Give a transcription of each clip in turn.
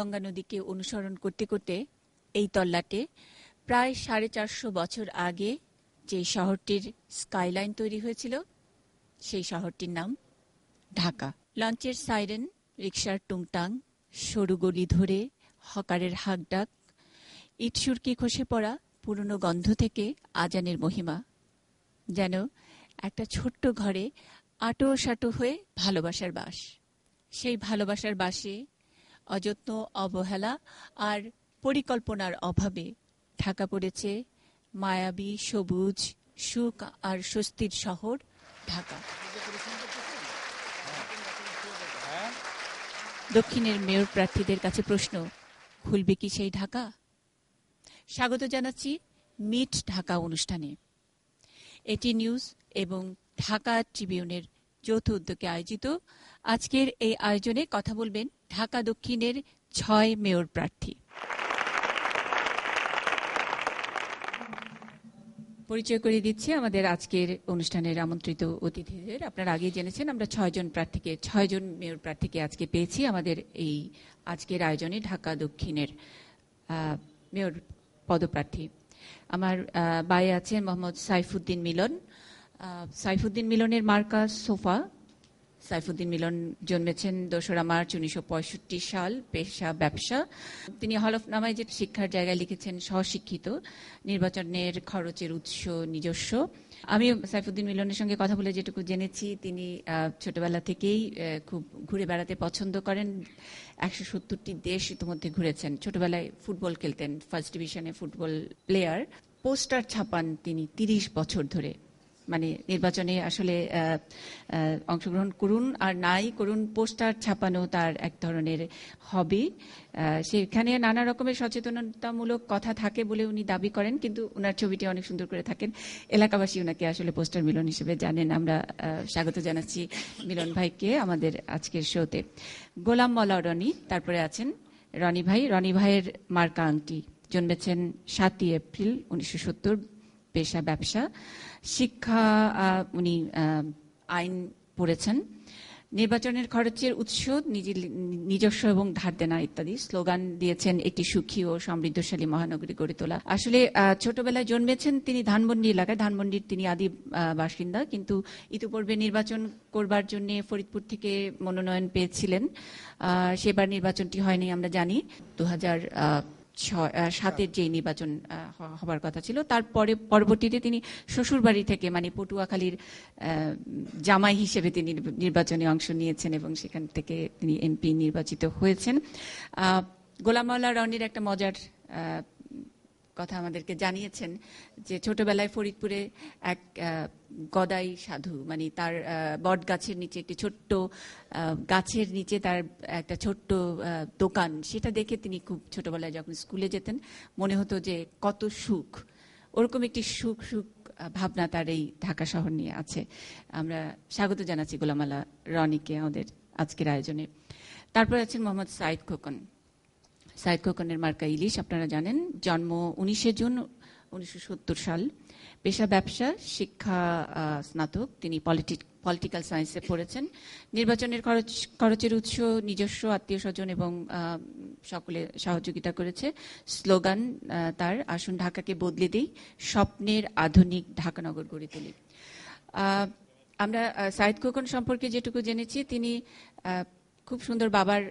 গঙ্গা নদীকে অনুসরণ করতে করতে এই তল্লাটে প্রায় 450 বছর আগে যে শহরটির স্কাইলাইন তৈরি হয়েছিল সেই শহরটির নাম ঢাকা। লঞ্চের সাইরেন, রিকশার টুংটাং, সরু গলি ধরে হকারের হাঁকডাক, ইট সুরকি খসে পড়া পুরনো গন্ধ থেকে আজানের মহিমা, যেন একটা ছোট্ট ঘরে আটো সাটো হয়ে ভালোবাসার বাস। সেই ভালোবাসার বাসে অযত্ন, অবহেলা আর পরিকল্পনার অভাবে ঢাকা পড়েছে মায়াবী সবুজ সুখ আর স্বস্তির শহর ঢাকা। দক্ষিণের মেয়র প্রার্থীদের কাছে প্রশ্ন, খুলবে কি সেই ঢাকা? স্বাগত জানাচ্ছি মিট ঢাকা অনুষ্ঠানে। এটি নিউজ এবং ঢাকা ট্রিবিউনের যৌথ উদ্যোগে আয়োজিত আজকের এই আয়োজনে কথা বলবেন ঢাকা দক্ষিণের 6 মেয়র প্রার্থী। পরিচয় করে দিচ্ছি আমাদের আজকের অনুষ্ঠানের আমন্ত্রিত অতিথিদের। আপনারা আগে জেনেছেন আমরা 6 জন মেয়র প্রার্থীকে আজকে পেয়েছি আমাদের এই আজকের আয়োজনে ঢাকা দক্ষিণের মেয়র পদপ্রার্থী। আমার বায়ে আছেন মোহাম্মদ সাইফুদ্দিন মিলন। সাইফুদ্দিন মিলনের মার্কা সোফা। সাইফুদ্দিন মিলন জন্মেছেন 2রা মার্চ 1965 সাল, পেশা ব্যবসা। তিনি হলফনামায় যে শিক্ষার জায়গায় লিখেছেন স্বশিক্ষিত, নির্বাচনের খরচের উৎস নিজস্ব। আমি সাইফুদ্দিন মিলনের সঙ্গে কথা বলে যেটুকু জেনেছি, তিনি ছোটবেলা থেকেই খুব ঘুরে বেড়াতে পছন্দ করেন। 170টি দেশ ইতিমধ্যে ঘুরেছেন। ছোটবেলায় ফুটবল খেলতেন, ফার্স্ট ডিভিশনে ফুটবল প্লেয়ার। পোস্টার ছাপান তিনি 30 বছর ধরে। মানে নির্বাচনে আসলে অংশগ্রহণ করুন আর নাই করুন, পোস্টার ছাপানো তার এক ধরনের হবি। সেখানে নানা রকমের সচেতনতামূলক কথা থাকে বলে উনি দাবি করেন, কিন্তু ওনার ছবিটি অনেক সুন্দর করে থাকেন। এলাকাবাসী ওনাকে আসলে পোস্টার মিলন হিসেবে জানেন। আমরা স্বাগত জানাচ্ছি মিলন ভাইকে আমাদের আজকের শোতে। গোলাম মওলা রনি, তারপরে আছেন রনি ভাই। রনি ভাইয়ের মার্কা আংটি। জন্মেছেন 7ই এপ্রিল 1970, পেশা ব্যবসা। শিক্ষা উনি আইন পড়েছেন। নির্বাচনের খরচের উৎস নিজস্ব এবং ধার দেনা ইত্যাদি। স্লোগান দিয়েছেন একটি সুখী ও সমৃদ্ধশালী মহানগরী গড়ে তোলা। আসলে ছোটবেলায় জন্মেছেন তিনি ধানমন্ডি এলাকায়। ধানমন্ডির তিনি আদি বাসিন্দা, কিন্তু ইতিপূর্বে নির্বাচন করবার জন্য ফরিদপুর থেকে মনোনয়ন পেয়েছিলেন। সেবার নির্বাচনটি হয়নি আমরা জানি। 2007 যে নির্বাচন হবার কথা ছিল, তারপরে পরবর্তীতে তিনি শ্বশুরবাড়ি থেকে মানে পটুয়াখালীর জামাই হিসেবে তিনি নির্বাচনে অংশ নিয়েছেন এবং সেখান থেকে তিনি এমপি নির্বাচিত হয়েছেন। গোলাম মওলা রনির একটা মজার কথা আমাদেরকে জানিয়েছেন যে ছোটবেলায় ফরিদপুরে এক গদাই সাধু, মানে তার বট গাছের নিচে একটি ছোট্ট গাছের নিচে তার একটা ছোট্ট দোকান, সেটা দেখে তিনি খুব ছোটবেলায় যখন স্কুলে যেতেন মনে হতো যে কত সুখ। ওরকম একটি সুখ ভাবনা তার এই ঢাকা শহর নিয়ে আছে। আমরা স্বাগত জানাচ্ছি গোলাম মওলা রনিকে আমাদের আজকের আয়োজনে। তারপর আছেন মোহাম্মদ সাইদ খোকন। সাইদ খোকনের মার্কা ইলিশ, আপনারা জানেন। জন্ম 19 জুন 1970 সাল, পেশা ব্যবসা, শিক্ষা স্নাতক। তিনি পলিটিক্যাল সায়েন্সে পড়েছেন। নির্বাচনের খরচের উৎস নিজস্ব, আত্মীয় স্বজন এবং সকলে সহযোগিতা করেছে। স্লোগান তার আসুন ঢাকাকে বদলে দেই, স্বপ্নের আধুনিক ঢাকানগর গড়ে তুলি। আমরা সাইদ খোকন সম্পর্কে যেটুকু জেনেছি, তিনি খুব সুন্দর বাবার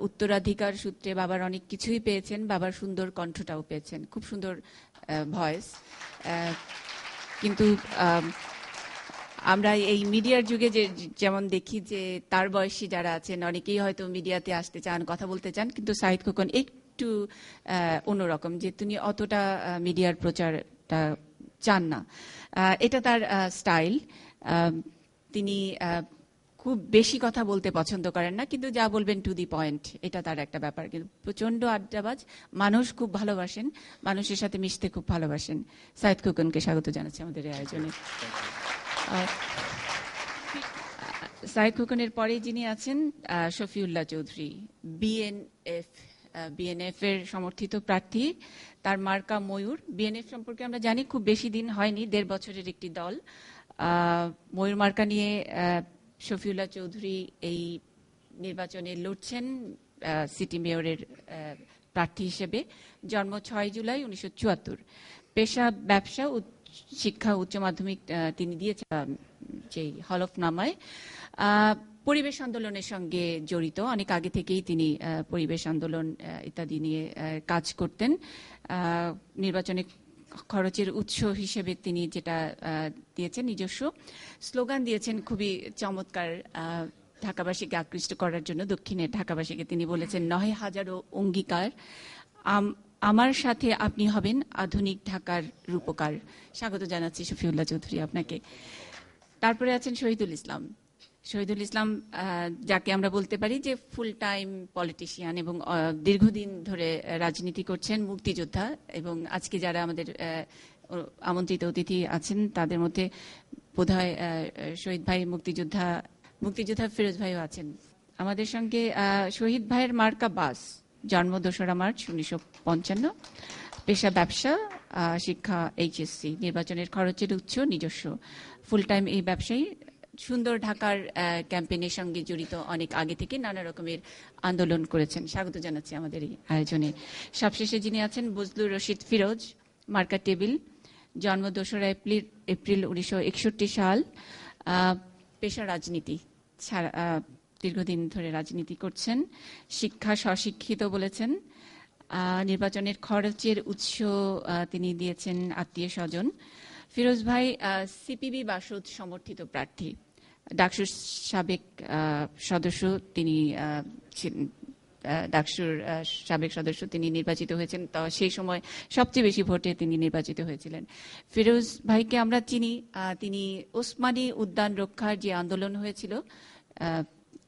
উত্তরাধিকার সূত্রে বাবার অনেক কিছুই পেয়েছেন। বাবার সুন্দর কণ্ঠটাও পেয়েছেন, খুব সুন্দর ভয়েস। কিন্তু আমরা এই মিডিয়ার যুগে যেমন দেখি যে তার বয়সী যারা আছেন অনেকেই হয়তো মিডিয়াতে আসতে চান, কথা বলতে চান, কিন্তু সাইদ খোকন একটু অন্যরকম, যে তিনি অতটা মিডিয়ার প্রচারটা চান না। এটা তার স্টাইল। তিনি খুব বেশি কথা বলতে পছন্দ করেন না, কিন্তু যা বলবেন টু দি পয়েন্ট, এটা তার একটা ব্যাপার। কিন্তু প্রচন্ড আড্ডাবাজ, মানুষ খুব ভালোবাসেন, মানুষের সাথে মিশতে খুব ভালোবাসেন। সাইদ খোকনকে স্বাগত জানাচ্ছি আমাদের এই আয়োজনে। সাইদ খোকনের পরে যিনি আছেন শফিউল্লাহ চৌধুরী, বিএনএফ এর সমর্থিত প্রার্থী। তার মার্কা ময়ূর। বিএনএফ সম্পর্কে আমরা জানি খুব বেশি দিন হয়নি, 1.5 বছরের একটি দল। ময়ূর মার্কা নিয়ে শফিউল্লাহ চৌধুরী এই নির্বাচনে লড়ছেন। সিটি মেয়রের প্রার্থী হিসেবে। জন্ম 6 জুলাই 1974। পেশা ব্যবসা, শিক্ষা উচ্চ মাধ্যমিক তিনি দিয়েছেন যে হলফনামায়। পরিবেশ আন্দোলনের সঙ্গে জড়িত, অনেক আগে থেকেই তিনি পরিবেশ আন্দোলন ইত্যাদি নিয়ে কাজ করতেন। নির্বাচনে খরচের উৎস হিসেবে তিনি যেটা দিয়েছেন, নিজস্ব স্লোগান দিয়েছেন খুবই চমৎকার, ঢাকাবাসীকে আকৃষ্ট করার জন্য। দক্ষিণের ঢাকাবাসীকে তিনি বলেছেন, 9,000 অঙ্গীকার, আমার সাথে আপনি হবেন আধুনিক ঢাকার রূপকার। স্বাগত জানাচ্ছি শফিউল্লাহ চৌধুরী আপনাকে। তারপরে আছেন শহীদুল ইসলাম। শহীদুল ইসলাম, যাকে আমরা বলতে পারি যে ফুল টাইম পলিটিশিয়ান এবং দীর্ঘদিন ধরে রাজনীতি করছেন, মুক্তিযোদ্ধা। এবং আজকে যারা আমাদের আমন্ত্রিত অতিথি আছেন তাদের মধ্যে বোধহয় শহীদ ভাই মুক্তিযোদ্ধা ফিরোজ ভাইও আছেন আমাদের সঙ্গে। শহীদ ভাইয়ের মার্কা বাস, জন্ম 2রা মার্চ 1955। পেশা ব্যবসা, শিক্ষা এইচএসসি। নির্বাচনের খরচের উৎস নিজস্ব। ফুল টাইম এই ব্যবসায়ী। সুন্দর ঢাকার ক্যাম্পেইনের সঙ্গে জড়িত, অনেক আগে থেকে নানা রকমের আন্দোলন করেছেন। স্বাগত জানাচ্ছি আমাদের এই আয়োজনে। সবশেষে যিনি আছেন বজলুর রশিদ ফিরোজ, মার্কা টেবিল। জন্ম 2রা এপ্রিল 1961 সাল। পেশা রাজনীতি, দীর্ঘদিন ধরে রাজনীতি করছেন। শিক্ষা স্বশিক্ষিত বলেছেন। নির্বাচনের খরচের উৎস তিনি দিয়েছেন আত্মীয় স্বজন। ফিরোজ ভাই সিপিবি বাসদ সমর্থিত প্রার্থী, ডাকসুর সাবেক সদস্য তিনি, ডাকসুর সাবেক সদস্য তিনি নির্বাচিত হয়েছেন। সেই সময় সবচেয়ে বেশি ভোটে তিনি নির্বাচিত হয়েছিলেন। ফিরোজ ভাইকে আমরা চিনি, তিনি ওসমানী উদ্যান রক্ষার যে আন্দোলন হয়েছিল,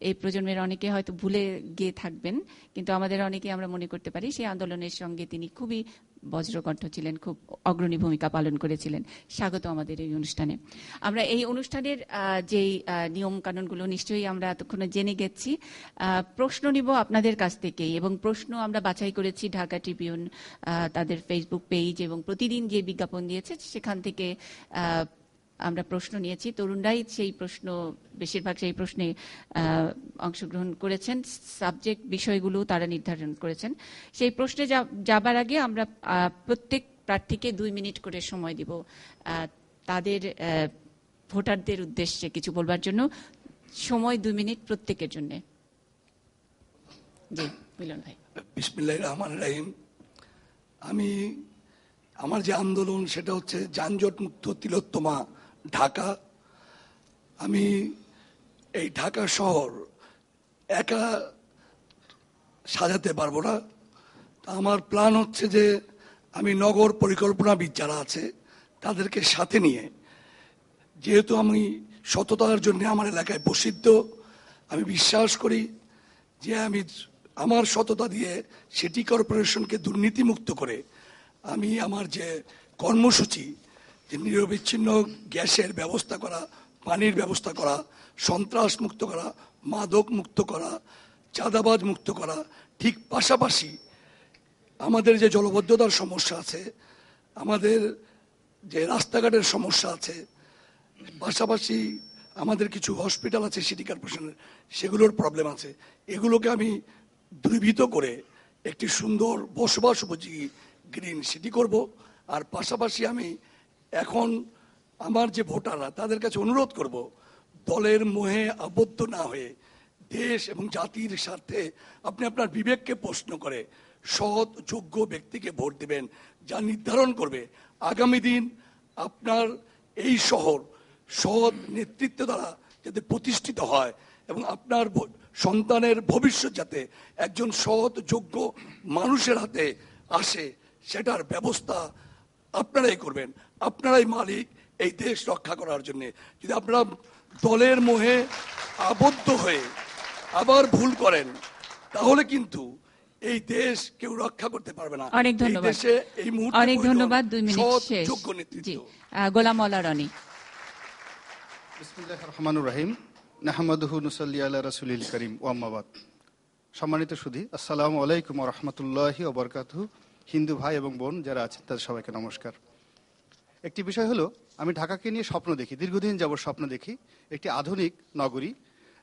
এই প্রজন্মের অনেকে হয়তো ভুলে গিয়ে থাকবেন, কিন্তু আমাদের অনেকে আমরা মনে করতে পারি সেই আন্দোলনের সঙ্গে তিনি খুবই বজ্রকণ্ঠ ছিলেন, খুব অগ্রণী ভূমিকা পালন করেছিলেন। স্বাগত আমাদের এই অনুষ্ঠানে। আমরা এই অনুষ্ঠানের যেই নিয়ম কানুনগুলো নিশ্চয়ই আমরা এতক্ষণে জেনে গেছি। প্রশ্ন নিব আপনাদের কাছ থেকেই, এবং প্রশ্ন আমরা বাছাই করেছি ঢাকা ট্রিবিউন তাদের ফেসবুক পেজ এবং প্রতিদিন যে বিজ্ঞাপন দিয়েছে সেখান থেকে আমরা প্রশ্ন নিয়েছি। তরুণরাই সেই প্রশ্ন, বেশিরভাগ সেই প্রশ্নে অংশগ্রহণ করেছেন। সাবজেক্ট বিষয়গুলো তারা নির্ধারণ করেছেন। সেই প্রশ্নে যাবার আগে আমরা প্রত্যেক প্রার্থীকে 2 মিনিট করে সময় দিব তাদের ভোটারদের উদ্দেশ্যে কিছু বলবার জন্য। সময় 2 মিনিট প্রত্যেকের জন্য। জি মিলন ভাই। বিসমিল্লাহির রহমানির রহিম। আমার যে আন্দোলন সেটা হচ্ছে যানজট মুক্ত তিলোত্তমা ঢাকা। আমি এই ঢাকা শহর একা সাজাতে পারবো না। আমার প্ল্যান হচ্ছে যে আমি নগর পরিকল্পনাবিদ যারা আছে তাদেরকে সাথে নিয়ে, যেহেতু আমি সততার জন্য আমার এলাকায় প্রসিদ্ধ, আমি বিশ্বাস করি যে আমি আমার সততা দিয়ে সিটি কর্পোরেশনকে দুর্নীতিমুক্ত করে আমি আমার যে কর্মসূচি, যে নিরবিচ্ছিন্ন গ্যাসের ব্যবস্থা করা, পানির ব্যবস্থা করা, সন্ত্রাস মুক্ত করা, মাদক মুক্ত করা, চাঁদাবাজ মুক্ত করা, ঠিক পাশাপাশি আমাদের যে জলবদ্ধতার সমস্যা আছে, আমাদের যে রাস্তাঘাটের সমস্যা আছে, পাশাপাশি আমাদের কিছু হসপিটাল আছে সিটি কর্পোরেশনের, সেগুলোর প্রবলেম আছে। এগুলোকে আমি দূরীভূত করে একটি সুন্দর বসবাস উপযোগী গ্রিন সিটি করব। আর পাশাপাশি আমি এখন আমার যে ভোটাররা তাদের কাছে অনুরোধ করব, দলের মোহে আবদ্ধ না হয়ে দেশ এবং জাতির স্বার্থে আপনি আপনার বিবেককে প্রশ্ন করে সৎ যোগ্য ব্যক্তিকে ভোট দেবেন, যা নির্ধারণ করবে আগামী দিন আপনার এই শহর সৎ নেতৃত্ব দ্বারা যাতে প্রতিষ্ঠিত হয় এবং আপনার সন্তানের ভবিষ্যৎ যাতে একজন সৎ যোগ্য মানুষের হাতে আসে, সেটার ব্যবস্থা আপনারাই করবেন। আপনারাই মালিক এই দেশ রক্ষা করার জন্য। যদি আপনারা দলের মোহে আবদ্ধ হয়ে আবার ভুল করেন তাহলে কিন্তু এই দেশ কেউ রক্ষা করতে পারবে না। অনেক ধন্যবাদ। দেশে এই মুহূর্তে অনেক ধন্যবাদ। 2 মিনিট শেষ। যোগ্য নেতৃত্ব। জি, গোলাম মাওলা রনি। বিসমিল্লাহির রহমানির রহিম। নাহমাদুহু নুসাল্লি আলা রাসূলিল কারীম ওয়া আম্মা বাদ। সম্মানিত সুধী, আসসালামু আলাইকুম ওয়া রাহমাতুল্লাহি ওয়া বারাকাতুহু। হিন্দু ভাই এবং বোন যারা আছেন তাদের সবাইকে নমস্কার। একটি বিষয় হলো, আমি ঢাকাকে নিয়ে স্বপ্ন দেখি, দীর্ঘদিন যাবত স্বপ্ন দেখি একটি আধুনিক নগরী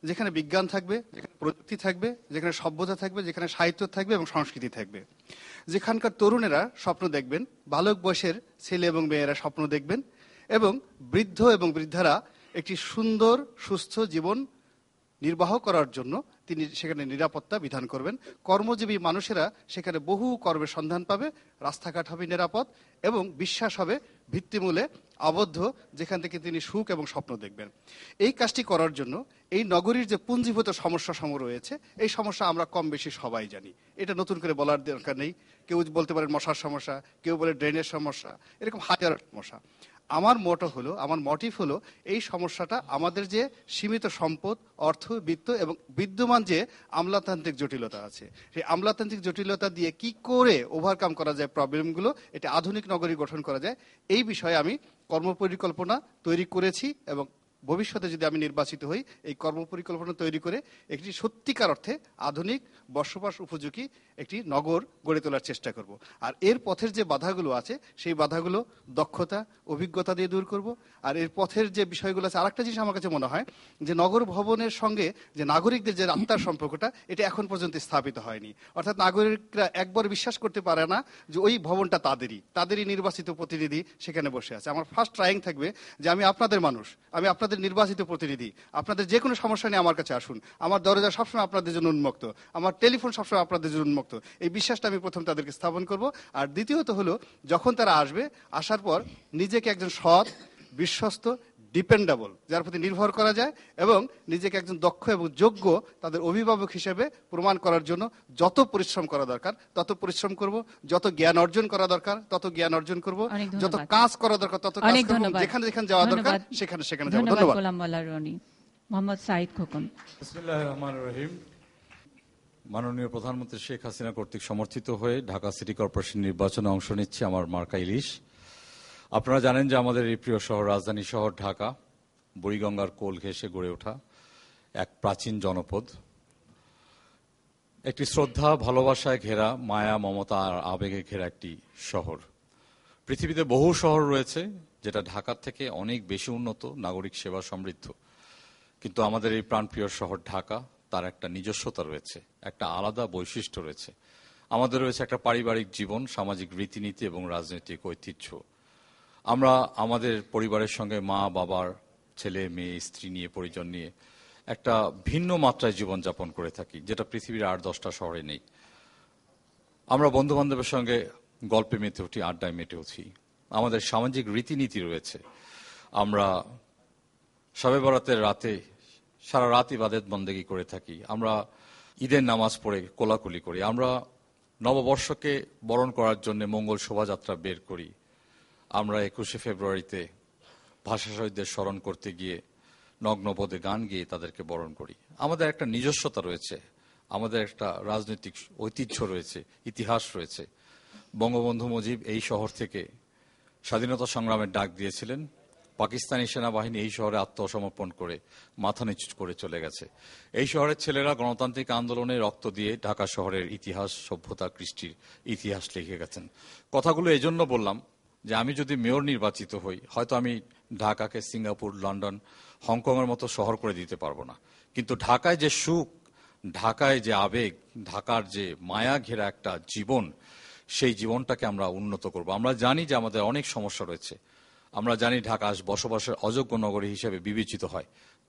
যেখানে বিজ্ঞান থাকবে, যেখানে প্রযুক্তি থাকবে, যেখানে সভ্যতা থাকবে, যেখানে সাহিত্য থাকবে এবং সংস্কৃতি থাকবে। যেখানকার তরুণেরা স্বপ্ন দেখবেন, বালক বয়সের ছেলে এবং মেয়েরা স্বপ্ন দেখবেন, এবং বৃদ্ধ এবং বৃদ্ধারা একটি সুন্দর সুস্থ জীবন নির্বাহ করার জন্য তিনি সেখানে নিরাপত্তা বিধান করবেন। কর্মজীবী মানুষেরা সেখানে বহু কর্মের সন্ধান পাবে, রাস্তাঘাট হবে নিরাপদ এবং বিশ্বাস হবে ভিত্তিমূলে আবদ্ধ, যেখান থেকে তিনি সুখ এবং স্বপ্ন দেখবেন। এই কাজটি করার জন্য এই নগরীর যে পুঞ্জীভূত সমস্যা সমূহ রয়েছে, এই সমস্যা আমরা কম বেশি সবাই জানি, এটা নতুন করে বলার দরকার নেই। কেউ বলতে পারেন মশার সমস্যা, কেউ বলে ড্রেনের সমস্যা, এরকম হাজার সমস্যা। আমার মোটিভ হলো এই সমস্যাটা আমাদের যে সীমিত সম্পদ, অর্থ, বিত্ত এবং বিদ্যমান যে আমলাতান্ত্রিক জটিলতা আছে, সেই আমলাতান্ত্রিক জটিলতা দিয়ে কি করে ওভারকাম করা যায় প্রবলেমগুলো, এটা আধুনিক নগরী গঠন করা যায়, এই বিষয়ে আমি কর্মপরিকল্পনা তৈরি করেছি এবং ভবিষ্যতে যদি আমি নির্বাচিত হই, এই কর্মপরিকল্পনা তৈরি করে একটি সত্যিকার অর্থে আধুনিক বসবাস উপযোগী একটি নগর গড়ে তোলার চেষ্টা করব। আর এর পথের যে বাধাগুলো আছে, সেই বাধাগুলো দক্ষতা, অভিজ্ঞতা দিয়ে দূর করব। আর এর পথের যে বিষয়গুলো আছে, আরেকটা জিনিস আমার কাছে মনে হয় যে নগর ভবনের সঙ্গে যে নাগরিকদের যে আত্মার সম্পর্কটা, এটা এখন পর্যন্ত স্থাপিত হয়নি। অর্থাৎ নাগরিকরা একবার বিশ্বাস করতে পারে না যে ওই ভবনটা তাদেরই নির্বাচিত প্রতিনিধি সেখানে বসে আছে। আমার ফার্স্ট ট্রাইং থাকবে যে আমি আপনাদের মানুষ, আমি আপনাদের নির্বাচিত প্রতিনিধি, আপনাদের যে কোনো সমস্যা নিয়ে আমার কাছে আসুন, আমার দরজা সবসময় আপনাদের জন্য উন্মুক্ত, আমার টেলিফোন সবসময় আপনাদের জন্য উন্মুক্ত। এই বিশ্বাসটা আমি প্রথম তাদেরকে স্থাপন করব। আর দ্বিতীয়ত হলো, যখন তারা আসবে, আসার পর নিজেকে একজন সৎ, বিশ্বস্ত, ডিপেন্ডেবল, যার প্রতি নির্ভর করা যায়, এবং নিজেকে একজন দক্ষ এবং যোগ্য তাদের অভিভাবক হিসেবে প্রমাণ করার জন্য যত পরিশ্রম করা দরকার তত পরিশ্রম করব, যত জ্ঞান অর্জন করা দরকার তত জ্ঞান অর্জন করব, যত কাজ করা দরকার তত কাজ করব, যেখানে যেখানে যাওয়া দরকার সেখানে সেখানে যাব। ধন্যবাদ। মোহাম্মদ সাঈদ খোকন। বিসমিল্লাহির রহমানির রহিম। মাননীয় প্রধানমন্ত্রী শেখ হাসিনা কর্তৃক সমর্থিত হয়ে ঢাকা সিটি কর্পোরেশন নির্বাচনে অংশ নিচ্ছে আমার মার্কা ইলিশ। আপনারা জানেন যে আমাদের এই প্রিয় শহর, রাজধানী শহর ঢাকা, বুড়িগঙ্গার কোল ঘেঁষে গড়ে ওঠা এক প্রাচীন জনপদ, একটি শ্রদ্ধা, ভালোবাসায় ঘেরা, মায়া, মমতা আর আবেগে ঘেরা একটি শহর। পৃথিবীতে বহু শহর রয়েছে যেটা ঢাকার থেকে অনেক বেশি উন্নত, নাগরিক সেবা সমৃদ্ধ, কিন্তু আমাদের এই প্রাণপ্রিয় শহর ঢাকা, তার একটা নিজস্বতা রয়েছে, একটা আলাদা বৈশিষ্ট্য রয়েছে। আমাদের রয়েছে একটা পারিবারিক জীবন, সামাজিক রীতিনীতি এবং রাজনৈতিক ঐতিহ্য। আমরা আমাদের পরিবারের সঙ্গে মা, বাবার, ছেলে, মেয়ে, স্ত্রী নিয়ে, পরিজন নিয়ে একটা ভিন্ন মাত্রায় জীবনযাপন করে থাকি, যেটা পৃথিবীর 8-10টা শহরে নেই। আমরা বন্ধু বান্ধবের সঙ্গে গল্পে মেতে উঠি, আড্ডায় মেতে উঠি। আমাদের সামাজিক রীতিনীতি রয়েছে। আমরা শবে বরাতের রাতে সারা রাত ইবাদত বন্দেগী করে থাকি। আমরা ঈদের নামাজ পড়ে কোলাকুলি করি। আমরা নববর্ষকে বরণ করার জন্য মঙ্গল শোভাযাত্রা বের করি। আমরা 21শে ফেব্রুয়ারিতে ভাষা শহীদদের স্মরণ করতে গিয়ে নগ্নপদে গান গিয়ে তাদেরকে বরণ করি। আমাদের একটা নিজস্বতা রয়েছে, আমাদের একটা রাজনৈতিক ঐতিহ্য রয়েছে, ইতিহাস রয়েছে। বঙ্গবন্ধু মুজিব এই শহর থেকে স্বাধীনতা সংগ্রামের ডাক দিয়েছিলেন। পাকিস্তানি সেনাবাহিনী এই শহরে আত্মসমর্পণ করে মাথা নিচু করে চলে গেছে। এই শহরের ছেলেরা গণতান্ত্রিক আন্দোলনে রক্ত দিয়ে ঢাকা শহরের ইতিহাস, সভ্যতা, কৃষ্টির ইতিহাস লিখে গেছেন। কথাগুলো এজন্য বললাম যে আমি যদি মেয়র নির্বাচিত হই, হয়তো আমি ঢাকাকে সিঙ্গাপুর, লন্ডন, হংকংয়ের মতো শহর করে দিতে পারবো না, কিন্তু ঢাকায় যে সুখ, ঢাকায় যে আবেগ, ঢাকার যে মায়া ঘেরা একটা জীবন, সেই জীবনটাকে আমরা উন্নত করব। আমরা জানি যে আমাদের অনেক সমস্যা রয়েছে। আমরা জানি ঢাকা বসবাসের অযোগ্য নগরী হিসেবে বিবেচিত হয়।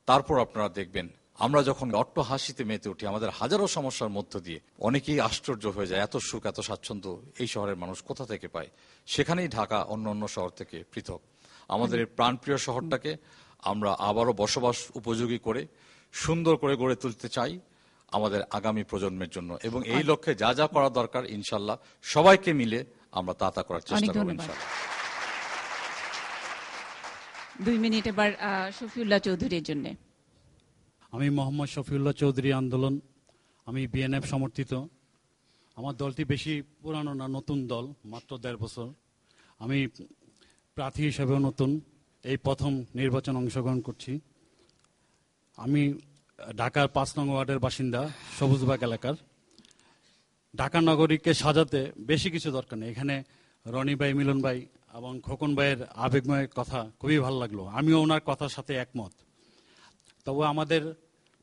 তারপর আপনারা দেখবেন আমরা যখন অট্ট হাসিতে মেতে উঠি, আমাদের হাজারো সমস্যার মধ্য দিয়ে অনেকেই আশ্চর্য হয়ে যায়, এত সুখ, এত স্বাচ্ছন্দ্য এই শহরের মানুষ কোথা থেকে পায়। সেখানেই ঢাকা অন্য অন্য শহর থেকে পৃথক। আমাদের এই প্রাণপ্রিয় শহরটাকে আমরা আবারও বসবাস উপযোগী করে সুন্দর করে গড়ে তুলতে চাই আমাদের আগামী প্রজন্মের জন্য, এবং এই লক্ষ্যে যা যা করা দরকার ইনশাল্লাহ সবাইকে মিলে আমরা তা করার চেষ্টা করব ইনশাল্লাহ। 2 মিনিট এবার শফিউল্লাহ চৌধুরীর জন্য। আমি মোহাম্মদ শফিউল্লাহ চৌধুরী আন্দোলন, আমি বিএনএফ সমর্থিত। আমার দলটি বেশি পুরানো না, নতুন দল, মাত্র 1.5 বছর। আমি প্রার্থী হিসেবেও নতুন, এই প্রথম নির্বাচন অংশগ্রহণ করছি। আমি ঢাকার 5 নং ওয়ার্ডের বাসিন্দা, সবুজবাগ এলাকার। ঢাকা নগরীকে সাজাতে বেশি কিছু দরকার নেই। এখানে রনি ভাই, মিলন ভাই এবং খোকন ভাইয়ের আবেগময় কথা খুবই ভালো লাগলো। আমিও ওনার কথার সাথে একমত। তবে আমাদের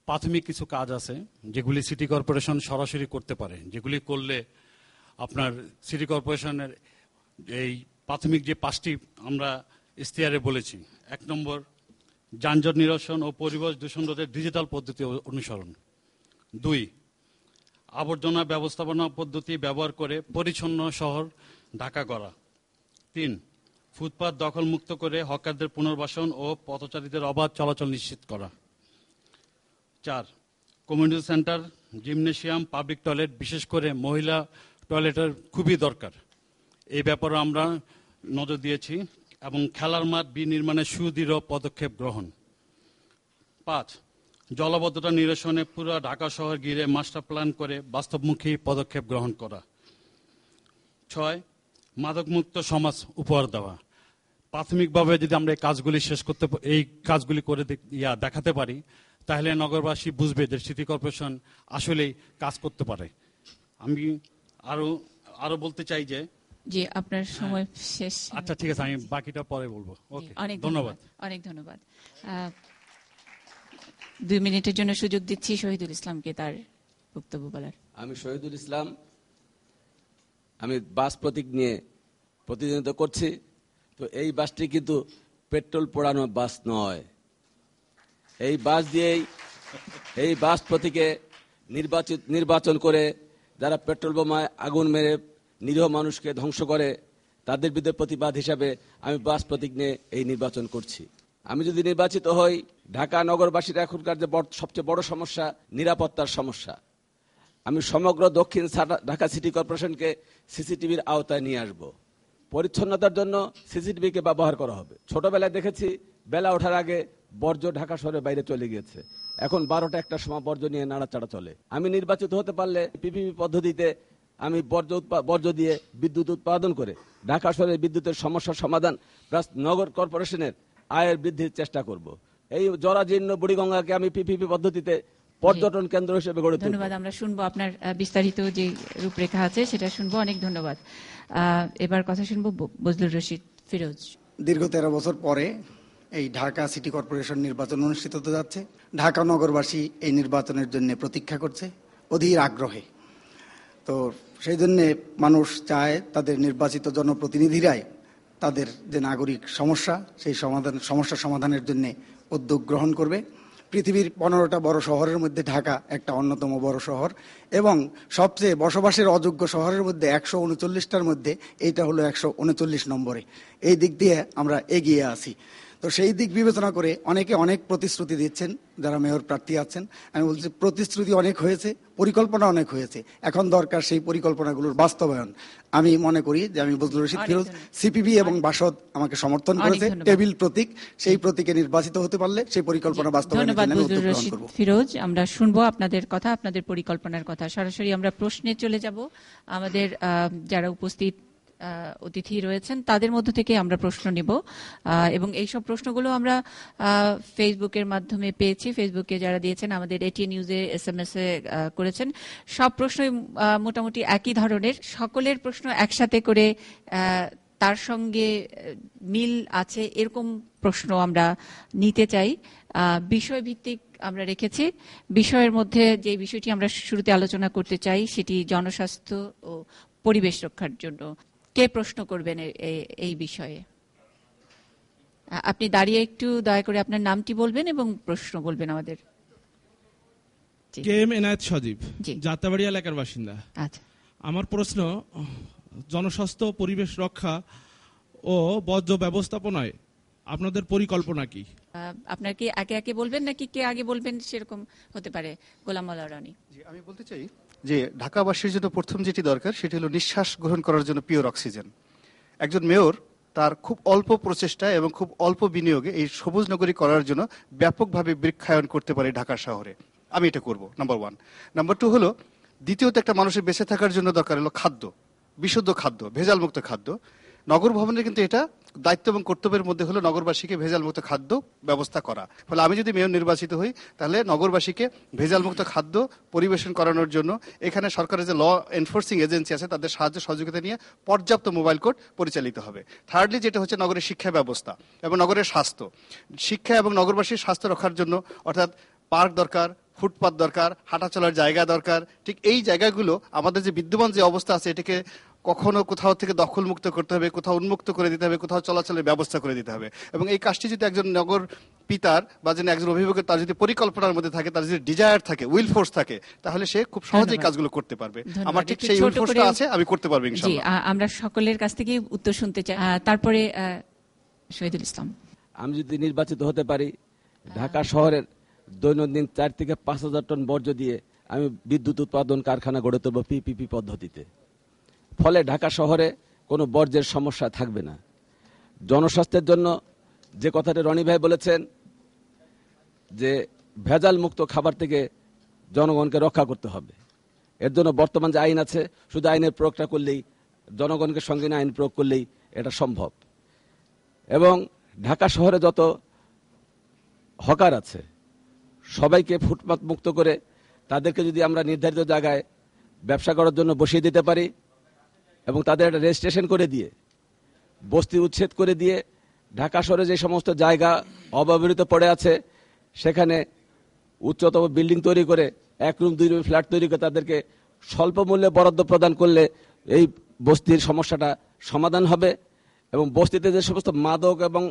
প্রাথমিক কিছু কাজ আছে যেগুলি সিটি কর্পোরেশন সরাসরি করতে পারে, যেগুলি করলে আপনার সিটি কর্পোরেশনের এই প্রাথমিক যে 5টি আমরা ইশতেহারে বলেছি। 1 নম্বর, যানজট নিরসন ও পরিবেশ দূষণ রোধের ডিজিটাল পদ্ধতি অনুসরণ। 2, আবর্জনা ব্যবস্থাপনা পদ্ধতি ব্যবহার করে পরিচ্ছন্ন শহর ঢাকা করা। 3, ফুটপাত দখলমুক্ত করে হকারদের পুনর্বাসন ও পথচারীদের অবাধ চলাচল নিশ্চিত করা। 4, community centre, gymnasium, public toilet, বিশেষ করে মহিলা টয়লেটের খুবই দরকার, এই ব্যাপারে আমরা নজর দিয়েছি, এবং খেলার মাঠ বিনির্মাণে সুদৃঢ় পদক্ষেপ গ্রহণ। 5, জলাবদ্ধতা নিরসনে পুরো ঢাকা শহর ঘিরে মাস্টার প্ল্যান করে বাস্তবমুখী পদক্ষেপ গ্রহণ করা। 6, মাদকমুক্ত সমাজ উপহার দেওয়া। প্রাথমিকভাবে যদি আমরা এই কাজগুলি করে দেখাতে পারি, তাহলে নগরবাসী বুঝবে যে সিটি কর্পোরেশন আসলেই কাজ করতে পারে। আমি আরো বলতে চাই যে জি, আপনার সময় শেষ। আচ্ছা, ঠিক আছে, আমি বাকিটা পরে বলবো। ওকে, অনেক ধন্যবাদ। অনেক ধন্যবাদ। 2 মিনিটের জন্য সুযোগ দিচ্ছি শহীদুল ইসলামকে তার বক্তব্য বলার। আমি শহীদুল ইসলাম, আমি বাস প্রতীক নিয়ে প্রতিনিধিত্ব করছি। তো এই বাসটি কিন্তু পেট্রোল পোড়ানো বাস নয়। এই বাস প্রতীকে নির্বাচন করে যারা পেট্রোল বোমায় আগুন মেরে নিরীহ মানুষকে ধ্বংস করে, তাদের বিরুদ্ধে প্রতিবাদ হিসাবে আমি বাস প্রতীক নিয়ে এই নির্বাচন করছি। আমি যদি নির্বাচিত হই, ঢাকা নগরবাসীর এখনকার যে সবচেয়ে বড় সমস্যা নিরাপত্তার সমস্যা, আমি সমগ্র দক্ষিণ ঢাকা সিটি কর্পোরেশনকে সিসিটিভির আওতায় নিয়ে আসব। পরিচ্ছন্নতার জন্য সিসিটিভিকে ব্যবহার করা হবে। ছোটবেলায় দেখেছি বেলা ওঠার আগে বর্জ্য ঢাকা শহরের বাইরে চলে গিয়েছে, এখন 12টা 1টার সময় বর্জ্য নিয়ে নাড়াচাড়া চলে। আমি নির্বাচিত হতে পারলে পিপিপি পদ্ধতিতে আমি বর্জ্য দিয়ে বিদ্যুৎ উৎপাদন করে ঢাকা শহরের বিদ্যুতের সমস্যার সমাধান প্লাস নগর কর্পোরেশনের আয়ের বৃদ্ধির চেষ্টা করব। এই জরাজীর্ণ বুড়িগঙ্গাকে আমি পিপিপি পদ্ধতিতে পর্যটন কেন্দ্র হিসেবে গড়ে তুলব। ধন্যবাদ। আমরা শুনবো আপনার বিস্তারিত যে রূপরেখা আছে সেটা শুনবো। অনেক ধন্যবাদ। এবার কথা শুনবো বজলুর রশিদ ফিরোজ। দীর্ঘ 13 বছর পরে এই ঢাকা সিটি কর্পোরেশন নির্বাচন অনুষ্ঠিত হতে যাচ্ছে। ঢাকা নগরবাসী এই নির্বাচনের জন্য প্রতীক্ষা করছে অধীর আগ্রহে। তো সেই জন্যে মানুষ চায় তাদের নির্বাচিত জনপ্রতিনিধিরাই তাদের যে নাগরিক সমস্যা, সেই সমস্যা সমাধানের জন্য উদ্যোগ গ্রহণ করবে। পৃথিবীর 15টা বড় শহরের মধ্যে ঢাকা একটা অন্যতম বড় শহর, এবং সবচেয়ে বসবাসের অযোগ্য শহরের মধ্যে 139টার মধ্যে এইটা হলো 139 নম্বরে। এই দিক দিয়ে আমরা এগিয়ে আছি। তো সেই দিক বিবেচনা করে অনেকে অনেক প্রতিশ্রুতি দিচ্ছেন, যারা মেয়র প্রার্থী আছেন। আমি বলছি প্রতিশ্রুতি অনেক হয়েছে, পরিকল্পনা অনেক হয়েছে, এখন দরকার সেই পরিকল্পনাগুলোর বাস্তবায়ন। আমি মনে করি যে আমি বজলুর রশিদ ফিরোজ, সিপিবি এবং বাসদ আমাকে সমর্থন করেছে, টেবিল প্রতীক, সেই প্রতীকে নির্বাচিত হতে পারলে সেই পরিকল্পনা বাস্তবায়নের জন্য আমি উদ্যোগ গ্রহণ করব। ফিরোজ, আমরা শুনবো আপনাদের কথা, আপনাদের পরিকল্পনার কথা। সরাসরি আমরা প্রশ্নে চলে যাব। আমাদের যারা উপস্থিত অতিথি রয়েছেন তাদের মধ্য থেকে আমরা প্রশ্ন নিব, এবং এইসব প্রশ্নগুলো আমরা ফেসবুকের মাধ্যমে পেয়েছি। ফেসবুকে যারা দিয়েছেন, আমাদের এটিএন নিউজে SMS এ করেছেন, সব প্রশ্নই মোটামুটি একই ধরনের। সকলের প্রশ্ন একসাথে করে তার সঙ্গে মিল আছে এরকম প্রশ্ন আমরা নিতে চাই। বিষয়ভিত্তিক আমরা রেখেছি। বিষয়ের মধ্যে যে বিষয়টি আমরা শুরুতে আলোচনা করতে চাই সেটি জনস্বাস্থ্য ও পরিবেশ রক্ষার জন্য। কে প্রশ্ন করবেন এই বিষয়ে? আপনি দাঁড়িয়ে একটু দয়া করে আপনার নামটি বলবেন এবং প্রশ্ন বলবেন আমাদের। KM এনায়েত সজীব, যাত্রাবাড়ি এলাকার বাসিন্দা। আচ্ছা, আমার প্রশ্ন, জনস্বাস্থ্য পরিবেশ রক্ষা ও বর্জ্য ব্যবস্থাপনায় আপনাদের পরিকল্পনা কি? আপনার কি একে একে বলবেন নাকি কে আগে বলবেন সেরকম হতে পারে? গোলাম মাওলা রানী। আমি বলতে চাই যে ঢাকাবাসীর জন্য প্রথম যেটি দরকার সেটি হলো নিঃশ্বাস গ্রহণ করার জন্য পিওর অক্সিজেন। একজন মেয়র তার খুব অল্প প্রচেষ্টা এবং খুব অল্প বিনিয়োগে এই সবুজ নগরী করার জন্য ব্যাপকভাবে বৃক্ষায়ন করতে পারে ঢাকা শহরে। আমি এটা করব, নাম্বার 1। নাম্বার 2 হলো, দ্বিতীয়ত একটা মানুষের বেঁচে থাকার জন্য দরকার হলো খাদ্য, বিশুদ্ধ খাদ্য, ভেজালমুক্ত খাদ্য। নগর ভবনের কিন্তু এটা দায়িত্ব এবং কর্তব্যের মধ্যে হলো নগরবাসীকে ভেজালমুক্ত খাদ্য ব্যবস্থা করা। ফলে আমি যদি মেয়র নির্বাচিত হই, তাহলে নগরবাসীকে ভেজালমুক্ত খাদ্য পরিবেশন করানোর জন্য এখানে সরকারের যে ল এনফোর্সিং এজেন্সি আছে তাদের সাহায্য সহযোগিতা নিয়ে পর্যাপ্ত মোবাইল কোর্ট পরিচালিত হবে। থার্ডলি যেটা হচ্ছে নগরের শিক্ষা ব্যবস্থা এবং নগরের স্বাস্থ্য। শিক্ষা এবং নগরবাসীর স্বাস্থ্য রক্ষার জন্য অর্থাৎ পার্ক দরকার, ফুটপাত দরকার, হাঁটা চলার জায়গা দরকার। ঠিক এই জায়গাগুলো আমাদের যে বিদ্যমান যে অবস্থা আছে এটাকে কখনো কোথাও থেকে দখলমুক্ত করতে হবে, কোথাও উন্মুক্ত করে দিতে হবে, কোথাও চলাচলের ব্যবস্থা করে দিতে হবে। এবং এই কাজটি যদি একজন নগর পিতার বা যিনি একজন অভিভাবকের তার যদি পরিকল্পনার মধ্যে থাকে, তার যদি ডিজায়ার থাকে, উইল ফোর্স থাকে, তাহলে সে খুব সহজেই কাজগুলো করতে পারবে। আমার ঠিক সেই উইল ফোর্সটা আছে, আমি করতে পারবো ইনশাআল্লাহ। আমরা সকলের কাছ থেকে উত্তর শুনতে চাই। তারপরে শহীদুল ইসলাম। আমি যদি নির্বাচিত হতে পারি, ঢাকা শহরের দৈনন্দিন 4 থেকে 5,000 টন বর্জ্য দিয়ে আমি বিদ্যুৎ উৎপাদন কারখানা গড়ে তুলব পিপিপি পদ্ধতিতে। ফলে ঢাকা শহরে কোনো বর্জ্যের সমস্যা থাকবে না। জনস্বাস্থ্যের জন্য যে কথাটা রনি ভাই বলেছেন যে ভেজাল মুক্ত খাবার থেকে জনগণকে রক্ষা করতে হবে, এর জন্য বর্তমান যে আইন আছে শুধু আইনের প্রয়োগটা করলেই, জনগণকে সঙ্গে নিয়ে আইন প্রয়োগ করলেই এটা সম্ভব। এবং ঢাকা শহরে যত হকার আছে সবাইকে ফুটপাত মুক্ত করে তাদেরকে যদি আমরা নির্ধারিত জায়গায় ব্যবসা করার জন্য বসিয়ে দিতে পারি এবং তাদের একটা রেজিস্ট্রেশন করে দিয়ে বস্তি উচ্ছেদ করে দিয়ে ঢাকা শহরে যে সমস্ত জায়গা অব্যবহৃত পড়ে আছে সেখানে উচ্চতম বিল্ডিং তৈরি করে 1 রুম 2 রুম ফ্ল্যাট তৈরি করে তাদেরকে স্বল্প মূল্যে বরাদ্দ প্রদান করলে এই বস্তির সমস্যাটা সমাধান হবে। এবং বস্তিতে যে সমস্ত মাদক এবং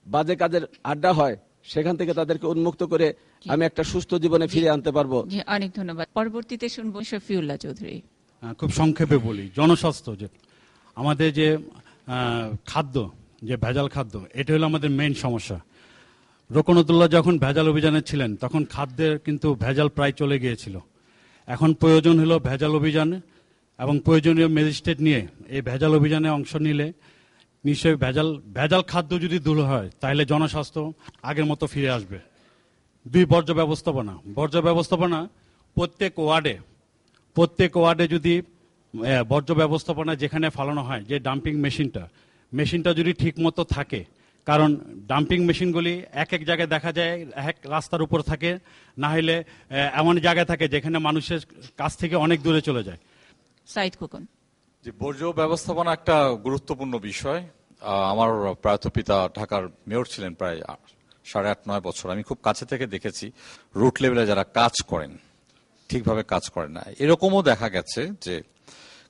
বাজে কাজের আড্ডা হয় সেখান থেকে তাদেরকে উন্মুক্ত করে আমি একটা সুস্থ জীবনে ফিরে আনতে পারবো। অনেক ধন্যবাদ। পরবর্তীতে শুনবো শফিউল্লাহ চৌধুরী। খুব সংক্ষেপে বলি, জনস্বাস্থ্য যে আমাদের যে খাদ্য, যে ভেজাল খাদ্য, এটা হলো আমাদের মেইন সমস্যা। রোকনউদ্দৌলা যখন ভেজাল অভিযানে ছিলেন তখন খাদ্যের কিন্তু ভেজাল প্রায় চলে গিয়েছিল। এখন প্রয়োজন হলো ভেজাল অভিযানে এবং প্রয়োজনীয় ম্যাজিস্ট্রেট নিয়ে এই ভেজাল অভিযানে অংশ নিলে নিশ্চয়ই ভেজাল খাদ্য যদি দূর হয় তাহলে জনস্বাস্থ্য আগের মতো ফিরে আসবে। 2 বর্জ্য ব্যবস্থাপনা প্রত্যেক ওয়ার্ডে যদি বর্জ্য ব্যবস্থাপনা যেখানে ফালানো হয়, যে ডাম্পিং মেশিনটা যদি ঠিক মতো থাকে, কারণ ডাম্পিং মেশিনগুলি এক জায়গায় দেখা যায় এক রাস্তার উপর থাকে, না হলে এমন জায়গায় থাকে যেখানে মানুষের কাছ থেকে অনেক দূরে চলে যায়। সাইদ খোকন। যে বর্জ্য ব্যবস্থাপনা একটা গুরুত্বপূর্ণ বিষয়। আমার প্রয়াত পিতা ঢাকার মেয়র ছিলেন প্রায় 8.5-9 বছর। আমি খুব কাছে থেকে দেখেছি রুট লেভেলে যারা কাজ করেন ঠিকভাবে কাজ করেন না। এরকমও দেখা গেছে যে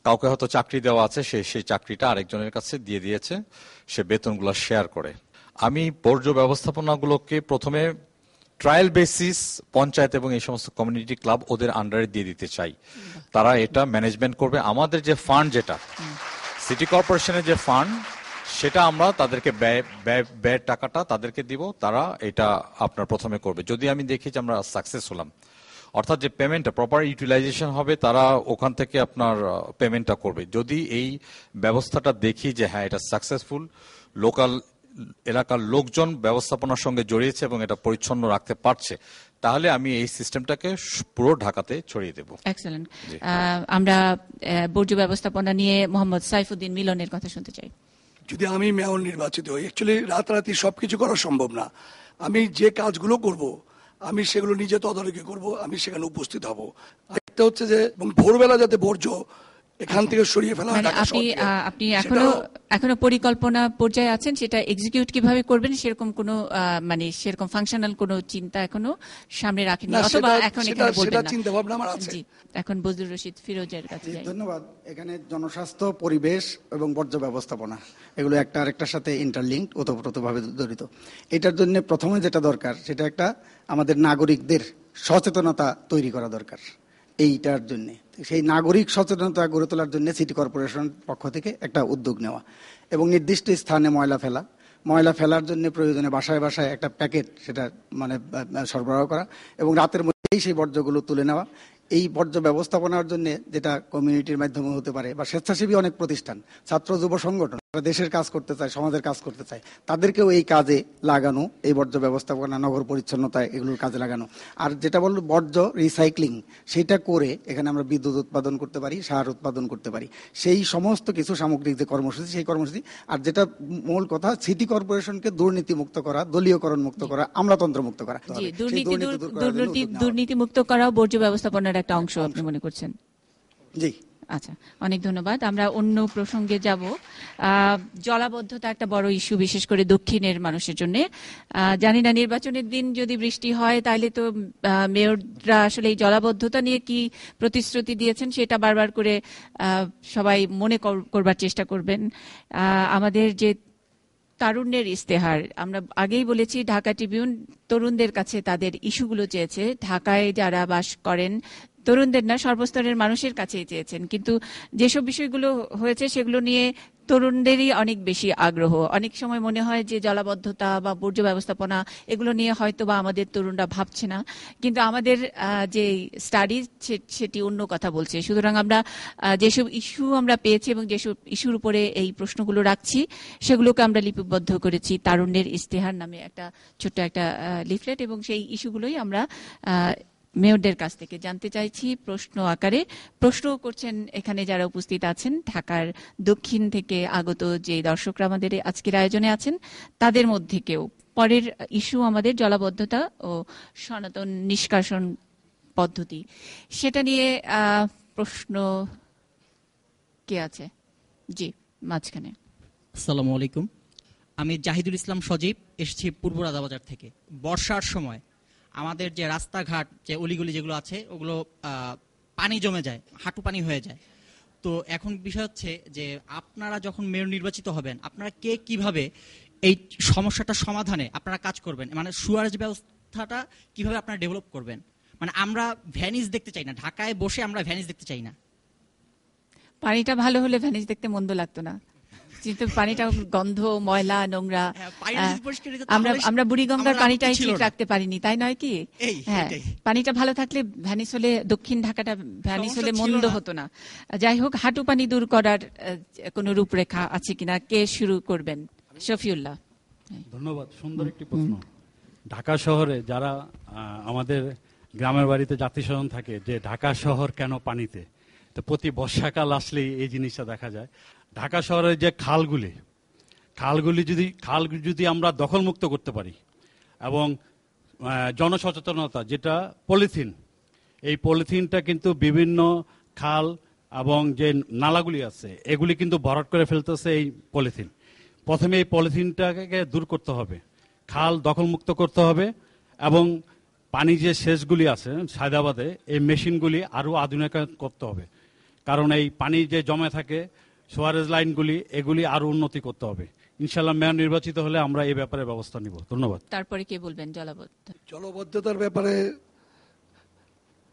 কাউকে হয়তো চাকরি দেওয়া আছে, সেই চাকরিটা আরেকজনের কাছে দিয়ে দিয়েছে, সে বেতনগুলো শেয়ার করে। আমি বর্জ্য ব্যবস্থাপনাগুলোকে প্রথমে ট্রায়াল বেসিস পঞ্চায়েত এবং এই সমস্ত কমিউনিটি ক্লাব ওদের আন্ডারে দিয়ে দিতে চাই। তারা এটা ম্যানেজমেন্ট করবে। আমাদের যে ফান্ড, যেটা সিটি কর্পোরেশনের যে ফান্ড, সেটা আমরা তাদেরকে ব্যয়ের টাকাটা তাদেরকে দিব, তারা এটা আপনার প্রথমে করবে। যদি আমি দেখি যে আমরা সাকসেস হলাম, অর্থাৎ যে পেমেন্টটা প্রপার ইউটিলাইজেশন হবে, তারা ওখান থেকে আপনার পেমেন্টটা করবে। যদি এই ব্যবস্থাটা দেখি যে হ্যাঁ এটা সাকসেসফুল, লোকাল এলাকার লোকজন ব্যবস্থাপনার সঙ্গে জড়িয়েছে এবং এটা পরিচ্ছন্ন রাখতে পারছে, তাহলে আমি এই সিস্টেমটাকে পুরো ঢাকাতে ছড়িয়ে দেব। এক্সেলেন্ট। আমরা বর্জ্য ব্যবস্থাপনা নিয়ে মোহাম্মদ সাইফুদ্দিন মিলনের কথা শুনতে চাই। যদি আমি মেয়র নির্বাচিত হই, অ্যাকচুয়ালি রাতারাতি সবকিছু করা সম্ভব না। আমি যে কাজগুলো করব আমি সেগুলো নিজে তদারকি করব, আমি সেখানে উপস্থিত হব। একটা হচ্ছে যে ভোরবেলা যাতে বর্জ্য এখান থেকে সরিয়ে ফেলা হয়। আপনি এখনো পরিকল্পনা পর্যায়ে আছেন, সেটা এক্সিকিউট কিভাবে করবেন সেরকম কোনো সেরকম ফাংশনাল কোনো চিন্তা এখনো সামনে রাখেননি, অথবা এখন এখানে বলবেন না? চিন্তা ভাবনা আমার আছে। এখন বজলুর রশিদ ফিরোজের কাছে যাই। ধন্যবাদ। এখানে জনস্বাস্থ্য, পরিবেশ এবং বর্জ্য ব্যবস্থাপনা এগুলো একটা আরেকটার সাথে ইন্টারলিঙ্কড, ওতপ্রোতভাবে জড়িত। এটার জন্য প্রথমে যেটা দরকার সেটা একটা আমাদের নাগরিকদের সচেতনতা তৈরি করা দরকার। এইটার জন্য সেই নাগরিক সচেতনতা গড়ে তোলার জন্য সিটি কর্পোরেশন পক্ষ থেকে একটা উদ্যোগ নেওয়া এবং নির্দিষ্ট স্থানে ময়লা ফেলার জন্য প্রয়োজনে বাসায় বাসায় একটা প্যাকেট সেটা সরবরাহ করা এবং রাতের মধ্যেই সেই বর্জ্যগুলো তুলে নেওয়া। এই বর্জ্য ব্যবস্থাপনার জন্য যেটা কমিউনিটির মাধ্যমে হতে পারে বা স্বেচ্ছাসেবী অনেক প্রতিষ্ঠান, ছাত্র যুব সংগঠন, যারা দেশের কাজ করতে চায়, সমাজের কাজ করতে চায়, তাদেরকেও এই কাজে লাগানো, এই বর্জ্য ব্যবস্থাপনা, নগর পরিচ্ছন্নতায় এগুলোর কাজে লাগানো। আর যেটা বললো বর্জ্য রিসাইক্লিং, সেটা করে এখানে আমরা বিদ্যুৎ উৎপাদন করতে পারি, সার উৎপাদন করতে পারি, সেই সমস্ত কিছু সামগ্রিক যে কর্মসূচি, সেই কর্মসূচি। আর যেটা মূল কথা, সিটি কর্পোরেশনকে দুর্নীতি মুক্ত করা, দলীয়করণ মুক্ত করা, আমলাতন্ত্র মুক্ত করা। দুর্নীতি মুক্ত করাও বর্জ্য ব্যবস্থাপনার একটা অংশ আপনি মনে করছেন? জি, আচ্ছা, অনেক ধন্যবাদ। আমরা অন্য প্রসঙ্গে যাব। জলাবদ্ধতা একটা বড় ইস্যু, বিশেষ করে দক্ষিণের মানুষের জন্য। জানি না নির্বাচনের দিন যদি বৃষ্টি হয় তাহলে তো মেয়ররা আসলে এই জলাবদ্ধতা নিয়ে কি প্রতিশ্রুতি দিয়েছেন সেটা বারবার করে সবাই মনে করবার চেষ্টা করবেন। আমাদের যে তারুণ্যের ইস্তেহার, আমরা আগেই বলেছি ঢাকা ট্রিবিউন তরুণদের কাছে তাদের ইস্যুগুলো চেয়েছে। ঢাকায় যারা বাস করেন, তরুণদের না, সর্বস্তরের মানুষের কাছেই চেয়েছেন, কিন্তু যেসব বিষয়গুলো হয়েছে সেগুলো নিয়ে তরুণদেরই অনেক বেশি আগ্রহ। অনেক সময় মনে হয় যে জলাবদ্ধতা বা বর্জ্য ব্যবস্থাপনা এগুলো নিয়ে হয়তো বা আমাদের তরুণরা ভাবছে না, কিন্তু আমাদের যে স্টাডি সেটি অন্য কথা বলছে। সুতরাং আমরা যেসব ইস্যু আমরা পেয়েছি এবং যেসব ইস্যুর উপরে এই প্রশ্নগুলো রাখছি সেগুলোকে আমরা লিপিবদ্ধ করেছি তারুণ্যের ইস্তেহার নামে একটা ছোট্ট একটা লিফলেট, এবং সেই ইস্যুগুলোই আমরা মেয়রদের কাছ থেকে জানতে চাইছি প্রশ্ন আকারে। প্রশ্ন করছেন এখানে যারা উপস্থিত আছেন, ঢাকার দক্ষিণ থেকে আগত যে দর্শকরা আমাদের আজকের আয়োজনে আছেন, তাদের মধ্যে কেউ। পরের ইস্যু আমাদের জলাবদ্ধতা ও সনাতন নিষ্কাশন পদ্ধতি, সেটা নিয়ে প্রশ্ন কে আছে? জি, মাঝখানে। আসসালামু আলাইকুম, আমি জাহিদুল ইসলাম সজীব, এসেছি পূর্ব রাজাবাজার থেকে। বর্ষার সময় আমাদের যে রাস্তাঘাট, যে অলিগলি যেগুলো আছে, ওগুলো পানি জমে যায়, হাঁটু পানি হয়ে যায়। তো এখন বিষয় হচ্ছে যে আপনারা যখন মেয়র নির্বাচিত হবেন, আপনারা কে কিভাবে এই সমস্যাটা সমাধানে আপনারা কাজ করবেন, মানে সুয়ারেজ ব্যবস্থাটা কিভাবে আপনারা ডেভেলপ করবেন? মানে আমরা ভ্যানিস দেখতে চাই না, ঢাকায় বসে আমরা ভ্যানিস দেখতে চাই না। পানিটা ভালো হলে ভ্যানিস দেখতে মন্দ লাগতো না, কিন্তু পানিটা গন্ধ, ময়লা, নোংরা। আমরা বুড়িগঙ্গার পানিটাই ঠিক রাখতে পারিনি, তাই নয় কি? হ্যাঁ, পানিটা ভালো থাকলে ভ্যানিস হলে, দক্ষিণ ঢাকাটা ভ্যানিস হলে মন্দ হতো না। যাই হোক, হাঁটু পানি দূর করার কোন রূপরেখা আছে কিনা? কে শুরু করবেন? শফিউল্লাহ। ধন্যবাদ, সুন্দর একটি প্রশ্ন। ঢাকা শহরে যারা আমাদের গ্রামের বাড়িতে জাতিস্বজন থাকে, যে ঢাকা শহর কেন পানিতে, তো প্রতি বর্ষাকাল আসলেই এই জিনিসটা দেখা যায়। ঢাকা শহরের যে খালগুলি যদি আমরা দখলমুক্ত করতে পারি, এবং জনসচেতনতা, যেটা পলিথিন, এই পলিথিনটা কিন্তু বিভিন্ন খাল এবং যে নালাগুলি আছে এগুলি কিন্তু ভরাট করে ফেলতেছে এই পলিথিন। প্রথমে এই পলিথিনটাকে দূর করতে হবে, খাল দখলমুক্ত করতে হবে, এবং পানি যে সেচগুলি আছে সায়দাবাদে, এই মেশিনগুলি আরও আধুনিকায়ন করতে হবে। কারণ এই পানি যে জমে থাকে, সোয়ারেজ লাইনগুলি, এগুলি আরো উন্নতি করতে হবে। ইনশাআল্লাহ মেয়র নির্বাচিত হলে আমরা এই ব্যাপারে ব্যবস্থা নিব। ধন্যবাদ। তারপরে কে বলবেন? জলাবদ্ধতার ব্যাপারে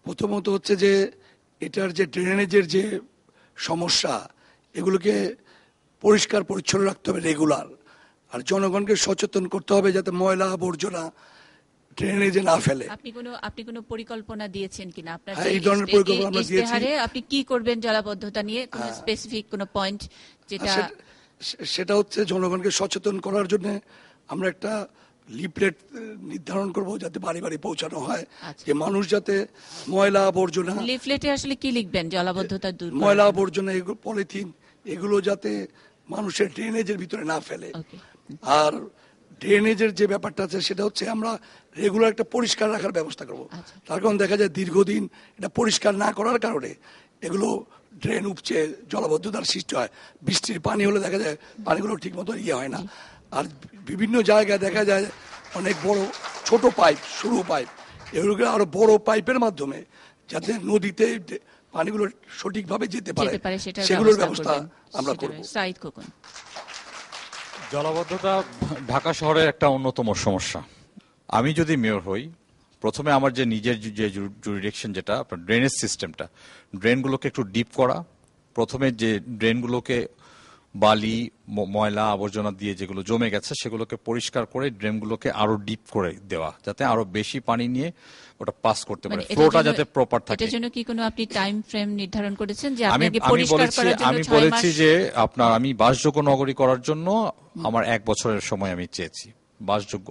প্রথমত হচ্ছে যে এটার যে ড্রেনেজের যে সমস্যা, এগুলোকে পরিষ্কার পরিচ্ছন্ন রাখতে হবে রেগুলার, আর জনগণকে সচেতন করতে হবে যাতে ময়লা আবর্জনা ড্রেনেজে না ফেলে। আপনি কোনো পরিকল্পনা দিয়েছেন কিনা? আপনার এই ধরনের পরিকল্পনা আমরা দিয়েছি। আপনি কি করবেন জলাবদ্ধতা নিয়ে? কোনো স্পেসিফিক কোনো পয়েন্ট যেটা? সেটা হচ্ছে জনগণকে সচেতন করার জন্য আমরা একটা লিফলেট নির্ধারণ করব, যাতে বাড়ি বাড়ি পৌঁছানো হয়, যে মানুষ যাতে ময়লা আবর্জনা। লিফলেটে আসলে কি লিখবেন? জলাবদ্ধতা দূর, ময়লা আবর্জনা, এগুলো পলিথিন, এগুলো যাতে মানুষের ড্রেনেজের ভিতরে না ফেলে। আর ড্রেনেজের যে ব্যাপারটা আছে সেটা হচ্ছে আমরা রেগুলার একটা পরিষ্কার রাখার ব্যবস্থা করব। তার কারণ দেখা যায় দীর্ঘদিন এটা পরিষ্কার না করার কারণে এগুলো ড্রেন উপচে জলাবদ্ধতার সৃষ্টি হয়। বৃষ্টির পানি হলে দেখা যায় পানিগুলো ঠিক মতো হয় না। আর বিভিন্ন জায়গায় দেখা যায় অনেক বড় ছোট পাইপ, সরু পাইপ, এগুলোকে আরো বড় পাইপের মাধ্যমে যাতে নদীতে পানিগুলো সঠিকভাবে যেতে পারে সেগুলোর ব্যবস্থা আমরা করব। জলাবদ্ধতা ঢাকা শহরের একটা অন্যতম সমস্যা। আমি যদি মেয়র হই, প্রথমে আমার যে নিজের যে জুরিডিকশন, যেটা আপনার ড্রেনেজ সিস্টেমটা, ড্রেনগুলোকে একটু ডিপ করা। প্রথমে যে ড্রেনগুলোকে বালি, ময়লা, আবর্জনা দিয়ে যেগুলো জমে গেছে সেগুলোকে পরিষ্কার করে ড্রেনগুলোকে আরো ডিপ করে দেওয়া, যাতে আরো বেশি পানি নিয়ে ওটা পাস করতে পারে, ফ্লোটা যাতে প্রপার থাকে। এটার জন্য কি কোনো আপনি টাইম ফ্রেম নির্ধারণ করেছেন যে আমি বলেছি যে আপনার আমি বাসযোগ্য নগরী করার জন্য আমার 1 বছরের সময় আমি চেয়েছি, বাসযোগ্য।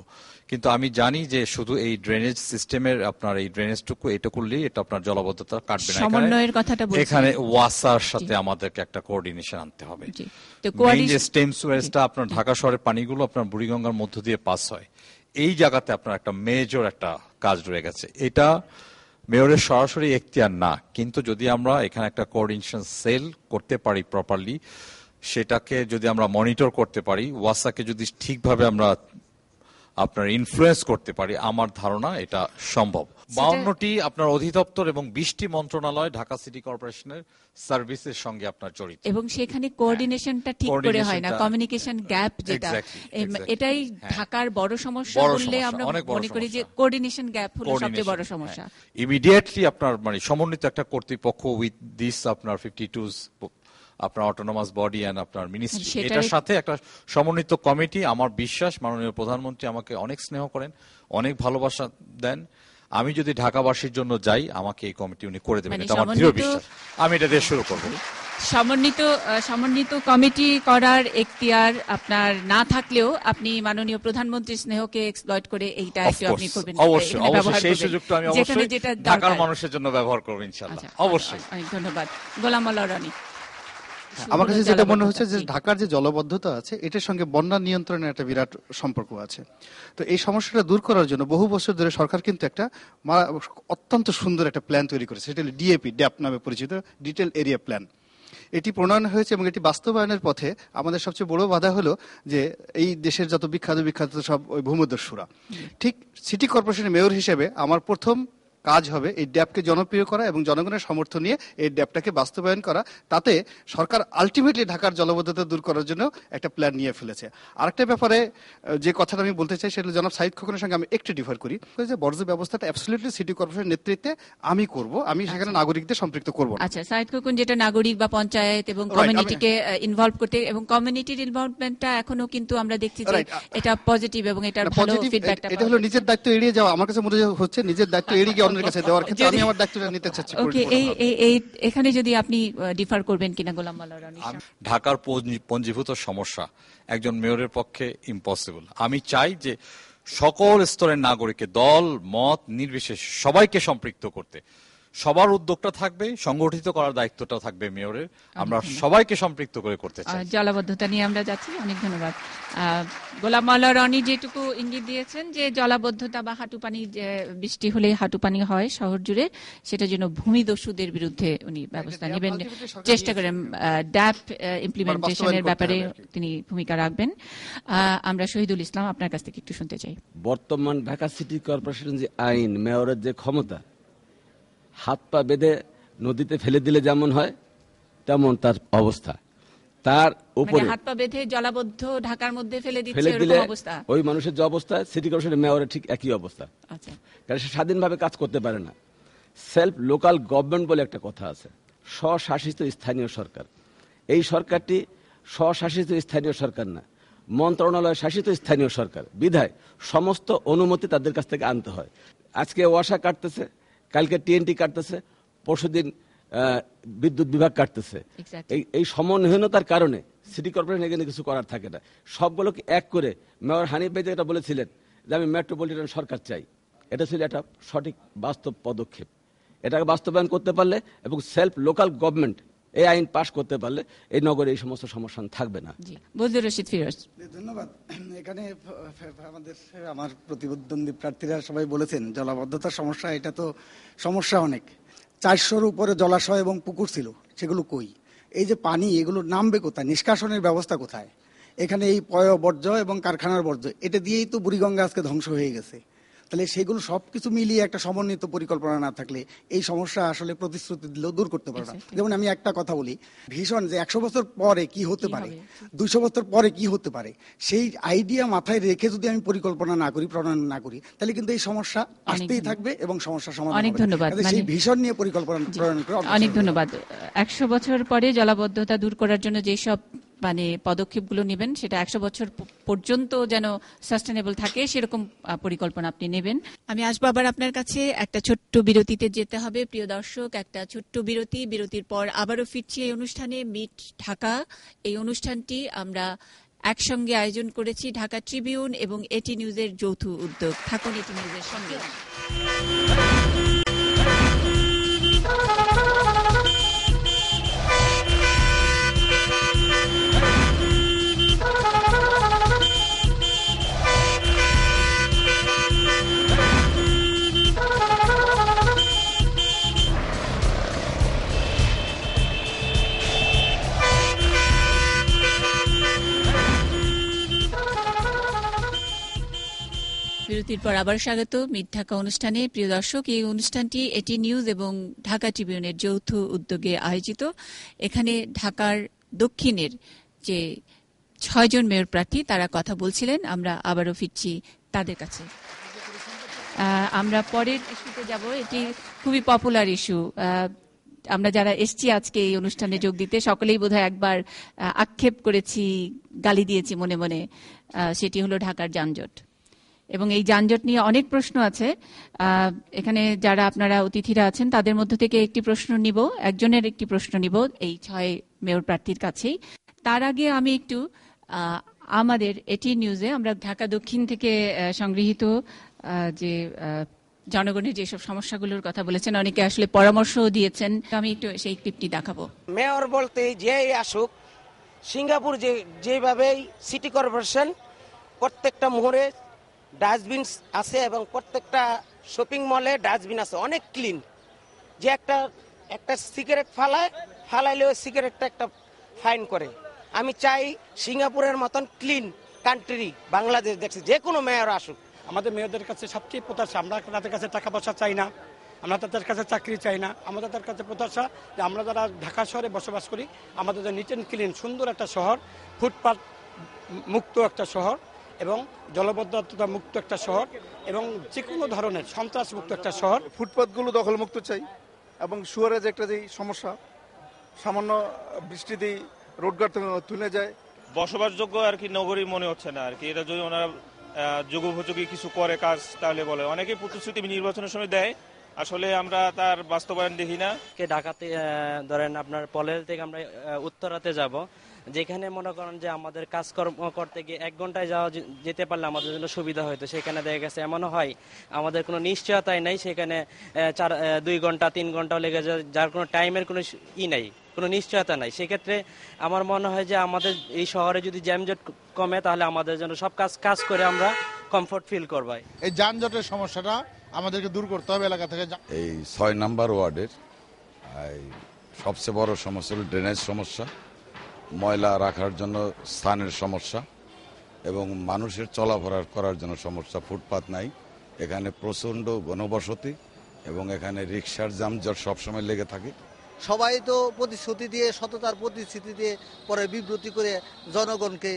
কিন্তু আমি জানি যে শুধু এই ড্রেনেজ সিস্টেমের আপনার এই ড্রেনেজটুকু এটা করলেই এটা আপনার জলাবদ্ধতা কাটবে না। এখানে ওয়াসার সাথে আমাদেরকে একটা কোঅর্ডিনেশন আনতে হবে। মেইন যে স্টেম সুয়েজটা আপনার ঢাকা শহরের পানিগুলো আপনার বুড়িগঙ্গার মধ্য দিয়ে পাস হয়, এই জায়গাতে আপনার একটা মেজর একটা কাজ রয়ে গেছে। এটা মেয়রের সরাসরি এখতিয়ার না, কিন্তু যদি আমরা এখানে একটা কোঅর্ডিনেশন সেল করতে পারি প্রপারলি, সেটাকে যদি আমরা মনিটর করতে পারি, ওয়াসাকে যদি ঠিকভাবে আমরা আপনার ইনফ্লুয়েন্স করতে পারি, আমার ধারণা এটা সম্ভব। 52টি আপনার অধিদপ্তর এবং 20টি মন্ত্রণালয় ঢাকা সিটি কর্পোরেশনের সার্ভিসের সঙ্গে আপনার জড়িত, এবং সেখানে কোঅর্ডিনেশনটা ঠিক করে হয় না, কমিউনিকেশন গ্যাপ যেটা, এটাই ঢাকার বড় সমস্যা বললে আমরা মনে করি যে কোঅর্ডিনেশন গ্যাপ হলো সবচেয়ে বড় সমস্যা। ইমিডিয়েটলি আপনার মানে সমন্বিত একটা কর্তৃপক্ষ উইথ দিস আপনার 52 আপনার অটোনমাস বডি এন্ড আপনার মিনিস্ট্রি, এটার সাথে একটা সমন্বিত কমিটি, আমার বিশ্বাস মাননীয় প্রধানমন্ত্রী আমাকে অনেক স্নেহ করেন, অনেক ভালোবাসা দেন। আমি যদি ঢাকাবাসীর জন্য যাই, আমাকে এই কমিটি উনি করে দেবেন, এটা আমার দৃঢ় বিশ্বাস। আমি এটা দিয়ে শুরু করব। সমন্বিত কমিটি করার এখতিয়ার আপনার না থাকলেও আপনি মাননীয় প্রধানমন্ত্রীর স্নেহকে এক্সপ্লয়েট করে এইটা একটু আপনি করবেন। অবশ্যই সেই সুযোগটা আমি অবশ্যই ঢাকার মানুষের জন্য ব্যবহার করব ইনশাআল্লাহ। অবশ্যই। অনেক ধন্যবাদ। গোলাম মাওলা রনি। আমার কাছে যেটা মনে হচ্ছে যে ঢাকার যে জলবদ্ধতা আছে, এটার সঙ্গে বন্যা নিয়ন্ত্রণের একটা বিরাট সম্পর্ক আছে। তো এই সমস্যাটা দূর করার জন্য বহু বছর ধরে সরকার কিন্তু একটা অত্যন্ত সুন্দর একটা প্ল্যান তৈরি করেছে, সেটা হলো ডিএপি, ড্যাপ নামে পরিচিত, ডিটেল এরিয়া প্ল্যান। এটি প্রণয়ন হয়েছে এবং এটি বাস্তবায়নের পথে আমাদের সবচেয়ে বড় বাধা হলো যে এই দেশের যত বিখ্যাত সব ওই ভূমধ্যস্যুরা। ঠিক সিটি কর্পোরেশনের মেয়র হিসেবে আমার প্রথম কাজ হবে এই ড্যাপকে জনপ্রিয় করা এবং জনগণের সমর্থন নিয়ে এই ড্যাপটাকে বাস্তবায়ন করা। তাতে সরকার আলটিমেটলি ঢাকার জলবদ্ধতা দূর করার জন্য একটা প্ল্যান নিয়ে ফেলেছে। আরেকটা ব্যাপারে যে কথাটা আমি বলতে চাই, সেটা জনাব সাইদ খোকনের সঙ্গে আমি একটু ডিফার করি, যে বর্জ্য ব্যবস্থাটা অ্যাবসলিউটলি সিটি কর্পোরেশনের নেতৃত্বে আমি করব, আমি সেখানে নাগরিকদের সম্পৃক্ত করব না। আচ্ছা, সাইদ খোকন যেটা নাগরিক বা পঞ্চায়েত এবং কমিউনিটিকে ইনভলভ করতে, এবং কমিউনিটির ইনভলভমেন্টটা এখনো কিন্তু আমরা দেখছি যে এটা পজিটিভ এবং এটা ভালো ফিডব্যাকটা, এটা হলো নিজের দায়িত্ব এড়িয়ে যাওয়া। আমার কাছে মনে হচ্ছে নিজের দায়িত্ব এড়িয়ে গিয়ে অন্যের কাছে দেওয়ার ক্ষেত্রে আমি আমার দায়িত্বটা নিতে চাচ্ছি। ওকে, এই এখানে যদি আপনি ডিফার করবেন কিনা গোলাম মাওলা রনি। ঢাকার পঞ্জীভূত সমস্যা একজন মেয়রের পক্ষে ইম্পসিবল। আমি চাই যে সকল স্তরের নাগরিককে, দল মত নির্বিশেষে সবাইকে সম্পৃক্ত করতে, সবার উদ্যোগটা থাকবে, সংগঠিত করার দায়িত্বটা থাকবে মেয়রের। আমরা সবাইকে সম্পৃক্ত করে করতে চাই। জলাবদ্ধতা নিয়ে আমরা যাচ্ছি, অনেক ধন্যবাদ। গোলাম মাওলা রনি যেটুকু ইঙ্গিত দিয়েছেন যে জলাবদ্ধতা বা হাঁটু পানি, বৃষ্টি হলে হাঁটু পানি হয় শহর জুড়ে, সেটার জন্য ভূমিদস্যুদের বিরুদ্ধে উনি ব্যবস্থা নেবেন, চেষ্টা করেন। ড্যাপ ইমপ্লিমেন্টেশনের ব্যাপারে তিনি ভূমিকা রাখবেন। আমরা শহীদুল ইসলাম আপনার কাছ থেকে একটু শুনতে চাই। বর্তমান ঢাকা সিটি কর্পোরেশন যে আইন, মেয়রের যে ক্ষমতা, হাত পা বেঁধে নদীতে ফেলে দিলে যেমন হয় তেমন তার অবস্থা। তার উপরে হাত পা বেঁধে জলাবদ্ধ ঢাকার মধ্যে ফেলে দিলে ওই মানুষের যে অবস্থা, সিটি কর্পোরেশনের মেয়রের ঠিক একই অবস্থা। আচ্ছা, কারণ সে স্বাধীনভাবে কাজ করতে পারে না। সেলফ লোকাল গভর্নমেন্ট বলে একটা কথা আছে, স্বশাসিত স্থানীয় সরকার। এই সরকারটি স্বশাসিত স্থানীয় সরকার না, মন্ত্রণালয় শাসিত স্থানীয় সরকার। বিধায় সমস্ত অনুমতি তাদের কাছ থেকে আনতে হয়। আজকে ওয়াসা কাটতেছে, কালকে টিএনটি কাটতেছে, পরশুদিন বিদ্যুৎ বিভাগ কাটতেছে। এই সমন্বয়হীনতার কারণে সিটি কর্পোরেশন এখানে কিছু করার থাকে না। সবগুলোকে এক করে মেয়র হানিফ ভাই যেটা বলেছিলেন যে আমি মেট্রোপলিটন সরকার চাই, এটা ছিল একটা সঠিক বাস্তব পদক্ষেপ। এটাকে বাস্তবায়ন করতে পারলে এবং সেলফ লোকাল গভর্নমেন্ট এই আইন পাশ করতে পারলে এই নগরে এই সমস্ত সমস্যা থাকবে না। ধন্যবাদ। এখানে আমার প্রতিদ্বন্দ্বী প্রার্থীরা সবাই বলেছেন জলাবদ্ধতার সমস্যা, এটা তো সমস্যা অনেক। 400-র উপরে জলাশয় এবং পুকুর ছিল, সেগুলো কই? এই যে পানি, এগুলো নামবে কোথায়? নিষ্কাশনের ব্যবস্থা কোথায়? এখানে এই পয় বর্জ্য এবং কারখানার বর্জ্য, এটা দিয়েই তো বুড়িগঙ্গা আজকে ধ্বংস হয়ে গেছে। তাহলে সেগুলো সবকিছু মিলিয়ে একটা সমন্বিত পরিকল্পনা না থাকলে এই সমস্যা আসলে প্রতিশ্রুতি দিলেও দূর করতে পারবে না। যেমন আমি একটা কথা বলি, ভীষণ যে 100 বছর পরে কি হতে পারে, 200 বছর পরে কি হতে পারে, সেই আইডিয়া মাথায় রেখে যদি আমি পরিকল্পনা না করি, প্রণয়ন না করি, তাহলে কিন্তু এই সমস্যা আসতেই থাকবে এবং সমস্যা সমাধান। অনেক ধন্যবাদ। সেই ভীষণ নিয়ে পরিকল্পনা প্রণয়ন করে অনেক ধন্যবাদ। 100 বছর পরে জলাবদ্ধতা দূর করার জন্য যেসব পদক্ষেপগুলো নেবেন, সেটা 100 বছর পর্যন্ত যেন সাস্টেনেবল থাকে, সেরকম পরিকল্পনা আপনি নেবেন। আমি আসবো আবার আপনার কাছে, একটা ছোট্ট বিরতিতে যেতে হবে। প্রিয় দর্শক, একটা ছোট্ট বিরতি, বিরতির পর আবারও ফিরছি এই অনুষ্ঠানে, মিট ঢাকা। এই অনুষ্ঠানটি আমরা একসঙ্গে আয়োজন করেছি ঢাকা ট্রিবিউন এবং এটি নিউজের যৌথ উদ্যোগ। থাকুন এটি নিউজের সঙ্গে। বিরতির পর আবার স্বাগত মিড ঢাকা অনুষ্ঠানে। প্রিয় দর্শক, এই অনুষ্ঠানটি এটি নিউজ এবং ঢাকা ট্রিবিউনের যৌথ উদ্যোগে আয়োজিত। এখানে ঢাকার দক্ষিণের যে 6 জন মেয়র প্রার্থী তারা কথা বলছিলেন। আমরা আবারও ফিরছি তাদের কাছে। আমরা পরের ইস্যুতে যাব। এটি খুবই পপুলার ইস্যু। আমরা যারা এসছি আজকে এই অনুষ্ঠানে যোগ দিতে সকলেই বোধহয় একবার আক্ষেপ করেছি, গালি দিয়েছি মনে মনে। সেটি হলো ঢাকার যানজট। এবং এই যানজট নিয়ে অনেক প্রশ্ন আছে। এখানে যারা আপনারা অতিথিরা আছেন তাদের মধ্য থেকে একটি প্রশ্ন নিব, একজনের একটি প্রশ্ন নিব এই 6 মেয়র প্রার্থীর কাছেই। তার আগে আমি একটু আমাদের এটি নিউজে আমরা ঢাকা দক্ষিণ থেকে সংগৃহীত যে জনগণের যেসব সমস্যাগুলোর কথা বলেছেন, অনেকে আসলে পরামর্শও দিয়েছেন। আমি একটু সেই ক্লিপটি দেখাবো। মেয়র বলতে যে আসুক, সিঙ্গাপুর যেভাবে সিটি কর্পোরেশন প্রত্যেকটা মোড়ে ডাস্টবিন আছে এবং প্রত্যেকটা শপিং মলে ডাস্টবিন আছে, অনেক ক্লিন। যে একটা সিগারেট ফালাইলে ওই সিগারেটটা একটা ফাইন করে। আমি চাই সিঙ্গাপুরের মতন ক্লিন কান্ট্রি বাংলাদেশ দেখছি, যে কোনো মেয়র আসুক। আমাদের মেয়েদের কাছে সবচেয়ে প্রত্যাশা, আমরা তাদের কাছে টাকা পয়সা চাই না, আমরা তাদের কাছে চাকরি চাই না। আমাদের তাদের কাছে প্রত্যাশা যে আমরা যারা ঢাকা শহরে বসবাস করি, আমাদের যে নিট অ্যান্ড ক্লিন সুন্দর একটা শহর, ফুটপাথ মুক্ত একটা শহর এবং জলবদ্ধতা মুক্ত একটা শহর এবং যে কোনো ধরনের সন্ত্রাস মুক্ত একটা শহর। ফুটপাথগুলো দখলমুক্ত চাই এবং সুয়ারেজ একটা যে সমস্যা, সামান্য বৃষ্টিতেই রোডঘাট তুলে যায়। বসবাসযোগ্য আর কি নগরী মনে হচ্ছে না আর কি। এটা যদি ওনারা যুগোপযোগী কিছু করে কাজ তাহলে বলে। অনেকেই প্রতিশ্রুতি নির্বাচনের সময় দেয়, আসলে আমরা তার বাস্তবায়ন দেখি না। ঢাকাতে ধরেন আপনার পলেল থেকে আমরা উত্তরাতে যাব, যেখানে মনে করেন যে আমাদের কাজকর্ম করতে গিয়ে 1 ঘন্টায় যেতে পারলে আমাদের জন্য সুবিধা হতো। সেখানে দেখা গেছে এমনও হয় আমাদের কোনো নিশ্চয়তাই নাই, সেখানে 2 ঘন্টা 3 ঘন্টাও লেগে যায়, যার কোনো টাইমের কোনো নাই, কোনো নিশ্চয়তা নাই। সেক্ষেত্রে আমার মনে হয় যে আমাদের এই শহরে যদি জ্যামজট কমে তাহলে আমাদের জন্য সব কাজ করে আমরা কমফোর্ট ফিল করব। এই যানজটের সমস্যাটা আমাদেরকে দূর করতে হবে এলাকা থেকে। এই 6 নম্বর ওয়ার্ডের সবচেয়ে বড় সমস্যা হল ড্রেনেজ সমস্যা, ময়লা রাখার জন্য স্থানের সমস্যা এবং মানুষের চলাফেরা করার জন্য সমস্যা। ফুটপাত নাই, এখানে প্রচণ্ড ঘনবসতি এবং এখানে রিক্সার যানজট সবসময় লেগে থাকে। সবাই তো প্রতিশ্রুতি দিয়ে, সততার প্রতিশ্রুতি দিয়ে পরে বিব্রতি করে জনগণকে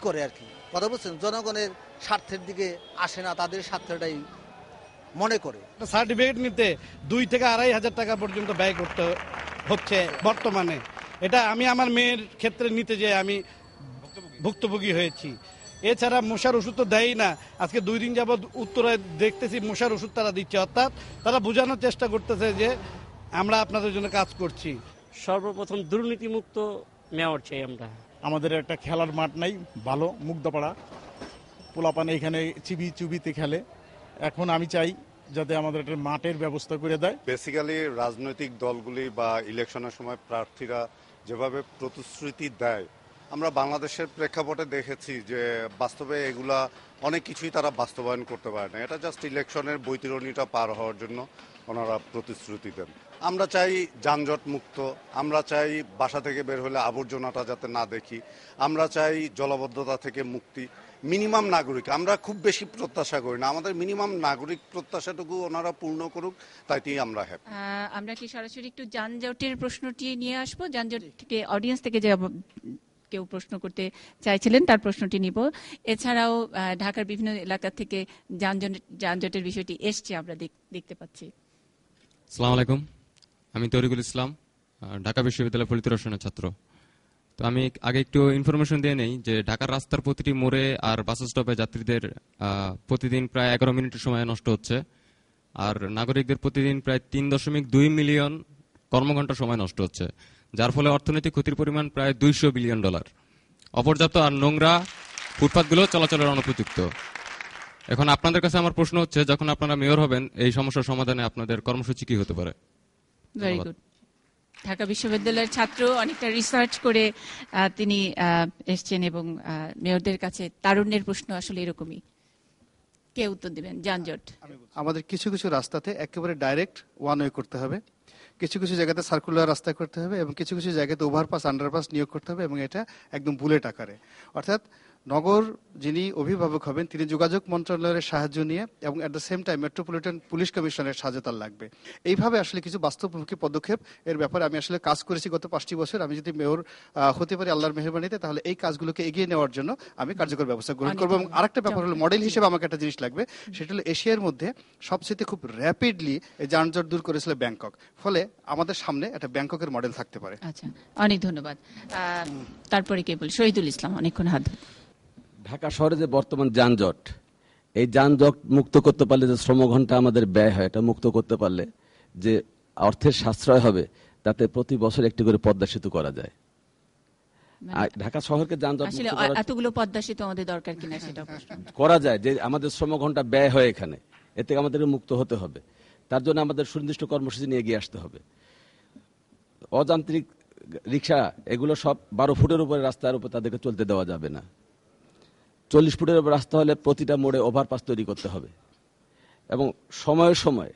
করে আর কি, কথা বলছেন, জনগণের স্বার্থের দিকে আসে না, তাদের স্বার্থটাই মনে করে। সার্টিফিকেট নিতে 2 থেকে 2,500 টাকা পর্যন্ত ব্যয় করতে হচ্ছে বর্তমানে। এটা আমি আমার মেয়ের ক্ষেত্রে নিতে যেয়ে আমি ভুক্তভোগী হয়েছি। এছাড়া মশার ওষুধ তো দেয়ই না। আজকে 2 দিন যাবৎ উত্তরায় দেখতেছি মশার ওষুধ তারা দিচ্ছে, অর্থাৎ তারা বোঝানোর চেষ্টা করতেছে যে আমরা আপনাদের জন্য কাজ করছি। সর্বপ্রথম দুর্নীতিমুক্ত মেয়র চাই আমরা। আমাদের একটা খেলার মাঠ নাই ভালো, মুগ্ধপাড়া পোলাপান এখানে চুবিতে খেলে। এখন আমি চাই যাতে আমাদের একটা মাঠের ব্যবস্থা করে দেয়। বেসিক্যালি রাজনৈতিক দলগুলি বা ইলেকশনের সময় প্রার্থীরা যেভাবে প্রতিশ্রুতি দেয়, আমরা বাংলাদেশের প্রেক্ষাপটে দেখেছি যে বাস্তবে এগুলা অনেক কিছুই তারা বাস্তবায়ন করতে পারে না। এটা জাস্ট ইলেকশনের বৈতরণীটা পার হওয়ার জন্য ওনারা প্রতিশ্রুতি দেন। আমরা চাই যানজট মুক্ত, আমরা চাই বাসা থেকে বের হলে আবর্জনাটা যাতে না দেখি, আমরা চাই জলাবদ্ধতা থেকে মুক্তি, মিনিমাম নাগরিক। আমরা খুব বেশি প্রত্যাশা করি না, আমাদের মিনিমাম নাগরিক প্রত্যাশাটুকু ওনারা পূর্ণ করুক, তাইতেই আমরা হ্যাপি। আমরা কি সরাসরি একটু যানজটের প্রশ্নটি নিয়ে আসবো? যানজট থেকে অডিয়েন্স থেকে যে কেউ প্রশ্ন করতে চাইছিলেন তার প্রশ্নটি নিব। এছাড়াও ঢাকার বিভিন্ন এলাকা থেকে যানজটের বিষয়টি এসছে, আমরা দেখতে পাচ্ছি। আসসালামু আলাইকুম, আমি তরিকুল ইসলাম, ঢাকা বিশ্ববিদ্যালয় ফলিত রসায়নের ছাত্র। তো আমি আগে একটু ইনফরমেশন দিয়ে নেই যে ঢাকার রাস্তার প্রতিটি মোড়ে আর বাস স্টপে যাত্রীদের প্রতিদিন প্রায় 11 মিনিটের সময় নষ্ট হচ্ছে, আর নাগরিকদের প্রতিদিন প্রায় 3.2 মিলিয়ন কর্মঘণ্টা সময় নষ্ট হচ্ছে, যার ফলে অর্থনৈতিক ক্ষতির পরিমাণ প্রায় $200 বিলিয়ন। অপর্যাপ্ত আর নোংরা ফুটপাতগুলো চলাচলের অনুপযুক্ত। এখন আপনাদের কাছে আমার প্রশ্ন হচ্ছে, যখন আপনারা মেয়র হবেন এই সমস্যার সমাধানে আপনাদের কর্মসূচি কি হতে পারে? Very good. ঢাকা বিশ্ববিদ্যালয়ের ছাত্র, অনেকটা রিসার্চ করে তিনি এসছেন এবং মেয়রদের কাছে তারুণ্যের প্রশ্ন আসলে এরকমই। কে উত্তর দিবেন? যানজট। আমাদের কিছু কিছু রাস্তাতে একেবারে ডাইরেক্ট ওয়ান ওয়ে করতে হবে, কিছু কিছু জায়গাতে সার্কুলার রাস্তা করতে হবে এবং কিছু কিছু জায়গাতে ওভারপাস আন্ডারপাস নিয়োগ করতে হবে এবং এটা একদম বুলেট আকারে। অর্থাৎ নগর যিনি অভিভাবক হবেন তিনি যোগাযোগ মন্ত্রণালয়ের সাহায্য নিয়ে এবং at the same time metropolitan police কমিশনের সাহায্য তার লাগবে। এইভাবে আসলে কিছু বাস্তবমুখী পদক্ষেপ এর ব্যাপারে আমি আসলে কাজ করেছি গত 5টি বছর। আমি যদি মেয়র হতে পারি আল্লাহর মেহেরবানিতে, তাহলে এই কাজগুলোকে এগিয়ে নেওয়ার জন্য আমি কার্যকর ব্যবস্থা গ্রহণ করবো। এবং আরেকটা ব্যাপার হলো, মডেল হিসেবে আমাকে একটা জিনিস লাগবে, সেটা হলো এশিয়ার মধ্যে সবচেয়ে খুব র্যাপিডলি এই যানজট দূর করেছিল ব্যাংকক। ফলে আমাদের সামনে একটা ব্যাংককের মডেল থাকতে পারে। আচ্ছা, অনেক ধন্যবাদ। তারপরে কে বল? শহীদুল ইসলাম, অনেকক্ষণ হাত। ঢাকা শহরে যে বর্তমান যানজট, এই যানজট মুক্ত করতে পারলে যে শ্রম ঘন্টা আমাদের ব্যয় হয়, এটা মুক্ত করতে পারলে যে অর্থের সাশ্রয় হবে, তাতে প্রতি বছর একটি করে পদ্মা সেতু করা যায়। ঢাকা শহরকে যানজট আসলে এতগুলো পদ্মা সেতু আমাদের দরকার কিনা সেটা করা যায়, যে আমাদের শ্রম ঘন্টা ব্যয় হয় এখানে, এতে আমাদের মুক্ত হতে হবে। তার জন্য আমাদের সুনির্দিষ্ট কর্মসূচি নিয়ে এগিয়ে আসতে হবে। অযান্ত্রিক রিক্সা এগুলো সব 12 ফুটের উপরে রাস্তার উপর তাদেরকে চলতে দেওয়া যাবে না। 40 ফুটের উপর রাস্তা হলে প্রতিটা মোড়ে ওভারপাস তৈরি করতে হবে এবং সময়ে সময়ে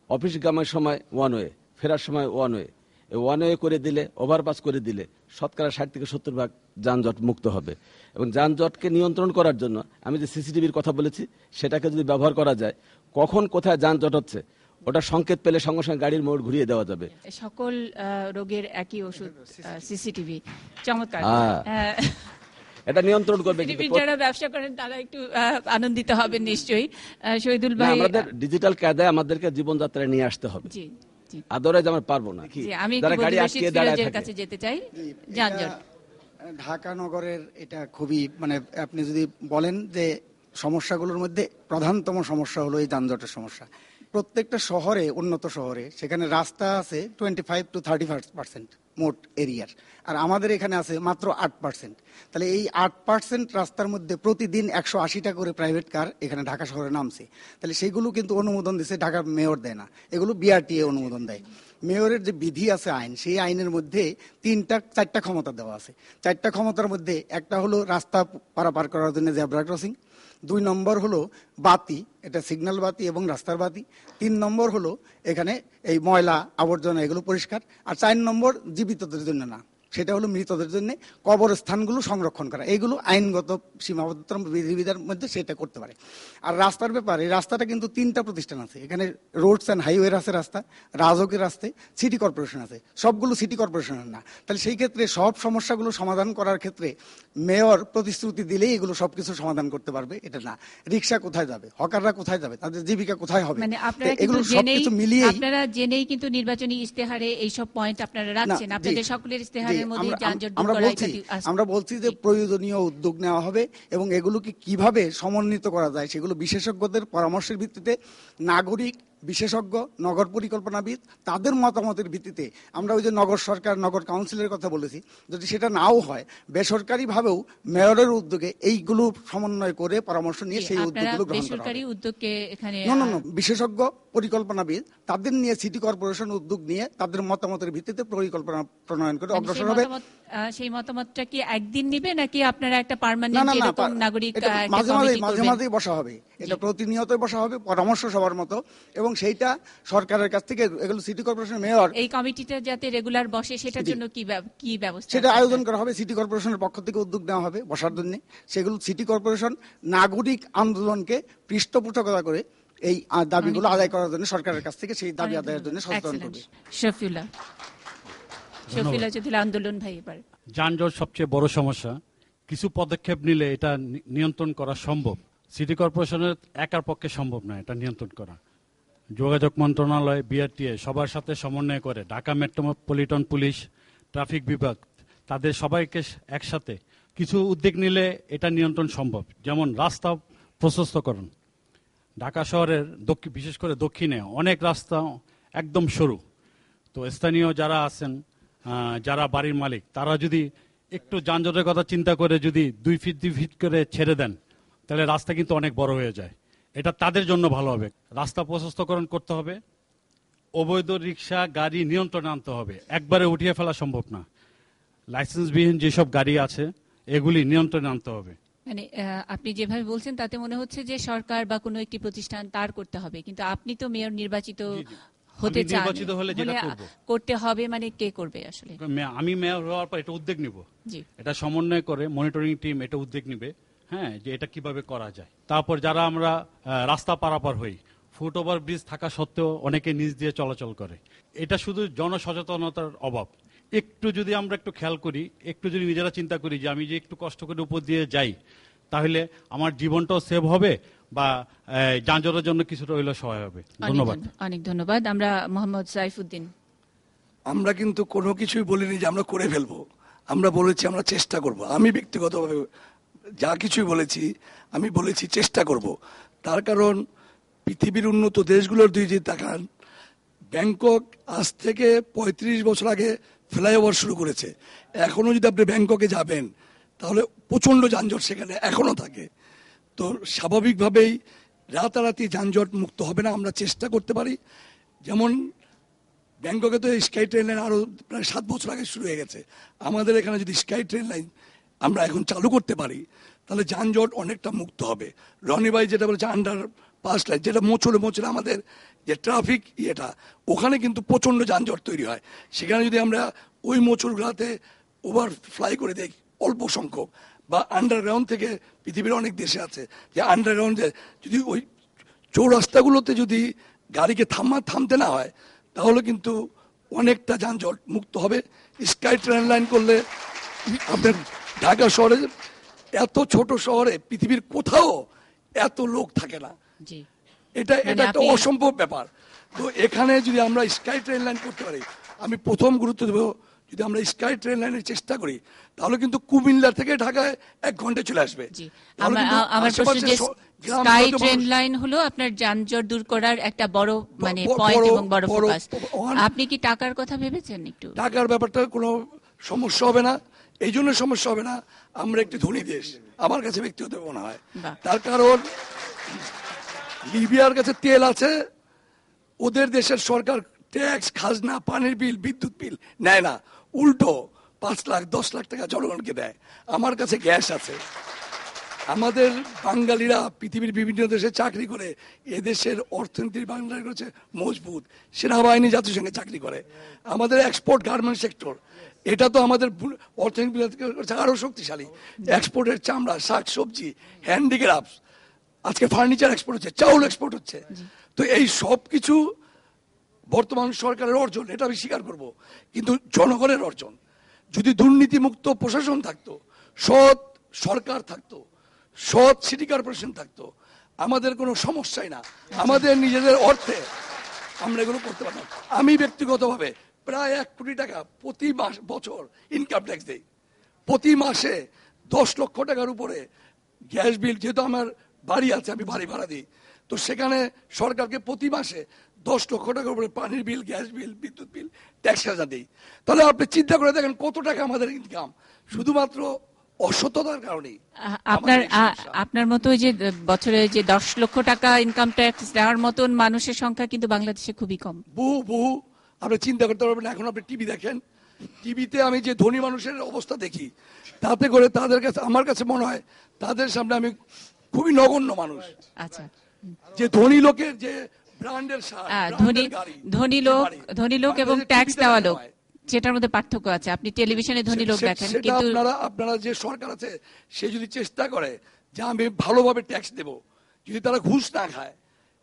অফিস গামের সময় ওয়ান ওয়ে, ফেরার সময় ওয়ান ওয়ে, ওয়ান ওয়ে করে দিলে, ওভারপাস করে দিলে 60% থেকে 70% যানজট মুক্ত হবে। এবং যানজটকে নিয়ন্ত্রণ করার জন্য আমি যে সিসিটিভির কথা বলেছি, সেটাকে যদি ব্যবহার করা যায়, কখন কোথায় যানজট হচ্ছে ওটা সংকেত পেলে সঙ্গে সঙ্গে গাড়ির মোড় ঘুরিয়ে দেওয়া যাবে। সকল রোগের একই ওষুধ সিসিটিভি, চমৎকার। এটা নিয়ন্ত্রণ করবে। যারা ব্যবসা করেন তারা একটু আনন্দিত হবেন নিশ্চয়ই। শহীদুল ভাই, আমাদের ডিজিটাল কায়দায় আমাদেরকে জীবনযাত্রায় নিয়ে আসতে হবে। জি, আদারওয়াইজ আমরা পারবো না। আমি ফিরোজের কাছে যেতে চাই। যানজট ঢাকা নগরের এটা খুবই, মানে আপনি যদি বলেন যে সমস্যাগুলোর মধ্যে প্রধানতম সমস্যা হলো এই যানজটের সমস্যা। প্রত্যেকটা শহরে, উন্নত শহরে, সেখানে রাস্তা আছে 25 to 30% মোট এরিয়ার, আর আমাদের এখানে আছে মাত্র 8%। তাহলে এই 8% রাস্তার মধ্যে প্রতিদিন 180টা করে প্রাইভেট কার এখানে ঢাকা শহরে নামছে। তাহলে সেইগুলো কিন্তু অনুমোদন দিচ্ছে ঢাকা মেয়র, দেয় না, এগুলো বিআরটিএ অনুমোদন দেয়। মেয়রের যে বিধি আছে আইন, সেই আইনের মধ্যে 4টা ক্ষমতা দেওয়া আছে। 4টা ক্ষমতার মধ্যে একটা হলো রাস্তা পারাপার করার জন্য জেব্রা ক্রসিং, 2 নম্বর হলো বাতি, এটা সিগন্যাল বাতি এবং রাস্তার বাতি, 3 নম্বর হলো এখানে এই ময়লা আবর্জনা এগুলো পরিষ্কার, আর 4 নম্বর জীবিতদের জন্য না, সেটা হলো মৃতদের জন্য কবরস্থানগুলো সংরক্ষণ করা। এগুলো আইনগত সীমাবদ্ধতার বিধিবিধার মধ্যে সেটা করতে পারে। আর রাস্তার ব্যাপারে, রাস্তাটা কিন্তু 3টা প্রতিষ্ঠান আছে এখানে, রোডস অ্যান্ড হাইওয়ে আছে রাস্তা, রাজকের রাস্তায় সিটি কর্পোরেশন আছে, সবগুলো সিটি কর্পোরেশনের না। তাহলে সেই ক্ষেত্রে সব সমস্যাগুলো সমাধান করার ক্ষেত্রে মেয়র প্রতিশ্রুতি দিলেই এগুলো সবকিছু সমাধান করতে পারবে এটা না। রিক্সা কোথায় যাবে, হকাররা কোথায় যাবে, তাদের জীবিকা কোথায় হবে, এগুলো সবকিছু মিলিয়ে আপনারা জেনেই কিন্তু নির্বাচনী ইশতেহারে এইসব পয়েন্ট আপনারা রাখছেন। আপনাদের সকলের ইশতেহারে আমরা বলছি যে প্রয়োজনীয় উদ্যোগ নেওয়া হবে এবং এগুলোকে কিভাবে সমন্বিত করা যায় সেগুলো বিশেষজ্ঞদের পরামর্শের ভিত্তিতে, নাগরিক, বিশেষজ্ঞ, নগর পরিকল্পনাবিদ, তাদের মতামতের ভিত্তিতে আমরা ওই যে নগর সরকার, নগর কাউন্সিলের কথা বলেছি, যদি সেটা নাও হয় বেসরকারিভাবেও মেয়রের উদ্যোগে এইগুলো সমন্বয় করে পরামর্শ নিয়ে সেই উদ্যোগগুলো গ্রহণ করা হবে। বিশেষজ্ঞ, পরিকল্পনাবিদ, তাদের নিয়ে সিটি কর্পোরেশন উদ্যোগ নিয়ে তাদের মতামতের ভিত্তিতে পরিকল্পনা প্রণয়ন করে অগ্রসর হবে। সেই মতামতটা কি একদিন নিবে নাকি আপনারা একটা পার্মানেন্ট এরকম নাগরিক মাঝে মাঝে বসা হবে? এটা প্রতিনিয়তই বসা হবে, পরামর্শ সবার মতো, এবং সেইটা সরকারের কাছ থেকে এগুলো সিটি কর্পোরেশন মেয়র, এই কমিটিটা যাতে রেগুলার বসে সেটার জন্য কি ব্যবস্থা সেটা আয়োজন করা হবে। সিটি কর্পোরেশনের পক্ষ থেকে উদ্যোগ নেওয়া হবে বসার জন্য। সেগুলো সিটি কর্পোরেশন নাগরিক আন্দোলনকে পৃষ্ঠপোষকতা করে এই দাবিগুলো আদায় করার জন্য সরকারের কাছ থেকে সেই দাবি আদায়ের জন্য সচেতন করবে। শফিউল্লাহ আন্দোলন ভাই, এবার যানজট সবচেয়ে বড় সমস্যা। কিছু পদক্ষেপ নিলে এটা নিয়ন্ত্রণ করা সম্ভব। সিটি কর্পোরেশনের একার পক্ষে সম্ভব না এটা নিয়ন্ত্রণ করা। যোগাযোগ মন্ত্রণালয়, বিআরটিএ সবার সাথে সমন্বয় করে ঢাকা মেট্রোপলিটন পুলিশ, ট্রাফিক বিভাগ, তাদের সবাইকে একসাথে কিছু উদ্যোগ নিলে এটা নিয়ন্ত্রণ সম্ভব। যেমন রাস্তা প্রশস্তকরণ। ঢাকা শহরের বিশেষ করে দক্ষিণে অনেক রাস্তা একদম সরু। তো স্থানীয় যারা আছেন, যারা বাড়ির মালিক, তারা যদি একটু যানজটের কথা চিন্তা করে যদি 2 ফিট 2 ফিট করে ছেড়ে দেন, তাহলে রাস্তা কিন্তু অনেক বড় হয়ে যায়। এটা তাদের জন্য ভালো হবে। রাস্তা প্রশস্তকরণ করতে হবে, অবৈধ রিক্সা গাড়ি নিয়ন্ত্রণে আনতে হবে, একবারে উঠিয়ে ফেলা সম্ভব না। লাইসেন্সবিহীন যেসব গাড়ি আছে এগুলি নিয়ন্ত্রণে আনতে হবে। মানে আপনি যেভাবে বলছেন তাতে মনে হচ্ছে যে সরকার বা কোনো একটি প্রতিষ্ঠান তার করতে হবে, কিন্তু আপনি তো মেয়র নির্বাচিত হতে চান, করতে হবে, মানে কে করবে আসলে? আমি মেয়র হওয়ার পর এটা উদ্যোগ নিব, এটা সমন্বয় করে মনিটরিং টিম এটা উদ্যোগ নিবে হ্যাঁ, যে এটা কিভাবে করা যায়। তারপর যারা আমরা রাস্তা পারাপার হই, ফুট ওভার ব্রিজ থাকা সত্ত্বেও অনেকে নিচ দিয়ে চলাচল করে। এটা শুধু জনসচেতনতার অভাব। একটু যদি আমরা একটু খেয়াল করি, একটু যদি নিজেরা চিন্তা করি যে আমি যে একটু কষ্ট করে উপর দিয়ে যাই, তাহলে আমার জীবনটাও সেভ হবে বা যানজটের জন্য কিছুটা হইলেও সহায় হবে। ধন্যবাদ। অনেক ধন্যবাদ। আমরা মোহাম্মদ সাইফুদ্দিন। আমরা কিন্তু কোনো কিছুই বলিনি যে আমরা করে ফেলবো, আমরা বলেছি আমরা চেষ্টা করব। আমি ব্যক্তিগতভাবে যা কিছুই বলেছি, আমি বলেছি চেষ্টা করব। তার কারণ পৃথিবীর উন্নত দেশগুলোর দুই যে তাকান, ব্যাংকক আজ থেকে 35 বছর আগে ফ্লাইওভার শুরু করেছে। এখনো যদি আপনি ব্যাংককে যাবেন তাহলে প্রচন্ড যানজট সেখানে এখনো থাকে। তো স্বাভাবিকভাবেই রাতারাতি যানজট মুক্ত হবে না, আমরা চেষ্টা করতে পারি। যেমন ব্যাংককে তো স্কাই ট্রেন লাইন আরো প্রায় 7 বছর আগে শুরু হয়ে গেছে। আমাদের এখানে যদি স্কাই ট্রেন লাইন আমরা এখন চালু করতে পারি তাহলে যানজট অনেকটা মুক্ত হবে। রনি ভাই যেটা বলেছে আন্ডার পাস লাইন, যেটা মোচড়ে মোচড়ে আমাদের যে ট্রাফিক ইয়েটা, ওখানে কিন্তু প্রচন্ড যানজট তৈরি হয়। সেখানে যদি আমরা ওই মোচড়গুলোতে ওভার ফ্লাই করে দেই অল্প সংখ্যক, বা আন্ডারগ্রাউন্ড থেকে পৃথিবীর অনেক দেশে আছে যে আন্ডারগ্রাউন্ডে যদি ওই চৌরাস্তাগুলোতে যদি গাড়িকে থামতে না হয় তাহলে কিন্তু অনেকটা যানজট মুক্ত হবে। স্কাই ট্রেন লাইন করলে আপনার ঢাকা শহরে, এত ছোট শহরে পৃথিবীর কোথাও এত লোক থাকে না, এটা একটা অসম্ভব ব্যাপার। তো এখানে যদি আমরা স্কাই ট্রেন লাইন করতে পারি, আমি প্রথম গুরুত্ব দেব, যদি আমরা স্কাই ট্রেন লাইনের চেষ্টা করি তাহলে কিন্তু কুমিল্লা থেকে ঢাকায় 1 ঘন্টায় চলে আসবে। আমার প্রশ্ন যে স্কাই ট্রেন লাইন হলো আপনার যানজট দূর করার একটা বড় মানে পয়েন্ট এবং বড় ফোকাস। আপনি কি টাকার কথা ভেবেছেন? একটু টাকার ব্যাপারটা কোনো সমস্যা হবে না, এই জন্য সমস্যা হবে না, আমরা একটি ধনী দেশ আমার কাছে ব্যক্তিগত মনে হয়। তার কারণ লিবিয়ার কাছে তেল আছে, ওদের দেশের সরকার ট্যাক্স, খাজনা, পানির বিল, বিদ্যুৎ বিল নেয় না, উল্টো 5 লাখ 10 লাখ টাকা জনগণকে দেয়। আমার কাছে গ্যাস আছে। আমাদের বাঙালিরা পৃথিবীর বিভিন্ন দেশে চাকরি করে, এদেশের অর্থনীতির বাংলাদেশ করেছে মজবুত, সেনাবাহিনী জাতিসংঘে চাকরি করে, আমাদের এক্সপোর্ট গার্মেন্ট সেক্টর, এটা তো আমাদের অর্থনীতি আরো শক্তিশালী। এক্সপোর্টের চামড়া, শাক সবজি, হ্যান্ডিক্রাফট, আজকে ফার্নিচার এক্সপোর্ট হচ্ছে, চাউল এক্সপোর্ট হচ্ছে। তো এই সব কিছু বর্তমান সরকারের অর্জন, এটা আমি স্বীকার করব, কিন্তু জনগণের অর্জন। যদি দুর্নীতিমুক্ত প্রশাসন থাকতো, সৎ সরকার থাকতো, সৎ সিটি কর্পোরেশন থাকতো, আমাদের কোনো সমস্যাই না, আমাদের নিজেদের অর্থে আমরা এগুলো করতে পারতাম। আমি ব্যক্তিগতভাবে প্রায় 1 কোটি টাকা প্রতি বছর ইনকাম ট্যাক্স দেই। প্রতি মাসে 10 লক্ষ টাকার উপরে গ্যাস বিল, যেহেতু আমার বাড়ি আছে, আমি বাড়ি ভাড়া দিই, তো সেখানে সরকারকে প্রতি মাসে 10 লক্ষ টাকার উপরে পানির বিল, গ্যাস বিল, বিদ্যুৎ বিল, ট্যাক্স খাজনা দিই। তাহলে আপনি চিন্তা করে দেখেন কত টাকা আমাদের ইনকাম শুধুমাত্র অসততার কারণেই। আপনার মতো যে বছরে যে 10 লক্ষ টাকা ইনকাম ট্যাক্স দেওয়ার মতন মানুষের সংখ্যা কিন্তু বাংলাদেশে খুবই কম। বহু আপনি চিন্তা করতে পারবেন। এখন আপনি টিভি দেখেন, টিভিতে আমি যে ধনী মানুষের অবস্থা দেখি, তাতে করে তাদের কাছে, আমার কাছে মনে হয় তাদের সামনে আমি খুবই নগণ্য মানুষ। আচ্ছা, যে ধনী লোকের যে ব্র্যান্ডের ধনী লোক এবং ট্যাক্স দেওয়া লোক, সেটার মধ্যে পার্থক্য আছে। আপনি টেলিভিশনে ধনী লোক দেখেন, কিন্তু আপনারা যে সরকার আছে সে যদি চেষ্টা করে যে আমি ভালোভাবে ট্যাক্স দেব, যদি তারা ঘুষ না খায়,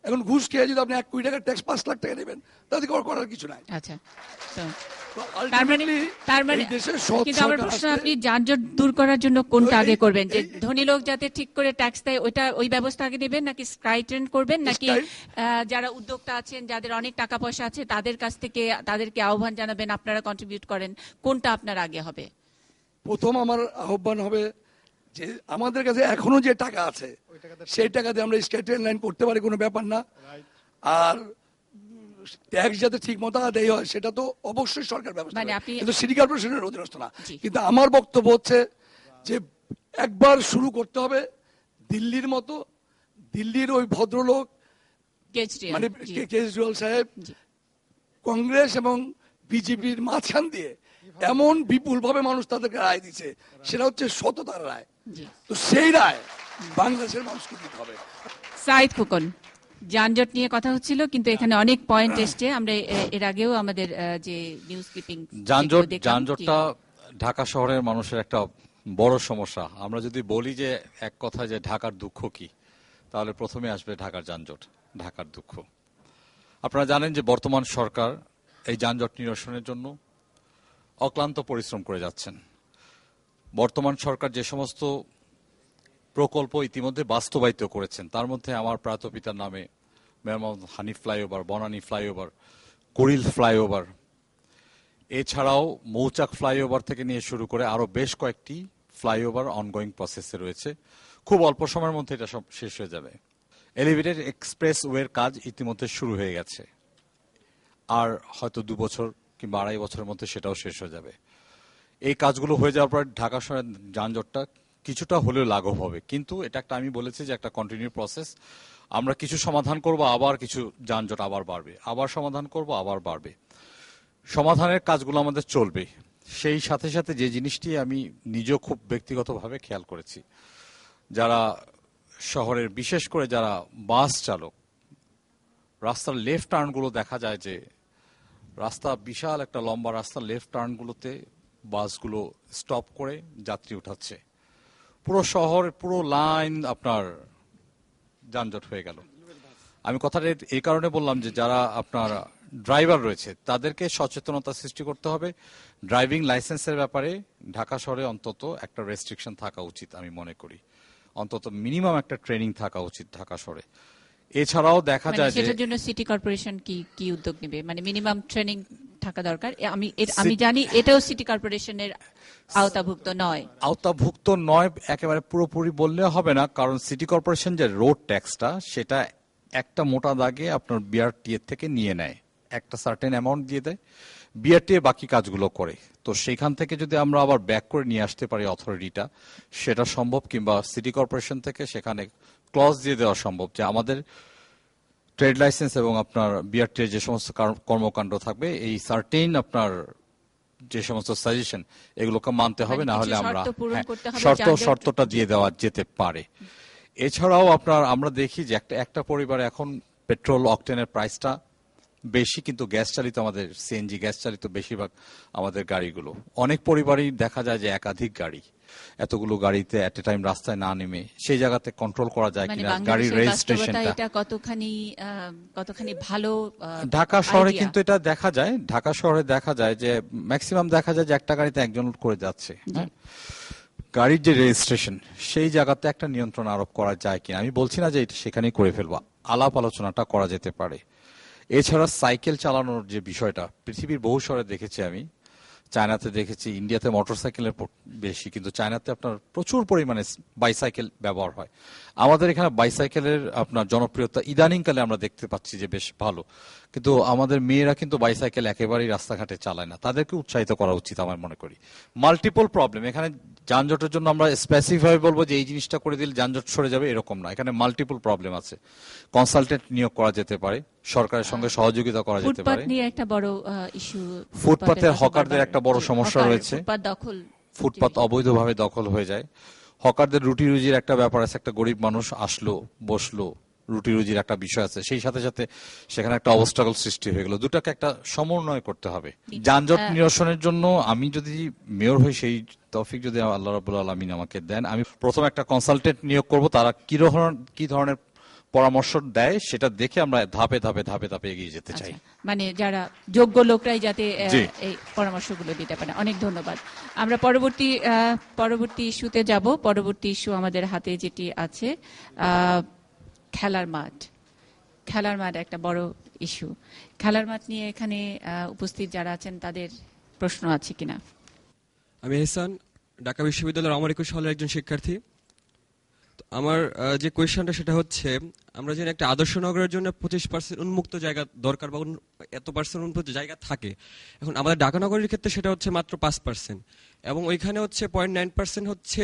এখন ঘুষ খেয়ে যদি আপনি 1 কোটি টাকার ট্যাক্স 5 লাখ টাকা নেবেন, তাতে করার কিছু নাই। আচ্ছা, কিন্তু আমার প্রশ্ন, আপনি যানজট দূর করার জন্য কোনটা আগে করবেন? যে ধনী লোক যাতে ঠিক করে ট্যাক্স দেয় ওই ব্যবস্থা আগে নেবেন, নাকি স্কাই ট্রেন করবেন, নাকি যারা উদ্যোক্তা আছেন, যাদের অনেক টাকা পয়সা আছে, তাদের কাছ থেকে তাদেরকে আহ্বান জানাবেন আপনারা কন্ট্রিবিউট করেন? কোনটা আপনার আগে হবে? প্রথম আমার আহ্বান হবে যে আমাদের কাছে এখনো যে টাকা আছে সেই টাকা দিয়ে আমরা স্কাই ট্রেন লাইন করতে পারি, কোনো ব্যাপার না। আর ট্যাক্স যাতে ঠিক মতো আদায় হয় সেটা তো অবশ্যই সরকার ব্যবস্থা, কিন্তু সিটি কর্পোরেশনের অধীনস্থ না। কিন্তু আমার বক্তব্য হচ্ছে যে একবার শুরু করতে হবে দিল্লির মতো। দিল্লির ওই ভদ্রলোক মানে কেজরিওয়াল সাহেব কংগ্রেস এবং বিজেপির মাঝখান দিয়ে এমন বিপুল ভাবে মানুষ তাদেরকে রায় দিচ্ছে, সেটা হচ্ছে সততার রায়। তো সেই রায় বাংলাদেশের মানুষকে দিতে হবে। সাইদ খোকন, যানজট নিয়ে কথা হচ্ছিল, কিন্তু এখানে অনেক পয়েন্ট এসছে। আমরা এর আগেও আমাদের যে নিউজ ক্লিপিং, যানজটটা ঢাকা শহরের মানুষের একটা বড় সমস্যা। আমরা যদি বলি যে এক কথায় যে ঢাকার দুঃখ কি, তাহলে প্রথমে আসবে ঢাকার যানজট, ঢাকার দুঃখ। আপনারা জানেন যে বর্তমান সরকার এই যানজট নিরসনের জন্য অক্লান্ত পরিশ্রম করে যাচ্ছেন। বর্তমান সরকার যে সমস্ত প্রকল্প ইতিমধ্যে বাস্তবায়িত করেছেন, তার মধ্যে আমার প্রাতঃপিতার নামে mayor Mohammad Hanif flyover, Banani flyover, Kuril flyover, এছাড়াও মৌচাক ফ্লাইওভার থেকে নিয়ে শুরু করে আরো বেশ কয়েকটি ফ্লাইওভার অনগোয়িং প্রসেসে রয়েছে। খুব অল্প সময়ের মধ্যে এটা সব শেষ হয়ে যাবে। এলিভেটেড এক্সপ্রেসওয়ের কাজ ইতিমধ্যে শুরু হয়ে গেছে, আর হয়তো 2 বছর কিংবা 2.5 বছরের মধ্যে সেটাও শেষ হয়ে যাবে। এই কাজগুলো হয়ে যাওয়ার পর ঢাকা শহরের যানজটটা কিছুটা হলেও লাঘব হবে, কিন্তু এটা একটা, আমি বলেছি যে একটা কন্টিনিউ প্রসেস। আমরা কিছু সমাধান করব, আবার কিছু যানজট আবার বাড়বে, আবার সমাধান করব, আবার বাড়বে। সমাধানের কাজগুলো আমাদের চলবে। সেই সাথে সাথে যে জিনিসটি আমি নিজেও খুব ব্যক্তিগতভাবে খেয়াল করেছি, যারা শহরের বিশেষ করে যারা বাস চালক, রাস্তার লেফট টার্নগুলো দেখা যায় যে রাস্তা বিশাল একটা লম্বা রাস্তা, লেফট টার্নগুলোতে বাসগুলো স্টপ করে যাত্রী উঠাচ্ছে। পুরো শহর, পুরো লাইন আপনার যানজট হয়ে গেল। আমি কথাটা এই কারণে বললাম যে যারা আপনার ড্রাইভার রয়েছে তাদেরকে সচেতনতা সৃষ্টি করতে হবে। ড্রাইভিং লাইসেন্সের ব্যাপারে ঢাকা শহরে অন্তত একটা রেস্ট্রিকশন থাকা উচিত, আমি মনে করি। অন্তত মিনিমাম একটা ট্রেনিং থাকা উচিত ঢাকা শহরে। এছাড়াও দেখা যায় যে সেটার জন্য সিটি কর্পোরেশন কি উদ্যোগ নেবে, মানে মিনিমাম ট্রেনিং থাকা দরকার। আমি জানি এটাও সিটি কর্পোরেশনের আওতাভুক্ত নয়। আওতাভুক্ত নয় একেবারে পুরোপুরি বললে হবে না, কারণ সিটি কর্পোরেশন যে রোড ট্যাক্সটা সেটা একটা মোটা দাগে আপনার বিআরটিএ থেকে নিয়ে নেয়, একটা সার্টেন অ্যামাউন্ট দিয়ে দেয়, বিআরটিএ বাকি কাজগুলো করে। তো সেখান থেকে যদি আমরা আবার ব্যাক করে নিয়ে আসতে পারি অথরিটিটা, সেটা সম্ভব। কিংবা সিটি কর্পোরেশন থেকে সেখানে ক্লজ দিয়ে দেওয়া সম্ভব যে আমাদের ট্রেড লাইসেন্স এবং আপনার বিআরটিএ যে সমস্ত কর্মকাণ্ড থাকবে, এই সার্টেন আপনার যে সমস্ত সাজেশন এগুলোকে মানতে হবে, না হলে আমরা শর্তটা দিয়ে দেওয়া যেতে পারে। এছাড়াও আপনার আমরা দেখি যে একটা পরিবারে এখন পেট্রোল অকটেনের প্রাইসটা বেশি, কিন্তু গ্যাস চালিত, আমাদের সিএনজি গ্যাস চালিত বেশিরভাগ আমাদের গাড়িগুলো। অনেক পরিবারই দেখা যায় যে একাধিক গাড়ি, এতগুলো গাড়িতে এট এ টাইম রাস্তায় না নেমে সেই জায়গাতে কন্ট্রোল করা যায় কিনা, গাড়ির রেজিস্ট্রেশনটা এটা কতখানি ভালো। ঢাকা শহরে কিন্তু এটা দেখা যায়, ঢাকা শহরে দেখা যায় যে ম্যাক্সিমাম দেখা যায় যে একটা গাড়িতে একজন করে যাচ্ছে। গাড়ির যে রেজিস্ট্রেশন, সেই জায়গাতে একটা নিয়ন্ত্রণ আরোপ করা যায় কিনা, আমি বলছি না যে এটা সেখানেই করে ফেলবো, আলাপ আলোচনাটা করা যেতে পারে। এছাড়া সাইকেল চালানোর যে বিষয়টা, পৃথিবীর বহু শহরে দেখেছি আমি, চায়নাতে দেখেছি, ইন্ডিয়াতে মোটরসাইকেলের বেশি, কিন্তু চায়নাতে আপনার প্রচুর পরিমাণে বাইসাইকেল ব্যবহার হয়। আমাদের এখানে বাইসাইকেলের আপনার জনপ্রিয়তা ইদানিংকালে আমরা দেখতে পাচ্ছি যে বেশ ভালো, কিন্তু আমাদের মেয়েরা কিন্তু বাইসাইকেল একেবারেই রাস্তাঘাটে চালায় না। তাদেরকে উৎসাহিত করা উচিত আমার মনে করি। মাল্টিপল প্রবলেম এখানে, যানজটের জন্য আমরা স্পেসিফিক বলবো যে এই জিনিসটা করে দিলে যানজট সরে যাবে এরকম না, এখানে মাল্টিপল প্রবলেম আছে। কনসালটেন্ট নিয়োগ করা যেতে পারে, সরকারের সঙ্গে সহযোগিতা করা যেতে পারে। ফুটপাতের হকারদের একটা বড় সমস্যা রয়েছে, ফুটপাত অবৈধভাবে দখল হয়ে যায়। হকারদের রুটি রুজির একটা ব্যাপার আছে, একটা গরিব মানুষ আসলো বসলো, রুটি রুজির একটা বিষয় আছে, সেই সাথে সাথে সেখানে একটা অবস্ট্রাগল সৃষ্টি হয়ে গেল। দুটাকে একটা সমন্বয় করতে হবে যানজট নিরসনের জন্য। আমি যদি মেয়র হই, সেই তৌফিক যদি আল্লাহ রাব্বুল আলামিন আমাকে দেন, আমি প্রথম একটা কনসালটেন্ট নিয়োগ করব। তারা কি ধরনের পরামর্শ দেয় সেটা দেখে আমরা ধাপে ধাপে ধাপে ধাপে এগিয়ে যেতে চাই। মানে যারা যোগ্য লোকরাই যাতে এই পরামর্শগুলো দিতে পারে। অনেক ধন্যবাদ। আমরা পরবর্তী ইস্যুতে যাব। পরবর্তী ইস্যু আমাদের হাতে যেটি আছে, খেলার মাঠ একটা বড় ইস্যু। খেলার মাঠ নিয়ে এখানে উপস্থিত যারা আছেন তাদের প্রশ্ন আছে কিনা? আমি এহসান, ঢাকা বিশ্ববিদ্যালয়ের অমর একুশ হলের একজন শিক্ষার্থী। আমার যে কোয়েশ্চনটা সেটা হচ্ছে, আমরা জানি একটা আদর্শ নগরের জন্য 25% উন্মুক্ত জায়গা দরকার বা এত % উন্মুক্ত জায়গা থাকে। এখন আমাদের ঢাকা নগরের ক্ষেত্রে সেটা হচ্ছে মাত্র 5%, এবং ওইখানে হচ্ছে 0.9% হচ্ছে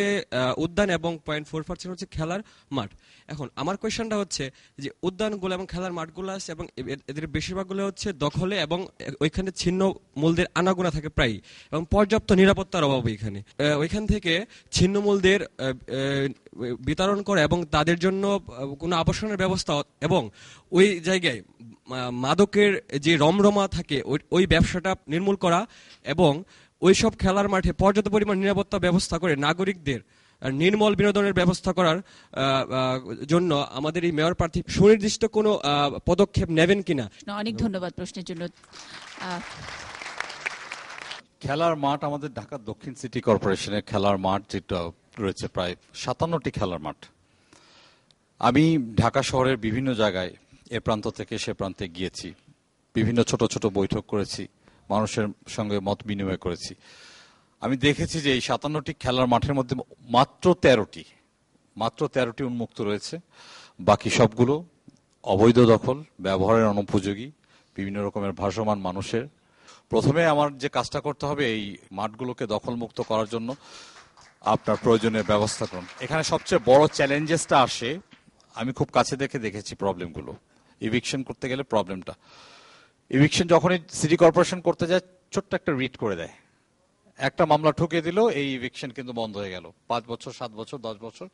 উদ্যান এবং 0.4% হচ্ছে খেলার মাঠ। এখন আমার কোয়েশ্চনটা হচ্ছে যে উদ্যানগুলো এবং খেলার মাঠগুলো আছে এবং এদের বেশিরভাগগুলো হচ্ছে দখলে, এবং ওইখানে ছিন্ন মূলদের আনাগোনা থাকে প্রায়, এবং পর্যাপ্ত নিরাপত্তার অভাব। ওইখান থেকে ছিন্ন মূলদের বিতরণ করে এবং তাদের জন্য কোনো আবাসনের ব্যবস্থা, এবং ওই জায়গায় মাদকের যে রমরমা থাকে ওই ব্যবসাটা নির্মূল করা, এবং ওইসব খেলার মাঠে পর্যাপ্ত পরিমাণ নিরাপত্তা ব্যবস্থা করে নাগরিকদের নির্মল বিনোদনের ব্যবস্থা করার জন্য আমাদের এই মেয়র প্রার্থী সুনির্দিষ্ট কোনো পদক্ষেপ নেবেন কিনা? অনেক ধন্যবাদ প্রশ্নের জন্য। খেলার মাঠ আমাদের ঢাকা দক্ষিণ সিটি কর্পোরেশনের খেলার মাঠ যেটা রয়েছে প্রায় 57টি খেলার মাঠ। আমি ঢাকা শহরের বিভিন্ন জায়গায় এ প্রান্ত থেকে সে প্রান্তে গিয়েছি, বিভিন্ন ছোট ছোট বৈঠক করেছি, মানুষের সঙ্গে মত বিনিময় করেছি। আমি দেখেছি যে এই 57টি খেলার মাঠের মধ্যে মাত্র 13টি উন্মুক্ত রয়েছে, বাকি সবগুলো অবৈধ দখল, ব্যবহারের অনুপযোগী, বিভিন্ন রকমের ভাসমান মানুষের। প্রথমে আমার যে কাজটা করতে হবে এই মাঠগুলোকে দখলমুক্ত করার জন্য আপনার প্রয়োজনীয় ব্যবস্থা করুন। এখানে সবচেয়ে বড় চ্যালেঞ্জেসটা আসে, আমি খুব কাছে দেখেছি প্রবলেমগুলো। ইভিকশন করতে গেলে প্রবলেমটা, ইভিকশন যখনই সিটি কর্পোরেশন করতে যায় ছোট্ট একটা রিট করে দেয়, একটা মামলা ঠুকে দিল, এই ইভিকশন কিন্তু বন্ধ হয়ে গেল। 5 বছর, 7 বছর, 10 বছর,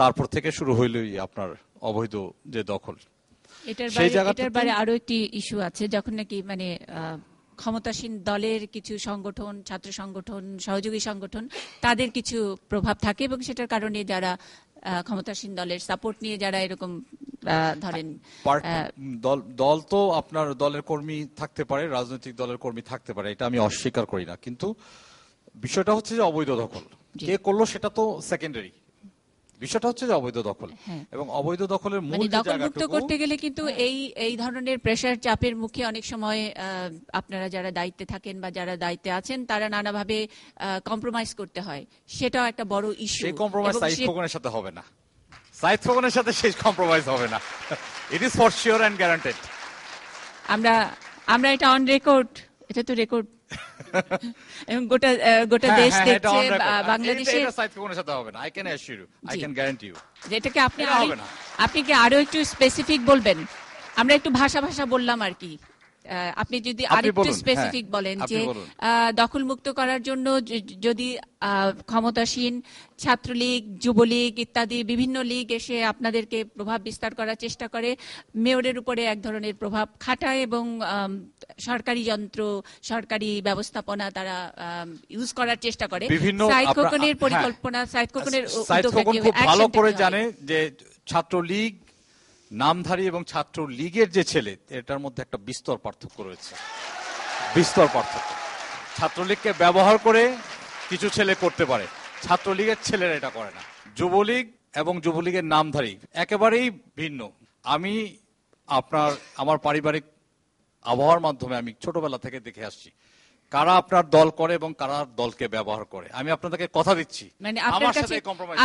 তারপর থেকে শুরু হইলই আপনার অবৈধ যে দখল। এটার বাইরে আরো একটি ইস্যু আছে, যখন নাকি মানে ক্ষমতাসীন দলের কিছু সংগঠন, ছাত্র সংগঠন, সহযোগী সংগঠন, তাদের কিছু প্রভাব থাকে এবং সেটার কারণে যারা ক্ষমতাসীন দলের সাপোর্ট নিয়ে যারা এরকম ধরেন দল তো আপনার দলের কর্মী থাকতে পারে, রাজনৈতিক দলের কর্মী থাকতে পারে, এটা আমি অস্বীকার করি না, কিন্তু বিষয়টা হচ্ছে যে অবৈধ দখল কে করলো সেটা তো সেকেন্ডারি, বিষয়টা হচ্ছে যে অবৈধ দখল। এবং অবৈধ দখলের মূল দখলমুক্ত করতে গেলে কিন্তু এই ধরনের প্রেসার চাপের মুখে অনেক সময় আপনারা যারা দায়িত্বে থাকেন বা যারা দায়িত্বে আছেন তারা নানাভাবে কম্প্রোমাইজ করতে হয়, সেটাও একটা বড় ইস্যু। সেই কম্প্রোমাইজ সাইদ খোকনের সাথে হবে না, সাইদ খোকনের সাথে সেই কম্প্রোমাইজ হবে না, it is for sure and guaranteed. আমরা এটা অন রেকর্ড, এটা তো রেকর্ড এবং গোটা দেশ দেখছে বাংলাদেশে সাইদ খোকনের সাথে হবে না। I can assure you, I can guarantee you. যেটাকে আপনি কি আরো একটু স্পেসিফিক বলবেন? আমরা একটু ভাষা বললাম আর কি, আপনি যদি আরেকটু স্পেসিফিক বলেন যে দখলমুক্ত করার জন্য যদি ক্ষমতাসীন ছাত্রলীগ, যুবলীগ ইত্যাদি বিভিন্ন লীগ এসে আপনাদেরকে প্রভাব বিস্তার করার চেষ্টা করে, মেয়রের উপরে এক ধরনের প্রভাব খাটায় এবং সরকারি যন্ত্র, সরকারি ব্যবস্থাপনা তারা ইউজ করার চেষ্টা করে, সাইদ খোকনের পরিকল্পনা, সাইদ খোকনের খুব ভালো করে জানে যে ছাত্রলীগ নামধারী এবং ছাত্র লীগের যে ছেলে, এটার মধ্যে একটা বিস্তর পার্থক্য রয়েছে, বিস্তর পার্থক্য। ছাত্রলীগকে ব্যবহার করে কিছু ছেলে করতে পারে, ছাত্রলীগের ছেলেরা এটা করে না। যুবলীগ এবং যুবলীগের নামধারী একেবারেই ভিন্ন। আমি আমার পারিবারিক আবহাওয়ার মাধ্যমে আমি ছোটবেলা থেকে দেখে আসছি কারা আপনার দল করে এবং কারা দলকে ব্যবহার করে। আমি আপনাদেরকে কথা দিচ্ছি, মানে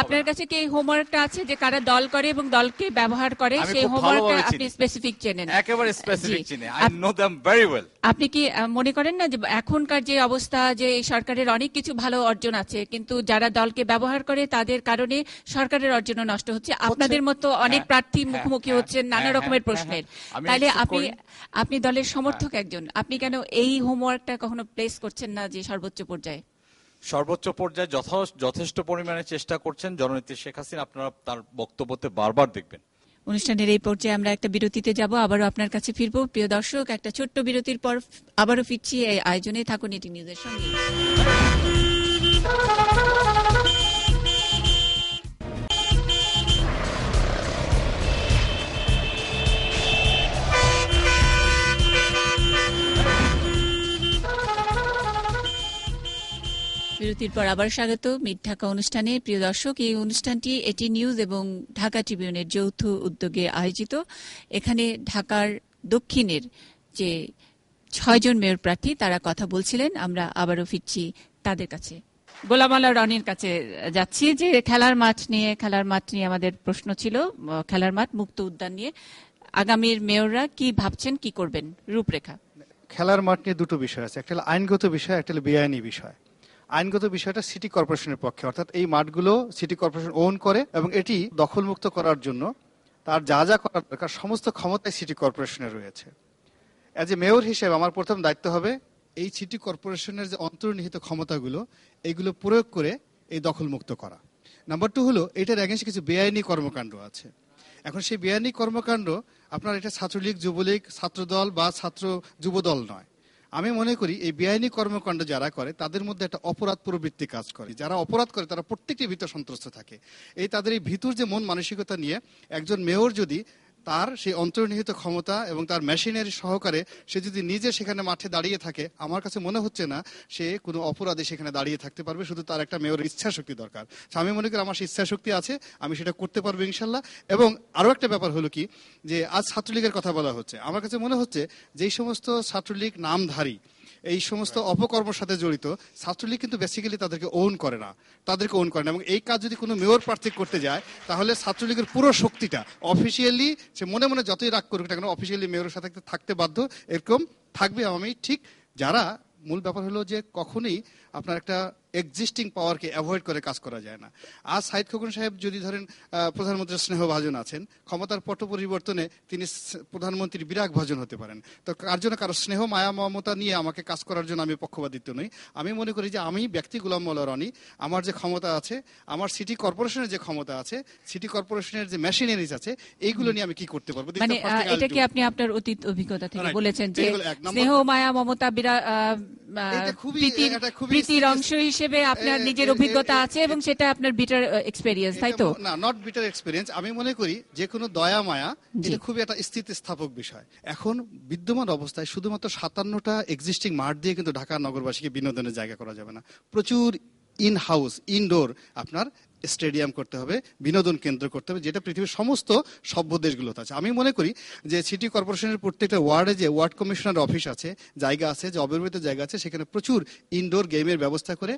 আপনার কাছে কি হোমওয়ার্কটা আছে যে কারা দল করে এবং দলকে ব্যবহার করে? সেই হোমওয়ার্কটা আপনি স্পেসিফিক চেনেন, একেবারে স্পেসিফিক চিনি, I know them very well. আপনি কি মনে করেন না যে এখনকার যে অবস্থা, যে এই সরকারের অনেক কিছু ভালো অর্জন আছে, কিন্তু যারা দলকে ব্যবহার করে তাদের কারণে সরকারের অর্জন নষ্ট হচ্ছে? আপনাদের মতো অনেক প্রার্থী মুখোমুখি হচ্ছেন নানা রকমের প্রশ্নের, তাহলে আপনি দলের সমর্থক একজন, আপনি কেন এই হোমওয়ার্কটা কখনো প্লেস করছেন না যে সর্বোচ্চ পর্যায়ে যথেষ্ট পরিমাণে চেষ্টা করছেন জননেত্রী শেখ হাসিনা? আপনারা তার বক্তব্যতে বারবার দেখবেন। অনুষ্ঠানের এই পর্যায়ে আমরা একটা বিরতিতে যাব, আবারও আপনার কাছে ফিরবো। প্রিয় দর্শক, একটা ছোট্ট বিরতির পর আবারও ফিরছি এই আয়োজনে, থাকুন এটি নিউজের সঙ্গে। বিরতির পর আবার স্বাগত মিড ঢাকা অনুষ্ঠানে। প্রিয় দর্শক, এই অনুষ্ঠানটি এটি নিউজ এবং ঢাকা ট্রিবিউনের যৌথ উদ্যোগে আয়োজিত। এখানে ঢাকার দক্ষিণের যে 6 জন মেয়র প্রার্থী তারা কথা বলছিলেন, আমরা আবারও ফিরছি তাদের কাছে। গোলাম আলা রনির কাছে যাচ্ছি যে খেলার মাঠ নিয়ে আমাদের প্রশ্ন ছিল, খেলার মাঠ, মুক্ত উদ্যান নিয়ে আগামীর মেয়ররা কি ভাবছেন, কি করবেন, রূপরেখা। খেলার মাঠ নিয়ে দুটো বিষয় আছে, একটা হলো আইনগত বিষয়, একটা হলো বেআইনি বিষয়। আইনগত বিষয়টা সিটি কর্পোরেশনের পক্ষে, অর্থাৎ এই মাঠগুলো সিটি কর্পোরেশন ওন করে এবং এটি দখলমুক্ত করার জন্য তার যা যা করার দরকার সমস্ত ক্ষমতায় সিটি কর্পোরেশনের রয়েছে। অ্যাজ এ মেয়র হিসেবে আমার প্রথম দায়িত্ব হবে এই সিটি কর্পোরেশনের যে অন্তর্নিহিত ক্ষমতাগুলো এগুলো প্রয়োগ করে এই দখলমুক্ত করা। নাম্বার 2 হলো এটার এগেইনস্টে কিছু বেআইনি কর্মকাণ্ড আছে। এখন সেই বেআইনি কর্মকাণ্ড আপনার এটা ছাত্রলীগ, যুবলীগ, ছাত্রদল বা ছাত্র যুবদল নয়, আমি মনে করি এই বেআইনি কর্মকাণ্ড যারা করে তাদের মধ্যে একটা অপরাধ প্রবৃত্তি কাজ করে। যারা অপরাধ করে তারা প্রত্যেকটি ভীত সন্ত্রস্ত থাকে। তাদের এই ভীতুর যে মন মানসিকতা নিয়ে একজন মেয়র যদি তার সেই অন্তর্নিহিত ক্ষমতা এবং তার মেশিনারি সহকারে সে যদি নিজে সেখানে মাঠে দাঁড়িয়ে থাকে, আমার কাছে মনে হচ্ছে না সে কোনো অপরাধে সেখানে দাঁড়িয়ে থাকতে পারবে। শুধু তার একটা মেয়রের ইচ্ছা শক্তি দরকার। আমি মনে করি আমার ইচ্ছা শক্তি আছে, আমি সেটা করতে পারবো ইনশাল্লাহ। এবং আরো একটা ব্যাপার হলো কি, যে আজ ছাত্রলীগের কথা বলা হচ্ছে, আমার কাছে মনে হচ্ছে যেই সমস্ত ছাত্রলীগ নামধারী এই সমস্ত অপকর্মের সাথে জড়িত, ছাত্রলীগ কিন্তু বেসিক্যালি তাদেরকে ওন করে না, এবং এই কাজ যদি কোনো মেয়র প্রার্থী করতে যায় তাহলে ছাত্রলীগের পুরো শক্তিটা অফিসিয়ালি, সে মনে মনে যতই রাগ করুক না কেন, অফিসিয়ালি মেয়রের সাথে থাকতে বাধ্য, এরকম থাকবে। আমি ঠিক যারা মূল ব্যাপার হলো যে কখনোই আপনার একটা এক্সিস্টিং পাওয়ারকে অ্যাভয়েড করে কাজ করা যায় না। আজ সাইদ খোকন সাহেব যদি ধরেন প্রধানমন্ত্রীর স্নেহভাজন আছেন, ক্ষমতার পট পরিবর্তনে তিনি প্রধানমন্ত্রীর বিরাগ ভাজন হতে পারেন। তো কার জন্য কারো স্নেহ মায়া মমতা নিয়ে আমাকে কাজ করার জন্য আমি পক্ষপাতিত্ব নই। আমি মনে করি যে আমি ব্যক্তি গোলাম মোল্লা রনি, আমার যে ক্ষমতা আছে, আমার সিটি কর্পোরেশনের যে ক্ষমতা আছে, সিটি কর্পোরেশনের যে মেশিনারিজ আছে, এইগুলো নিয়ে আমি কি করতে পারবো। মানে এটা কি আপনি আপনার অতীত অভিজ্ঞতা থেকে বলেছেন যে স্নেহ মায়া মমতা প্রীতির অংশ হিসেবে আপনার নিজের অভিজ্ঞতা আছে এবং সেটা আপনার বিটার এক্সপেরিয়েন্স, তাই তো? না, নট বিটার এক্সপেরিয়েন্স। আমি মনে করি যে কোনো দয়া মায়া এটা খুবই একটা স্থিতিস্থাপক বিষয়। এখন বিদ্যমান অবস্থায় শুধুমাত্র 57টা এক্সিস্টিং মাঠ দিয়ে কিন্তু ঢাকা নগরবাসীকে বিনোদনের জায়গা করা যাবে না। প্রচুর ইন হাউস, ইনডোর আপনার স্টেডিয়াম করতে হবে, বিনোদন কেন্দ্র করতে হবে, যেটা পৃথিবীর সমস্ত সভ্য দেশগুলোতে আছে। আমি মনে করি যে সিটি কর্পোরেশনের প্রত্যেকটা ওয়ার্ডে যে ওয়ার্ড কমিশনার অফিস আছে, জায়গা আছে, যে অব্যবহৃত জায়গা আছে, সেখানে প্রচুর ইনডোর গেমের ব্যবস্থা করে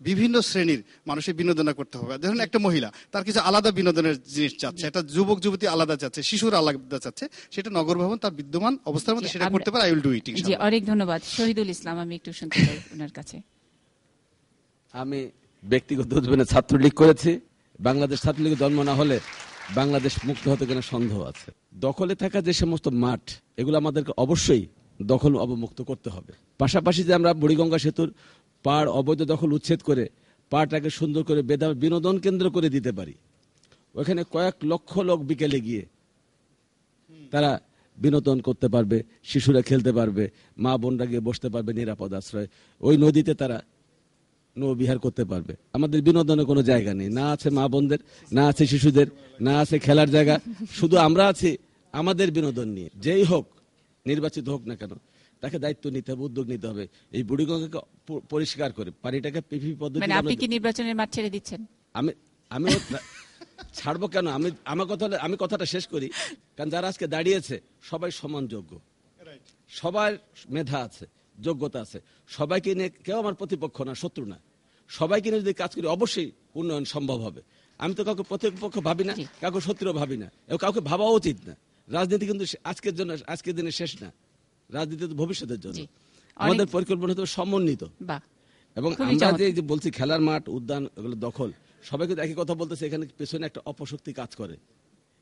বিভিন্ন শ্রেণীর মানুষের বিনোদন করতে হবে। ধরুন একটা মহিলা, তার কিছু আলাদা বিনোদনের জিনিস চাচ্ছে, একটা যুবক যুবতী আলাদা চাচ্ছে, শিশুর আলাদা চাচ্ছে, সেটা নগর ভবন তার বিদ্যমান অবস্থার মধ্যে সেটা করতে পারে। I will do it. জি, অনেক ধন্যবাদ। শহীদুল ইসলাম, আমি একটু শুনতে চাই ওনার কাছে। আমি ব্যক্তিগত জীবনে ছাত্রলীগ করেছি। বাংলাদেশ ছাত্রলীগের জন্ম না হলে বাংলাদেশ মুক্ত হতে কিনা সন্দেহ আছে। দখলে থাকা যে সমস্ত মাঠ, এগুলো আমাদেরকে অবশ্যই দখল অবমুক্ত করতে হবে। পাশাপাশি যে আমরা বুড়িগঙ্গা সেতুর পাড় অবৈধ দখল উচ্ছেদ করে পাড়টাকে সুন্দর করে বিনোদন কেন্দ্র করে দিতে পারি, ওখানে কয়েক লক্ষ লোক বিকেলে গিয়ে তারা বিনোদন করতে পারবে, শিশুরা খেলতে পারবে, মা বোনরা গিয়ে বসতে পারবে নিরাপদ আশ্রয়, ওই নদীতে তারা নৌবিহার করতে পারবে। আমাদের বিনোদনের কোনো জায়গা নেই, না আছে মা বোনদের, না আছে শিশুদের, না আছে খেলার জায়গা। শুধু আমরা আছি আমাদের বিনোদন নিয়ে। যেই হোক, নির্বাচিত হোক না কেন, তাকে দায়িত্ব নিতে হবে, উদ্যোগ নিতে হবে। এই বুড়িগঙ্গাকে পরিষ্কার করে পানিটাকে পিপি পদ্ধতি। মানে আপনি কি নির্বাচনের মাঠ ছেড়ে দিচ্ছেন? আমি ছাড়বো কেন? আমি কথাটা শেষ করি। কারণ যারা আজকে দাঁড়িয়েছে সবাই সমান যোগ্য, সবার মেধা আছে, যোগ্যতা আছে, সবাইকে নিয়ে কেউ আমার প্রতিপক্ষ না, শত্রু না। সবাইকে নিয়ে যদি কাজ করি অবশ্যই উন্নয়ন সম্ভব হবে। আমি তো কাউকে প্রতিপক্ষ ভাবি না, কাউকে শত্রু ভাবি না, এবং কাউকে ভাবাও উচিত না। রাজনীতি কিন্তু আজকের দিনে শেষ না, রাজনীতি তো ভবিষ্যতের জন্য। আমাদের পরিকল্পনা হতে সমন্বিত। এবং আমরা যে বলছি খেলার মাঠ, উদ্যান, এগুলো দখল, সবাইকে একই কথা বলতেছে, এখানে পেছনে একটা অপশক্তি কাজ করে।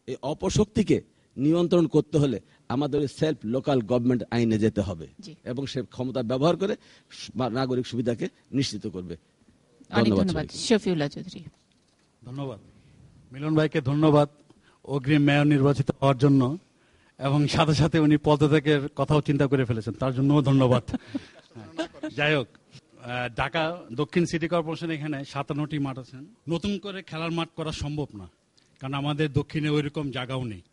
এই অপশক্তিকে নিয়ন্ত্রণ করতে হলে আমাদের সেলফ লোকাল গভর্নমেন্ট আইনে যেতে হবে এবং সে ক্ষমতা ব্যবহার করে নাগরিক সুবিধাকে নিশ্চিত করবে। ধন্যবাদ। শফিউল্লাহ চৌধুরী। ধন্যবাদ মিলন ভাইকে, ধন্যবাদ অগ্রিম মেয়র নির্বাচিত হওয়ার জন্য, এবং সাথে সাথে উনি পদত্যাগের কথাও চিন্তা করে ফেলেছেন, তার জন্যও ধন্যবাদ। যাই হোক, ঢাকা দক্ষিণ সিটি কর্পোরেশন এখানে 57টি মাঠ আছেন। নতুন করে খেলার মাঠ করা সম্ভব না, কারণ আমাদের দক্ষিণে ওইরকম জায়গাও নেই।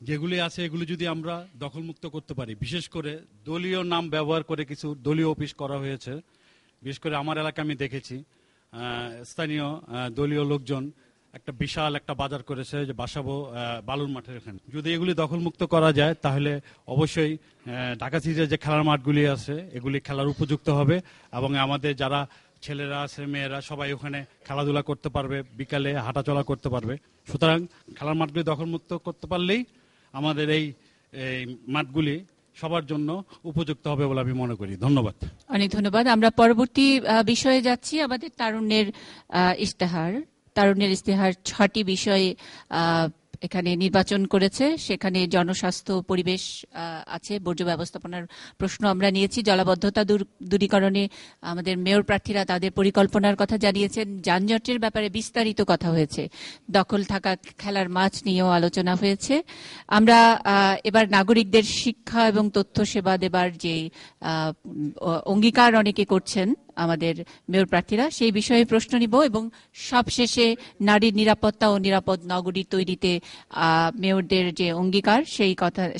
যেগুলি আছে এগুলি যদি আমরা দখলমুক্ত করতে পারি, বিশেষ করে দলীয় নাম ব্যবহার করে কিছু দলীয় অফিস করা হয়েছে। বিশেষ করে আমার এলাকায় আমি দেখেছি স্থানীয় দলীয় লোকজন একটা বিশাল একটা বাজার করেছে, যে বাসাবো বালুর মাঠের এখানে। যদি এগুলি দখলমুক্ত করা যায় তাহলে অবশ্যই ঢাকা সিটির যে খেলার মাঠগুলি আছে এগুলি খেলার উপযুক্ত হবে, এবং আমাদের যারা ছেলেরা আছে, মেয়েরা সবাই ওখানে খেলাধুলা করতে পারবে, বিকালে হাঁটাচলা করতে পারবে। সুতরাং খেলার মাঠগুলি দখলমুক্ত করতে পারলেই আমাদের এই মাঠগুলি সবার জন্য উপযুক্ত হবে বলে আমি মনে করি। ধন্যবাদ। অনেক ধন্যবাদ। আমরা পরবর্তী বিষয়ে যাচ্ছি। আমাদের তারুণ্যের ইশতেহার 6টি বিষয়ে এখানে নির্বাচন করেছে, সেখানে জনস্বাস্থ্য পরিবেশ আছে, বর্জ্য ব্যবস্থাপনার প্রশ্ন আমরা নিয়েছি, জলাবদ্ধতা দূরীকরণে আমাদের মেয়র প্রার্থীরা তাদের পরিকল্পনার কথা জানিয়েছেন, যানজটের ব্যাপারে বিস্তারিত কথা হয়েছে, দখল থাকা খেলার মাঠ নিয়েও আলোচনা হয়েছে। আমরা এবার নাগরিকদের শিক্ষা এবং তথ্য সেবা দেবার যে অঙ্গীকার অনেকে করছেন আমাদের মেয়র প্রার্থীরা, সেই বিষয়ে প্রশ্ন নিব এবং সবশেষে নারীর নিরাপত্তা ও নিরাপদ নগরী তৈরিতে মেয়রদের যে অঙ্গীকার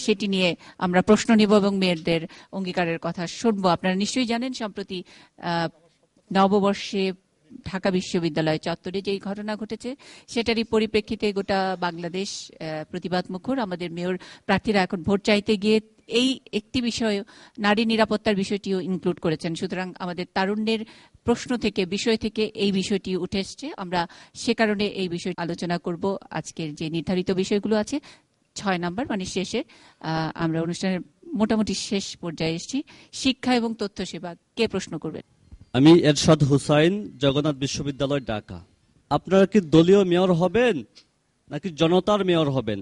সেটি নিয়ে আমরা প্রশ্ন নিব এবং মেয়রদের অঙ্গীকারের কথা শুনবো। আপনারা নিশ্চয়ই জানেন সম্প্রতি নববর্ষে ঢাকা বিশ্ববিদ্যালয় চত্বরে যেই ঘটনা ঘটেছে সেটারই পরিপ্রেক্ষিতে গোটা বাংলাদেশ প্রতিবাদ মুখর। আমাদের মেয়র প্রার্থীরা এখন ভোট চাইতে গিয়ে এই একটি বিষয়, নারী নিরাপত্তার বিষয়টিও ইনক্লুড করেছেন। সুতরাং আমাদের তারুণ্যের প্রশ্ন থেকে, বিষয় থেকে এই বিষয়টি উঠে এসছে। আমরা সে কারণে এই বিষয় আলোচনা করব। আজকের যে নির্ধারিত বিষয়গুলো আছে 6 নম্বর মানে শেষে, আমরা অনুষ্ঠানের মোটামুটি শেষ পর্যায়ে এসেছি। শিক্ষা এবং তথ্য সেবা, কে প্রশ্ন করবেন? আমি এরশাদ হুসাইন, জগন্নাথ বিশ্ববিদ্যালয়, ঢাকা। আপনারা কি দলীয় মেয়র হবেন নাকি জনতার মেয়র হবেন?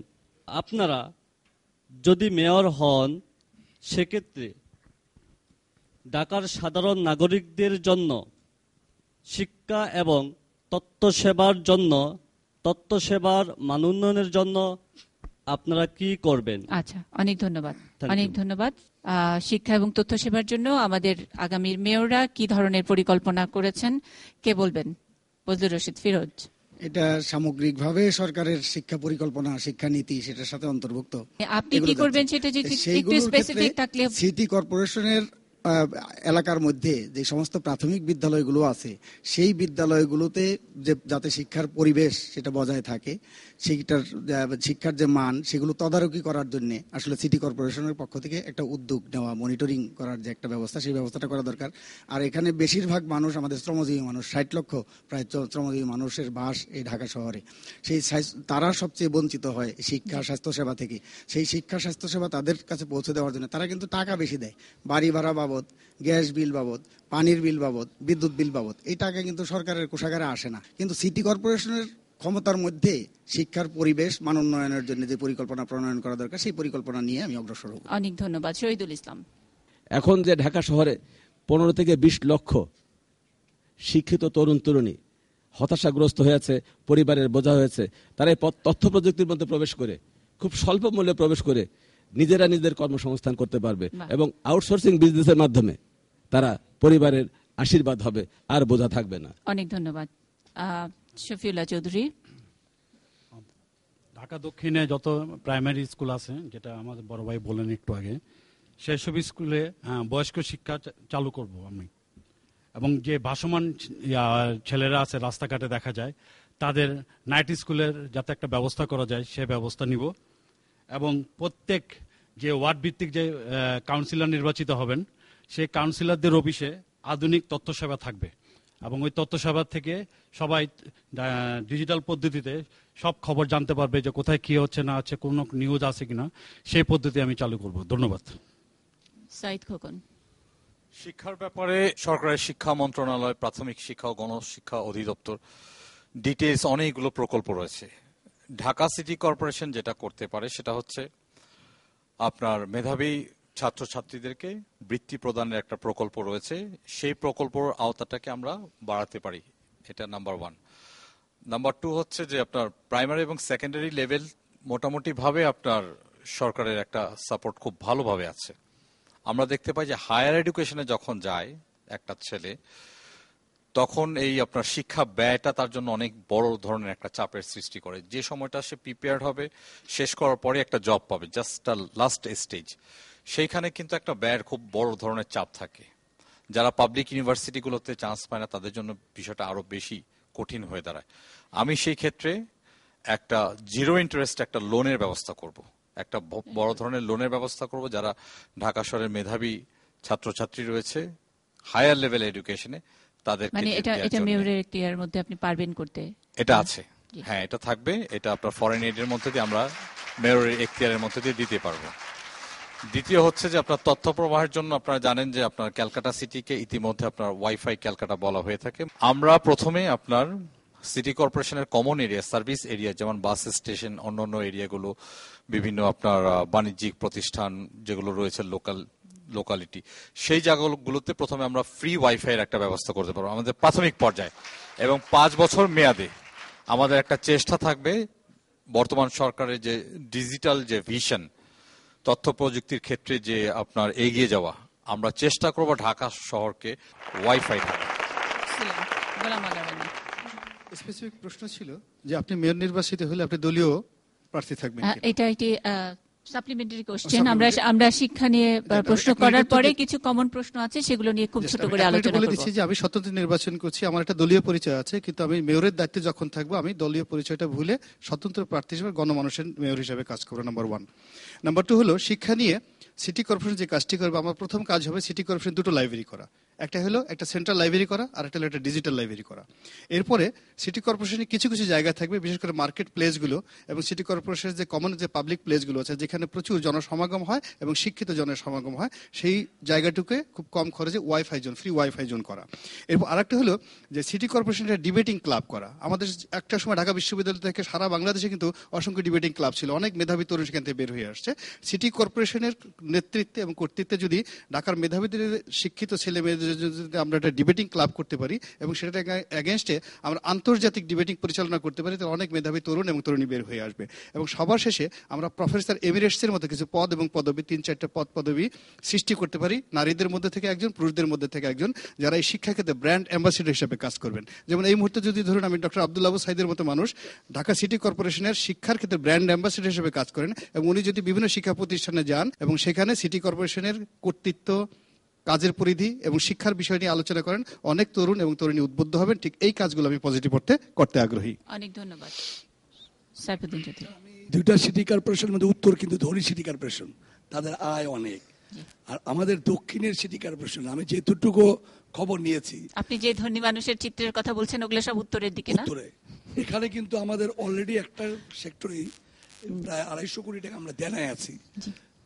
আপনারা যদি মেয়র হন সেক্ষেত্রে ঢাকার সাধারণ নাগরিকদের জন্য শিক্ষা এবং তথ্য সেবার মান উন্নয়নের জন্য আপনারা কি করবেন? আচ্ছা, অনেক ধন্যবাদ। শিক্ষা এবং তথ্য সেবার জন্য আমাদের আগামীর মেয়ররা কি ধরনের পরিকল্পনা করেছেন, কে বলবেন? বজলুর রশিদ ফিরোজ। এটা সামগ্রিকভাবে সরকারের শিক্ষা পরিকল্পনা, শিক্ষা নীতি সেটার সাথে অন্তর্ভুক্ত। আপনি কি করবেন সেটা যদি একটু স্পেসিফিক থাকলে। সিটি কর্পোরেশনের এলাকার মধ্যে যে সমস্ত প্রাথমিক বিদ্যালয়গুলো আছে সেই বিদ্যালয়গুলোতে যাতে শিক্ষার পরিবেশ সেটা বজায় থাকে, শিক্ষার যে মান সেগুলো তদারকি করার জন্য আসলে সিটি কর্পোরেশনের পক্ষ থেকে একটা উদ্যোগ নেওয়া, মনিটরিং করার যে একটা ব্যবস্থা, সেই ব্যবস্থাটা করা দরকার। আর এখানে বেশিরভাগ মানুষ আমাদের শ্রমজীবী মানুষ, 60 লক্ষ প্রায় শ্রমজীবী মানুষের বাস এই ঢাকা শহরে। তারা সবচেয়ে বঞ্চিত হয় শিক্ষা স্বাস্থ্যসেবা থেকে। সেই শিক্ষা স্বাস্থ্যসেবা তাদের কাছে পৌঁছে দেওয়ার জন্য তারা কিন্তু টাকা বেশি দেয়, বাড়ি ভাড়া বাবদ, গ্যাস বিল বাবদ, পানির বিল বাবদ, বিদ্যুৎ বিল বাবদ। এই টাকা কিন্তু সরকারের কোষাগারে আসে না। কিন্তু সিটি কর্পোরেশনের ক্ষমতার মধ্যে শিক্ষার পরিবেশ মান উন্নয়নের জন্য যে পরিকল্পনা প্রণয়ন করা দরকার সেই পরিকল্পনা নিয়ে আমি অগ্রসর হব। অনেক ধন্যবাদ। শহীদুল ইসলাম। এখন যে ঢাকা শহরে 15 থেকে 20 লক্ষ শিক্ষিত তরুণ তরুণী হতাশাগ্রস্ত হয়েছে, পরিবারের বোঝা হয়েছে, তারা এই তথ্য প্রযুক্তির মধ্যে প্রবেশ করে, খুব স্বল্প মূল্যে প্রবেশ করে নিজেরা নিজেদের কর্মসংস্থান করতে পারবে এবং আউটসোর্সিং বিজনেসের মাধ্যমে তারা পরিবারের আশীর্বাদ হবে, আর বোঝা থাকবে না। অনেক ধন্যবাদ। শফিউল্লাহ চৌধুরী। ঢাকা দক্ষিণে যত প্রাইমারি স্কুল আছে, যেটা আমাদের বড় ভাই বলেন একটু আগে, সেসব স্কুলে বয়স্ক শিক্ষা চালু করব আমি। এবং যে ভাসমান ছেলেরা আছে রাস্তাঘাটে দেখা যায়, তাদের নাইট স্কুলের যাতে একটা ব্যবস্থা করা যায় সে ব্যবস্থা নিব। এবং প্রত্যেক যে ওয়ার্ড ভিত্তিক যে কাউন্সিলর নির্বাচিত হবেন, সেই কাউন্সিলরদের অফিসে আধুনিক তথ্য সেবা থাকবে এবং ওই তথ্য সেবা থেকে সবাই ডিজিটাল পদ্ধতিতে সব খবর জানতে পারবে যে কোথায় কি হচ্ছে না হচ্ছে, কোনো নিউজ আছে কিনা, সেই পদ্ধতি আমি চালু করব। ধন্যবাদ। সাইদ খোকন। শিক্ষার ব্যাপারে সরকারের শিক্ষা মন্ত্রণালয়, প্রাথমিক শিক্ষা ও গণশিক্ষা অধিদপ্তর, ডিটেইলস অনেকগুলো প্রকল্প রয়েছে। ঢাকা সিটি কর্পোরেশন যেটা করতে পারে সেটা হচ্ছে আপনার মেধাবী ছাত্রছাত্রীদেরকে বৃত্তি প্রদানের একটা প্রকল্প রয়েছে, সেই প্রকল্পের আওতাটাকে আমরা বাড়াতে পারি। এটা নাম্বার 1। নাম্বার 2 হচ্ছে যে আপনার প্রাইমারি এবং সেকেন্ডারি লেভেল মোটামুটি ভাবে আপনার সরকারের একটা সাপোর্ট খুব ভালোভাবে আছে। আমরা দেখতে পাই যে হায়ার এডুকেশনে যখন যায় একটা ছেলে, তখন এই আপনার শিক্ষা ব্যয়টা তার জন্য অনেক বড় ধরনের একটা চাপের সৃষ্টি করে। যে সময়টা সে প্রিপেয়ার্ড হবে, শেষ করার পরে একটা জব পাবে, জাস্ট লাস্ট স্টেজ, সেইখানে কিন্তু একটা ব্যয়ের খুব বড় ধরনের চাপ থাকে। যারা পাবলিক ইউনিভার্সিটিগুলোতে চান্স পায় না তাদের জন্য বিষয়টা আরো বেশি কঠিন হয়ে দাঁড়ায়। আমি সেই ক্ষেত্রে একটা জিরো ইন্টারেস্ট একটা লোনের ব্যবস্থা করব, একটা বড় ধরনের লোনের ব্যবস্থা করব। যারা ঢাকা শহরের মেধাবী ছাত্রছাত্রী রয়েছে হায়ার লেভেল এডুকেশনে, তাদের মানে এটা মেয়রের এখতিয়ারের মধ্যে আপনি পারবেন করতে? এটা আছে, হ্যাঁ, এটা থাকবে। এটা আপনার ফরেন এইডের মধ্যে দিয়ে আমরা মেয়রের এখতিয়ারের মধ্যে দিয়ে দিতে পারবো। দ্বিতীয় হচ্ছে যে আপনার তথ্য প্রবাহের জন্য আপনারা জানেন যে আপনার ক্যালকাটা সিটিকে ইতিমধ্যে আপনার ওয়াইফাই ক্যালকাটা বলা হয়ে থাকে। আমরা প্রথমে আপনার সিটি কর্পোরেশনের কমন এরিয়া, সার্ভিস এরিয়া, যেমন বাস স্টেশন, অন্যান্য এরিয়াগুলো, বিভিন্ন আপনার বাণিজ্যিক প্রতিষ্ঠান যেগুলো রয়েছে লোকালিটি, সেই জায়গাগুলোতে প্রথমে আমরা ফ্রি ওয়াইফাই এর একটা ব্যবস্থা করতে পারবো আমাদের প্রাথমিক পর্যায়ে। এবং 5 বছর মেয়াদে আমাদের একটা চেষ্টা থাকবে বর্তমান সরকারের যে ডিজিটাল যে ভিশন, তথ্য প্রযুক্তির ক্ষেত্রে যে আপনার এগিয়ে যাওয়া, আমরা চেষ্টা করব ঢাকা শহরকে ওয়াইফাই ঢাকা। স্পেসিফিক প্রশ্ন ছিল যে আপনি মেয়র নির্বাচিত হলে আপনি দলীয় প্রার্থী থাকবেন। এটা একটি সাপ্লিমেন্টারি কোশ্চেন। আমরা শিক্ষা নিয়ে প্রশ্ন করার পরে কিছু কমন প্রশ্ন আছে, সেগুলো নিয়ে খুব ছোট করে আলোচনা করব। যে আমি স্বতন্ত্র নির্বাচন করছি, আমার একটা দলীয় পরিচয় আছে, কিন্তু আমি মেয়রের দায়িত্বে যখন থাকবো আমি দলীয় পরিচয়টা ভুলে স্বতন্ত্র প্রার্থী হিসেবে গণমানুষের মেয়র হিসেবে কাজ করবো, নাম্বার 1। নাম্বার 2 হলো শিক্ষা নিয়ে সিটি কর্পোরেশন যে কাজটি করবে, আমার প্রথম কাজ হবে সিটি কর্পোরেশন 2টো লাইব্রেরি করা। একটা হলো একটা সেন্ট্রাল লাইব্রেরি করা, আর একটা হলো একটা ডিজিটাল লাইব্রেরি করা। এরপরে সিটি কর্পোরেশনের কিছু কিছু জায়গা থাকবে, বিশেষ করে মার্কেট প্লেসগুলো এবং সিটি কর্পোরেশনের যে কমন যে পাবলিক প্লেসগুলো আছে, যেখানে প্রচুর জনসমাগম হয় এবং শিক্ষিত জনের সমাগম হয়, সেই জায়গাটুকে খুব কম খরচে wifi zone, free wifi zone করা। এরপর আরেকটা হলো যে সিটি কর্পোরেশনের ডিবেটিং ক্লাব করা। আমাদের একটা সময় ঢাকা বিশ্ববিদ্যালয় থেকে সারা বাংলাদেশে কিন্তু অসংখ্য ডিবেটিং ক্লাব ছিল, অনেক মেধাবী তরুণ সেখান থেকে বের হয়ে আসছে। সিটি কর্পোরেশনের নেতৃত্বে এবং কর্তৃত্বে যদি ঢাকার মেধাবীদের শিক্ষিত ছেলে মেয়েদের যদি আমরা একটা ডিবেটিং ক্লাব করতে পারি এবং সেটা এগেনস্টে আমরা আন্তর্জাতিক ডিবেটিং পরিচালনা করতে পারি, তাহলে অনেক মেধাবী তরুণ এবং তরুণী বের হয়ে আসবে। এবং সবার শেষে আমরা প্রফেসর এমিরেটসের মতো কিছু পদ এবং পদবি, 3-4টা পদ পদবি সৃষ্টি করতে পারি, নারীদের মধ্যে থেকে একজন, পুরুষদের মধ্যে থেকে একজন, যারা এই শিক্ষা ক্ষেত্রে ব্র্যান্ড অ্যাম্বাসেডর হিসেবে কাজ করবেন। যেমন এই মুহূর্তে যদি ধরুন আমি ডক্টর আব্দুল আবু সাইদের মতো মানুষ ঢাকা সিটি কর্পোরেশনের শিক্ষার ক্ষেত্রে ব্র্যান্ড অ্যাম্বাসেডর হিসেবে কাজ করেন, এবং উনি যদি বিভিন্ন শিক্ষা প্রতিষ্ঠানে যান এবং সেখানে সিটি কর্পোরেশনের কর্তৃত্ব, কাজের পরিধি এবং শিক্ষার বিষয় নিয়ে আলোচনা করেন, অনেক তরুণ এবং তরুণী উদ্বুদ্ধ হবেন। ঠিক এই কাজগুলো আমি পজিটিভ করতে আগ্রহী। অনেক ধন্যবাদ। সাইফুদ্দিন চৌধুরী। 2টা সিটি কর্পোরেশনের মধ্যে উত্তর কিন্তু ধনী সিটি কর্পোরেশন, তাদের আয় অনেক। আর আমাদের দক্ষিণের সিটি কর্পোরেশন, আমি যেটুকু খবর নিয়েছি, আপনি যে ধনী মানুষের চিত্রের কথা বলছেন ওগুলো সব উত্তরের দিকে না? উত্তরে। এখানে কিন্তু আমাদের অলরেডি একটা সেক্টরে প্রায় 250 কোটি টাকা আমরা দেনায় আছি।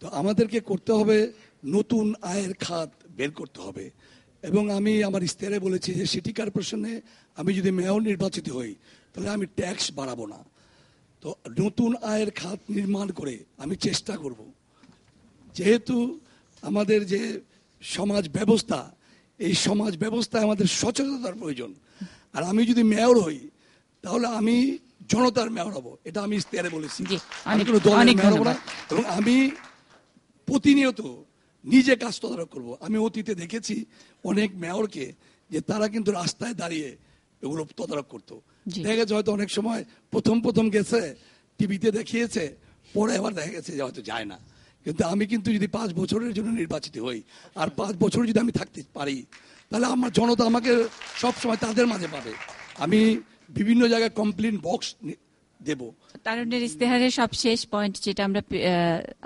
তো আমাদেরকে করতে হবে নতুন আয়ের খাত বের করতে হবে। এবং আমি আমার ইস্তেহারে বলেছি যে সিটি কর্পোরেশনে আমি যদি মেয়র নির্বাচিত হই তাহলে আমি ট্যাক্স বাড়াবো না। তো নতুন আয়ের খাত নির্মাণ করে আমি চেষ্টা করব, যেহেতু আমাদের যে সমাজ ব্যবস্থা, এই সমাজ ব্যবস্থায় আমাদের সচেতনতার প্রয়োজন। আর আমি যদি মেয়র হই তাহলে আমি জনতার মেয়র হব, এটা আমি ইস্তেহারে বলেছি। আমি কোনো দলের মেয়র হব না, এবং আমি প্রতিনিয়ত নিজে কাজ তদারক করব। আমি অতীতে দেখেছি অনেক মেয়রকে যে তারা কিন্তু রাস্তায় দাঁড়িয়ে এগুলো তদারক করতো। দেখা গেছে হয়তো অনেক সময় প্রথম গেছে, টিভিতে দেখিয়েছে, পরে আবার দেখা গেছে যে হয়তো যায় না। কিন্তু আমি কিন্তু যদি 5 বছরের জন্য নির্বাচিত হই আর 5 বছর যদি আমি থাকতে পারি, তাহলে আমার জনতা আমাকে সবসময় তাদের মাঝে পাবে। আমি বিভিন্ন জায়গায় কমপ্লেন বক্স দেব। তারুণ্যের ইস্তেহারের সবশেষ পয়েন্ট যেটা আমরা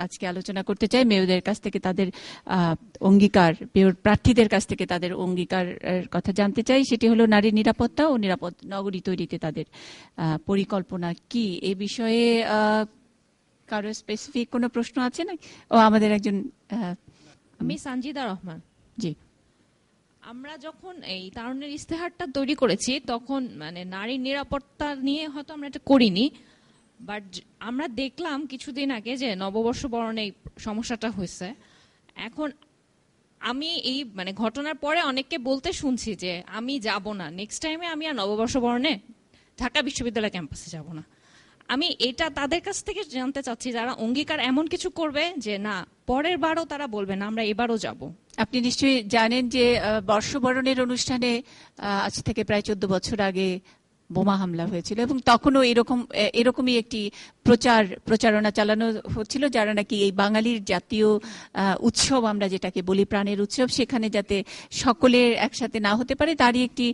আজকে আলোচনা করতে চাই, মেয়রদের কাছ থেকে তাদের অঙ্গীকার, মেয়র প্রার্থীদের কাছ থেকে তাদের অঙ্গীকার কথা জানতে চাই। সেটি হলো নারী নিরাপত্তা ও নিরাপদ নগরী তৈরিতে তাদের পরিকল্পনা কি। এই বিষয়ে কারো স্পেসিফিক কোনো প্রশ্ন আছে না? ও আমাদের একজন, আমি সানজিদা রহমান। জি। আমরা যখন এই তারুণ্যের ইস্তেহারটা তৈরি করেছি তখন মানে নারী নিরাপত্তা নিয়ে হয়তো আমরা এটা করিনি, বাট আমরা দেখলাম কিছুদিন আগে যে নববর্ষ বরণে এই সমস্যাটা হয়েছে। এখন আমি এই মানে ঘটনার পরে অনেককে বলতে শুনছি যে আমি যাব না, নেক্সট টাইমে আমি আর নববর্ষ বরণে ঢাকা বিশ্ববিদ্যালয় ক্যাম্পাসে যাব না। আমি এটা তাদের কাছ থেকে জানতে চাচ্ছি যারা অঙ্গীকার এমন কিছু করবে যে না পরের বারও তারা বলবে না আমরা এবারও যাব। আপনি নিশ্চয়ই জানেন যে বর্ষবরণের অনুষ্ঠানে আজ থেকে প্রায় 14 বছর আগে বোমা হামলা হয়েছিল, এবং তখনও এরকমই একটি প্রচারণা চালানো হচ্ছিল, যারা নাকি এই বাঙালির জাতীয় উৎসব আমরা যেটাকে বলি প্রাণের উৎসব, সেখানে যাতে সকলের একসাথে না হতে পারে তারই একটি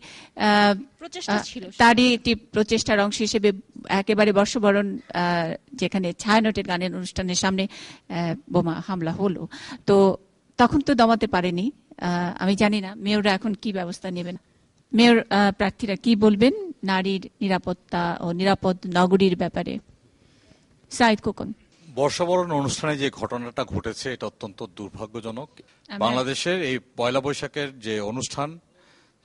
প্রচেষ্টার অংশ হিসেবে একেবারে বর্ষবরণ যেখানে ছায়ানটের গানের অনুষ্ঠানের সামনে বোমা হামলা হলো। তো তখন তো দমাতে পারেনি। আমি জানি না মেয়ররা এখন কি ব্যবস্থা নেবেন, মেয়র প্রার্থীরা কি বলবেন নারীর নিরাপত্তা ও নিরাপদ নগরীর ব্যাপারে। সাইদ খোকন। বর্ষবরণ অনুষ্ঠানে যে ঘটনাটা ঘটেছে এটা অত্যন্ত দুর্ভাগ্যজনক। বাংলাদেশের এই পয়লা বৈশাখের যে অনুষ্ঠান,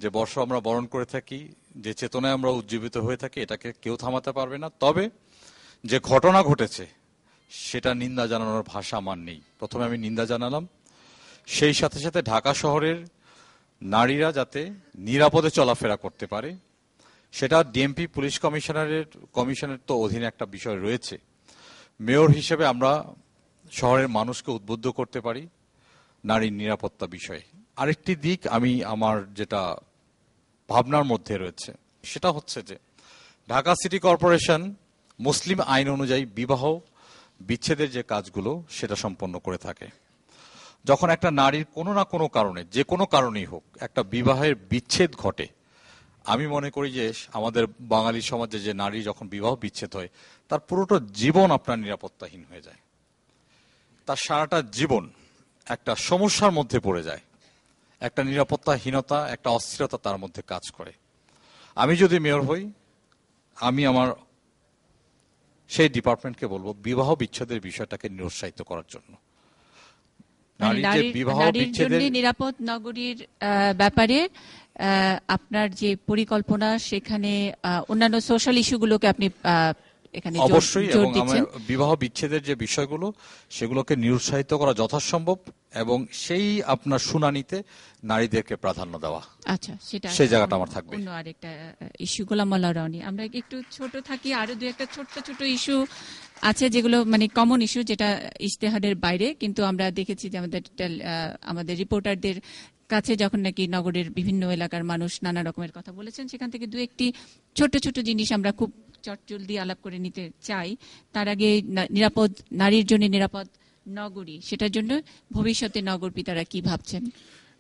যে বর্ষ আমরা বরণ করে থাকি, যে চেতনায় আমরা উজ্জীবিত হয়ে থাকি, এটাকে কেউ থামাতে পারবে না। তবে যে ঘটনা ঘটেছে সেটা নিন্দা জানানোর ভাষা আমার নেই। প্রথমে আমি নিন্দা জানালাম, সেই সাথে সাথে ঢাকা শহরের নারীরা যাতে নিরাপদে চলাফেরা করতে পারে, সেটা ডিএমপি পুলিশ কমিশনের তো অধীনে একটা বিষয় রয়েছে। মেয়র হিসেবে আমরা শহরের মানুষকে উদ্বুদ্ধ করতে পারি নারীর নিরাপত্তা বিষয়ে। আরেকটি দিক আমি আমার যেটা ভাবনার মধ্যে রয়েছে সেটা হচ্ছে যে ঢাকা সিটি কর্পোরেশন মুসলিম আইন অনুযায়ী বিবাহ বিচ্ছেদের যে কাজগুলো সেটা সম্পন্ন করে থাকে। যখন একটা নারীর কোনো না কোনো কারণে, যে কোনো কারণেই হোক, একটা বিবাহের বিচ্ছেদ ঘটে, আমি মনে করি যে আমাদের বাঙালি সমাজে যে নারী যখন বিবাহ বিচ্ছেদ হয় তার পুরোটা জীবন আপনার নিরাপত্তাহীন হয়ে যায়, তার সারাটা জীবন একটা সমস্যার মধ্যে পড়ে যায়, একটা নিরাপত্তাহীনতা, একটা অস্থিরতা তার মধ্যে কাজ করে। আমি যদি মেয়র হই, আমি আমার সেই ডিপার্টমেন্টকে বলবো বিবাহ বিচ্ছেদের বিষয়টাকে নিরুৎসাহিত করার জন্য। নারীর জন্য নিরাপদ নগরীর ব্যাপারে আপনার যে পরিকল্পনা, সেখানে অন্যান্য সোশ্যাল ইস্যুগুলোকে আপনি এখানে অবশ্যই, এবং বিবাহ বিচ্ছেদের যে বিষয়গুলো সেগুলোকে নিরুৎসাহিত করা যথাসম্ভব, এবং সেই আপনার শুনানিতে নারীদেরকে প্রাধান্য দেওয়া। আচ্ছা, সেটা সেই জায়গাটা আমার থাকবে। অন্য আরেকটা ইস্যু, গোলাম মোল্লা রনি, আমরা একটু ছোট থাকি, আরো দু একটা ছোট ছোট ইস্যু আছে যেগুলো মানে কমন ইস্যু, যেটা ইশতেহারের বাইরে, কিন্তু আমরা দেখেছি যে আমাদের রিপোর্টারদের কাছে যখন নাকি নগরের বিভিন্ন এলাকার মানুষ নানা রকমের কথা বলেছেন, সেখান থেকে দু একটি ছোট ছোট জিনিস আমরা খুব চটজলদি আলাপ করে নিতে চাই। তার আগে নারীর জন্য নিরাপদ নগরী, সেটার জন্য ভবিষ্যতে নগর পিতারা কি ভাবছেন?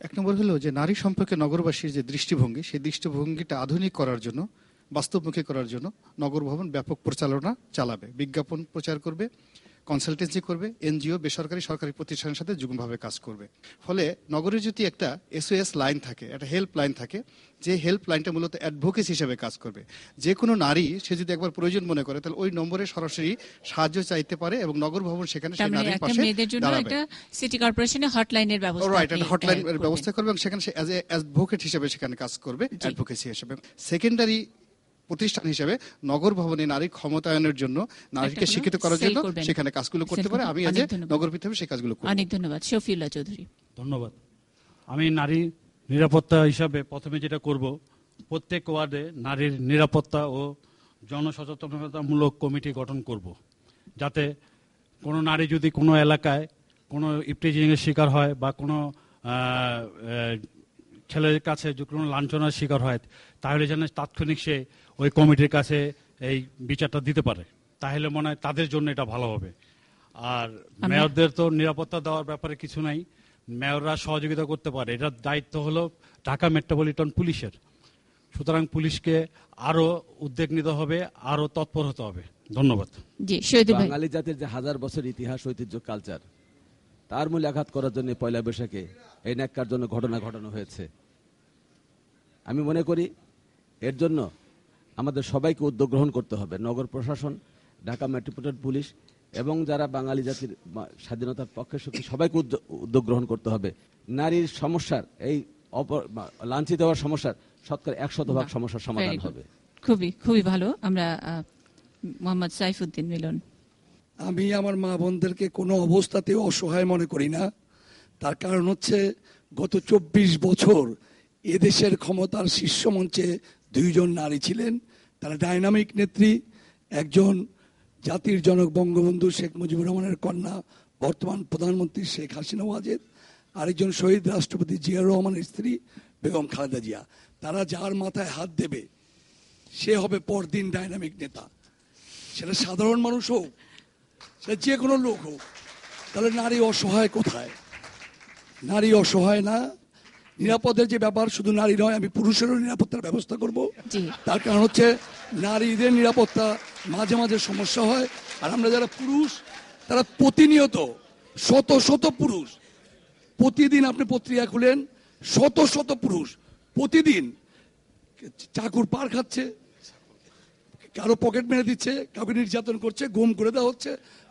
এক নম্বর হলো যে নারী সম্পর্কে নগরবাসীর যে দৃষ্টিভঙ্গি, সেই দৃষ্টিভঙ্গিটা আধুনিক করার জন্য, বাস্তবমুখী করার জন্য নগর ভবন ব্যাপক প্রচারণা চালাবে, বিজ্ঞাপন প্রচার করবে, কনসালটেন্সি করবে, এনজিও, বেসরকারি, সরকারি প্রতিষ্ঠানের সাথে যুগ্মভাবে কাজ করবে। ফলে নগরে যদি একটা SOS লাইন থাকে, একটা হেল্প লাইন থাকে, যে হেল্প লাইনটা মূলত অ্যাডভোকেসি হিসেবে কাজ করবে। যে কোনো নারী সে যদি একবার প্রয়োজন মনে করে, তাহলে ওই নম্বরে সরাসরি সাহায্য চাইতে পারে এবং নগর ভবন সেখানে সেই নারীর পাশে দাঁড়াবে। সিটি কর্পোরেশনে হটলাইনের ব্যবস্থা, রাইট, একটা হটলাইনের ব্যবস্থা করবে এবং সেখানে সে অ্যাজ এ অ্যাডভোকেট হিসেবে সেখানে কাজ করবে, অ্যাডভোকেসি হিসেবে। সেকেন্ডারি প্রতিষ্ঠান হিসেবে নগর ভবনে নারী ক্ষমতায়নের জন্য, নারীকে শিক্ষিত করার জন্য সেখানে কাজগুলো করতে পারে। আমি আজ নগর পিতাবে সেই কাজগুলো করব। অনেক ধন্যবাদ। শফিউল্লাহ চৌধুরী। ধন্যবাদ। আমি নারী নিরাপত্তা হিসাবে প্রথমে যেটা করব, প্রত্যেক ওয়ার্ডে নারীর নিরাপত্তা ও জনসচেতনতামূলক কমিটি গঠন করব, যাতে কোনো নারী যদি কোনো এলাকায় কোনো ইফটিজিংয়ের শিকার হয় বা কোনো ছেলের কাছে কোনো লাঞ্ছনার শিকার হয়, তাহলে যেন তাৎক্ষণিক সে ওই কমিটির কাছে এই বিচারটা দিতে পারে। তাহলে মনে হয় তাদের জন্য এটা ভালো হবে। আর মেয়রদের তো নিরাপত্তা দেওয়ার ব্যাপারে কিছু নাই, মেয়ররা সহযোগিতা করতে পারে, এটার দায়িত্ব হলো ঢাকা মেট্রোপলিটন পুলিশের। সুতরাং পুলিশকে আরো উদ্যোগ নিতে হবে, আরো তৎপর হতে হবে। ধন্যবাদ। বাঙালি জাতির যে হাজার বছর ইতিহাস, ঐতিহ্য, কালচার, তার মূলে আঘাত করার জন্য পয়লা বৈশাখে এই ন্যাক্কার জন্য ঘটনা ঘটানো হয়েছে। আমি মনে করি এর জন্য আমাদের সবাইকে উদ্যোগ গ্রহণ করতে হবে, নগর প্রশাসন, ঢাকা মেট্রোপলিটন পুলিশ এবং যারা বাঙালি জাতির স্বাধীনতার পক্ষে শক্তি, সবাইকে উদ্যোগ গ্রহণ করতে হবে। নারীর সমস্যার, এই লাঞ্ছিত হওয়ার সমস্যার 100% সমস্যার সমাধান হবে। খুবই খুবই ভালো। আমরা মোহাম্মদ সাইফুদ্দিন মিলন। আমি আমার মা বোনদেরকে কোনো অবস্থাতেও অসহায় মনে করি না। তার কারণ হচ্ছে গত 24 বছর এদেশের ক্ষমতার শীর্ষ মঞ্চে 2 জন নারী ছিলেন। তারা ডাইনামিক নেত্রী, একজন জাতির জনক বঙ্গবন্ধু শেখ মুজিবুর রহমানের কন্যা, বর্তমান প্রধানমন্ত্রী শেখ হাসিনা ওয়াজেদ, আরেকজন শহীদ রাষ্ট্রপতি জিয়াউর রহমানের স্ত্রী বেগম খালেদা জিয়া। তারা যার মাথায় হাত দেবে সে হবে পরদিন ডাইনামিক নেতা। সেটা সাধারণ মানুষ হোক, সেটা যে কোনো লোক হোক। তাহলে নারী অসহায় কোথায়? নারী অসহায় না। নিরাপদের যে ব্যাপার, শুধু নারী নয়, আমি পুরুষেরও নিরাপত্তার ব্যবস্থা করব। তার কারণ হচ্ছে নারীদের নিরাপত্তা মাঝে মাঝে সমস্যা হয়, আর আমরা যারা পুরুষ তারা প্রতিনিয়ত শত শত পুরুষ, প্রতিদিন আপনি পত্রিকা খুলেন, শত শত পুরুষ প্রতিদিন চাকুর পার খাচ্ছে, কারো পকেট মেরে দিচ্ছে, কাউকে নির্যাতন করছে, গুম করে দেওয়া হচ্ছে,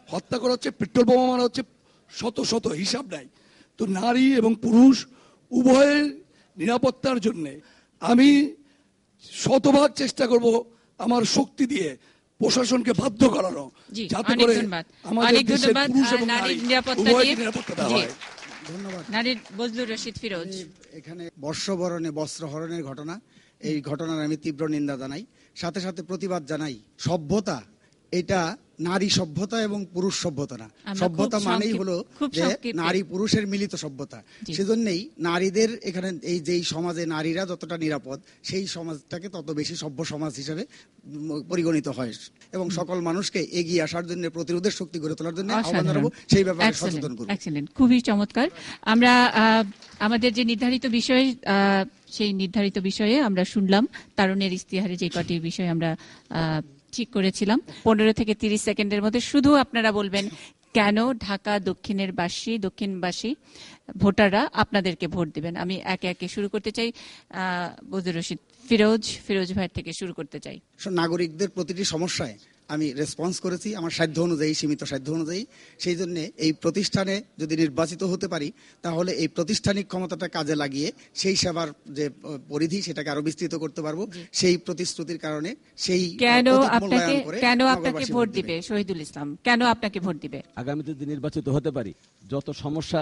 হত্যা করা হচ্ছে, পেট্রোল বোমা মারা হচ্ছে, শত শত, হিসাব নাই। তো নারী এবং পুরুষ উভয়ের নিরাপত্তার জন্য আমি শতভাগ চেষ্টা করব আমার শক্তি দিয়ে প্রশাসনকে বাধ্য করানো, যাতে করে আমাদের দেশের পুরুষ এবং নারী উভয়কে নিরাপত্তা দেওয়া হয়। ধন্যবাদ। নারীর বজলুর রশিদ ফিরোজ। এখানে বর্ষবরণে বস্ত্রহরণের ঘটনা, এই ঘটনার আমি তীব্র নিন্দা জানাই, সাথে সাথে প্রতিবাদ জানাই। সভ্যতা এটা নারী সভ্যতা এবং পুরুষ সভ্যতা না, সভ্যতা মানেই হলো যে নারী পুরুষের মিলিত সভ্যতা। সেজন্যই নারীদের এখানে এই যেই সমাজে নারীরা যতটা নিরাপদ, সেই সমাজটাকে তত বেশি সভ্য সমাজ হিসেবে পরিগণিত হয়, এবং সকল মানুষকে এগিয়ে আসার জন্য, প্রতিরোধের শক্তি গড়ে তোলার জন্য আহ্বান জানাবো, সেই ব্যাপারে সচেতন করব। এক্সেলেন্ট, খুবই চমৎকার। আমরা আমাদের যে নির্ধারিত বিষয়, সেই নির্ধারিত বিষয়ে আমরা শুনলাম তারুণের ইস্তিহারে যে কটি বিষয় আমরা ঠিক করেছিলাম। 15 থেকে 30 সেকেন্ডের মধ্যে শুধু আপনারা বলবেন কেন ঢাকা দক্ষিণবাসী ভোটাররা আপনাদেরকে ভোট দিবেন। আমি একে একে শুরু করতে চাই। বজলুর রশিদ ফিরোজ ভাইয়ের থেকে শুরু করতে চাই। নাগরিকদের প্রতিটি সমস্যায় আমি রেসপন্স করেছি আমার সাধ্য অনুযায়ী, সীমিত সাধ্য অনুযায়ী। সেই জন্য এই প্রতিষ্ঠানে যদি নির্বাচিত হতে পারি, তাহলে এই প্রাতিষ্ঠানিক ক্ষমতাটা কাজে লাগিয়ে সেই সেবার যে পরিধি, সেটাকে আরো বিস্তৃত করতে পারবো। সেই প্রতিশ্রুতির কারণে সেই কেন আপনাকে ভোট দিবে শহীদুল ইসলাম, কেন আপনাকে ভোট দিবে? আগামীতে যদি নির্বাচিত হতে পারি, যত সমস্যা,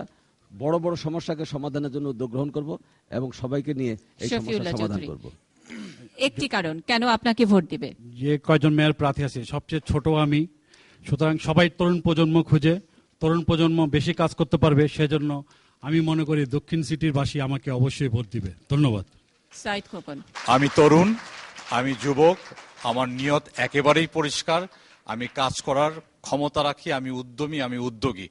বড় বড় সমস্যাকে সমাধানের জন্য উদ্যোগ গ্রহণ করব এবং সবাইকে নিয়ে এই সমস্যা সমাধান করব। একটি কারণ কেন আপনাকে ভোট দিবে। যে কয়জন মেয়র প্রার্থী আছে সবচেয়ে ছোট আমি, সুতরাং সবাই তরুণ প্রজন্ম খুঁজে, তরুণ প্রজন্ম বেশি কাজ করতে পারবে, সেজন্য আমি মনে করি দক্ষিণ সিটির বাসী আমাকে অবশ্যই ভোট দিবে। ধন্যবাদ। সাইদ খোকন। আমি তরুণ, আমি যুবক, আমার নিয়ত একেবারেই পরিষ্কার, আমি কাজ করার ক্ষমতা রাখি, আমি উদ্যমী, আমি উদ্যোগী।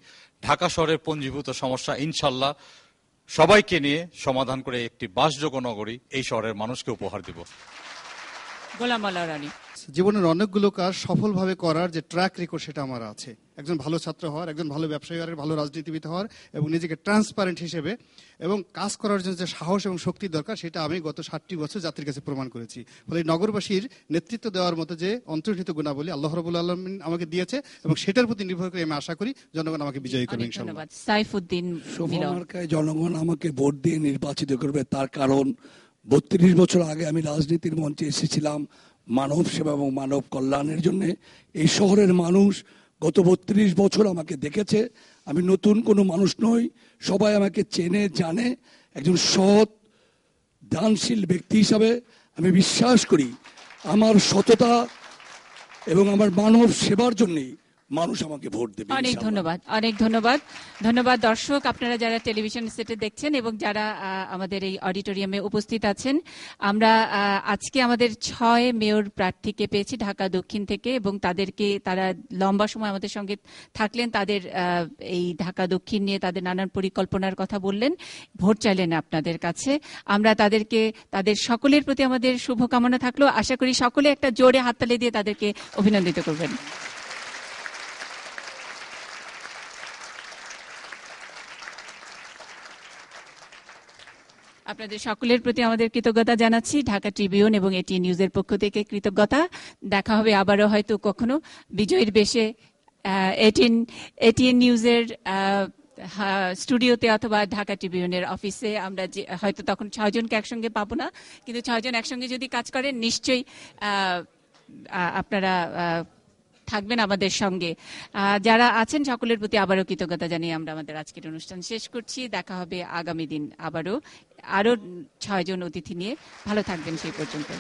ঢাকা শহরের পঞ্জীভূত সমস্যা ইনশাল্লাহ সবাইকে নিয়ে সমাধান করে একটি বাসযোগ্য নগরী এই শহরের মানুষকে উপহার দিব। গোলাম আল্লাহ রানী। জীবনের অনেকগুলো কাজ সফলভাবে করার যে ট্র্যাক রেকর্ড, সেটা আমার আছে। একজন ভালো ছাত্র হওয়ার, একজন ভালো ব্যবসায়ী হওয়ার, ভালো রাজনীতিবিদ হওয়ার, এবং নিজেকে ট্রান্সপারেন্ট হিসেবে এবং কাজ করার জন্য যে সাহস এবং শক্তি দরকার, সেটা আমি গত 60টি বছর জাতির কাছে প্রমাণ করেছি। ফলে নগরবাসীর নেতৃত্ব দেওয়ার মতো যে অন্তর্নিহিত গুণাবলী আল্লাহ রাব্বুল আলামিন আমাকে দিয়েছে, এবং সেটার প্রতি নির্ভর করে আমি আশা করি জনগণ আমাকে বিজয়ী করবে ইনশাআল্লাহ। সাইফুদ্দিন। জনগণ আমাকে ভোট দিয়ে নির্বাচিত করবে, তার কারণ 32 বছর আগে আমি রাজনীতির মঞ্চে এসেছিলাম মানব সেবা এবং মানব কল্যাণের জন্য। এই শহরের মানুষ গত 32 বছর আমাকে দেখেছে। আমি নতুন কোনো মানুষ নই, সবাই আমাকে চেনে জানে। একজন সৎ দানশীল ব্যক্তি হিসাবে আমি বিশ্বাস করি আমার সততা এবং আমার মানব সেবার জন্যই মানুষ আমাকে ভোট দেবে। অনেক ধন্যবাদ, অনেক ধন্যবাদ। ধন্যবাদ দর্শক, আপনারা যারা টেলিভিশন সেটে দেখছেন এবং যারা আমাদের এই অডিটোরিয়ামে উপস্থিত আছেন। আমরা আজকে আমাদের 6 মেয়র প্রার্থীকে পেয়েছি ঢাকা দক্ষিণ থেকে, এবং তারা লম্বা সময় আমাদের সঙ্গে থাকলেন, তাদের এই ঢাকা দক্ষিণ নিয়ে তাদের নানান পরিকল্পনার কথা বললেন, ভোট চাইলেন আপনাদের কাছে। আমরা তাদের সকলের প্রতি আমাদের শুভকামনা থাকলো। আশা করি সকলে একটা জোরে হাততালি দিয়ে তাদেরকে অভিনন্দিত করবেন। আপনাদের সকলের প্রতি আমাদের কৃতজ্ঞতা জানাচ্ছি, ঢাকা ট্রিবিউন এবং এটিএন নিউজের পক্ষ থেকে কৃতজ্ঞতা। দেখা হবে আবারও হয়তো কখনো বিজয়ীর বেশে এটিএন নিউজের স্টুডিওতে অথবা ঢাকা ট্রিবিউনের অফিসে। আমরা হয়তো তখন 6 জনকে একসঙ্গে পাবো না, কিন্তু 6 জন একসঙ্গে যদি কাজ করেন নিশ্চয়ই আপনারা থাকবেন আমাদের সঙ্গে। যারা আছেন সকলের প্রতি আবারও কৃতজ্ঞতা জানিয়ে আমরা আমাদের আজকের অনুষ্ঠান শেষ করছি। দেখা হবে আগামী দিন আবারও আরো 6 জন অতিথি নিয়ে। ভালো থাকবেন সেই পর্যন্ত।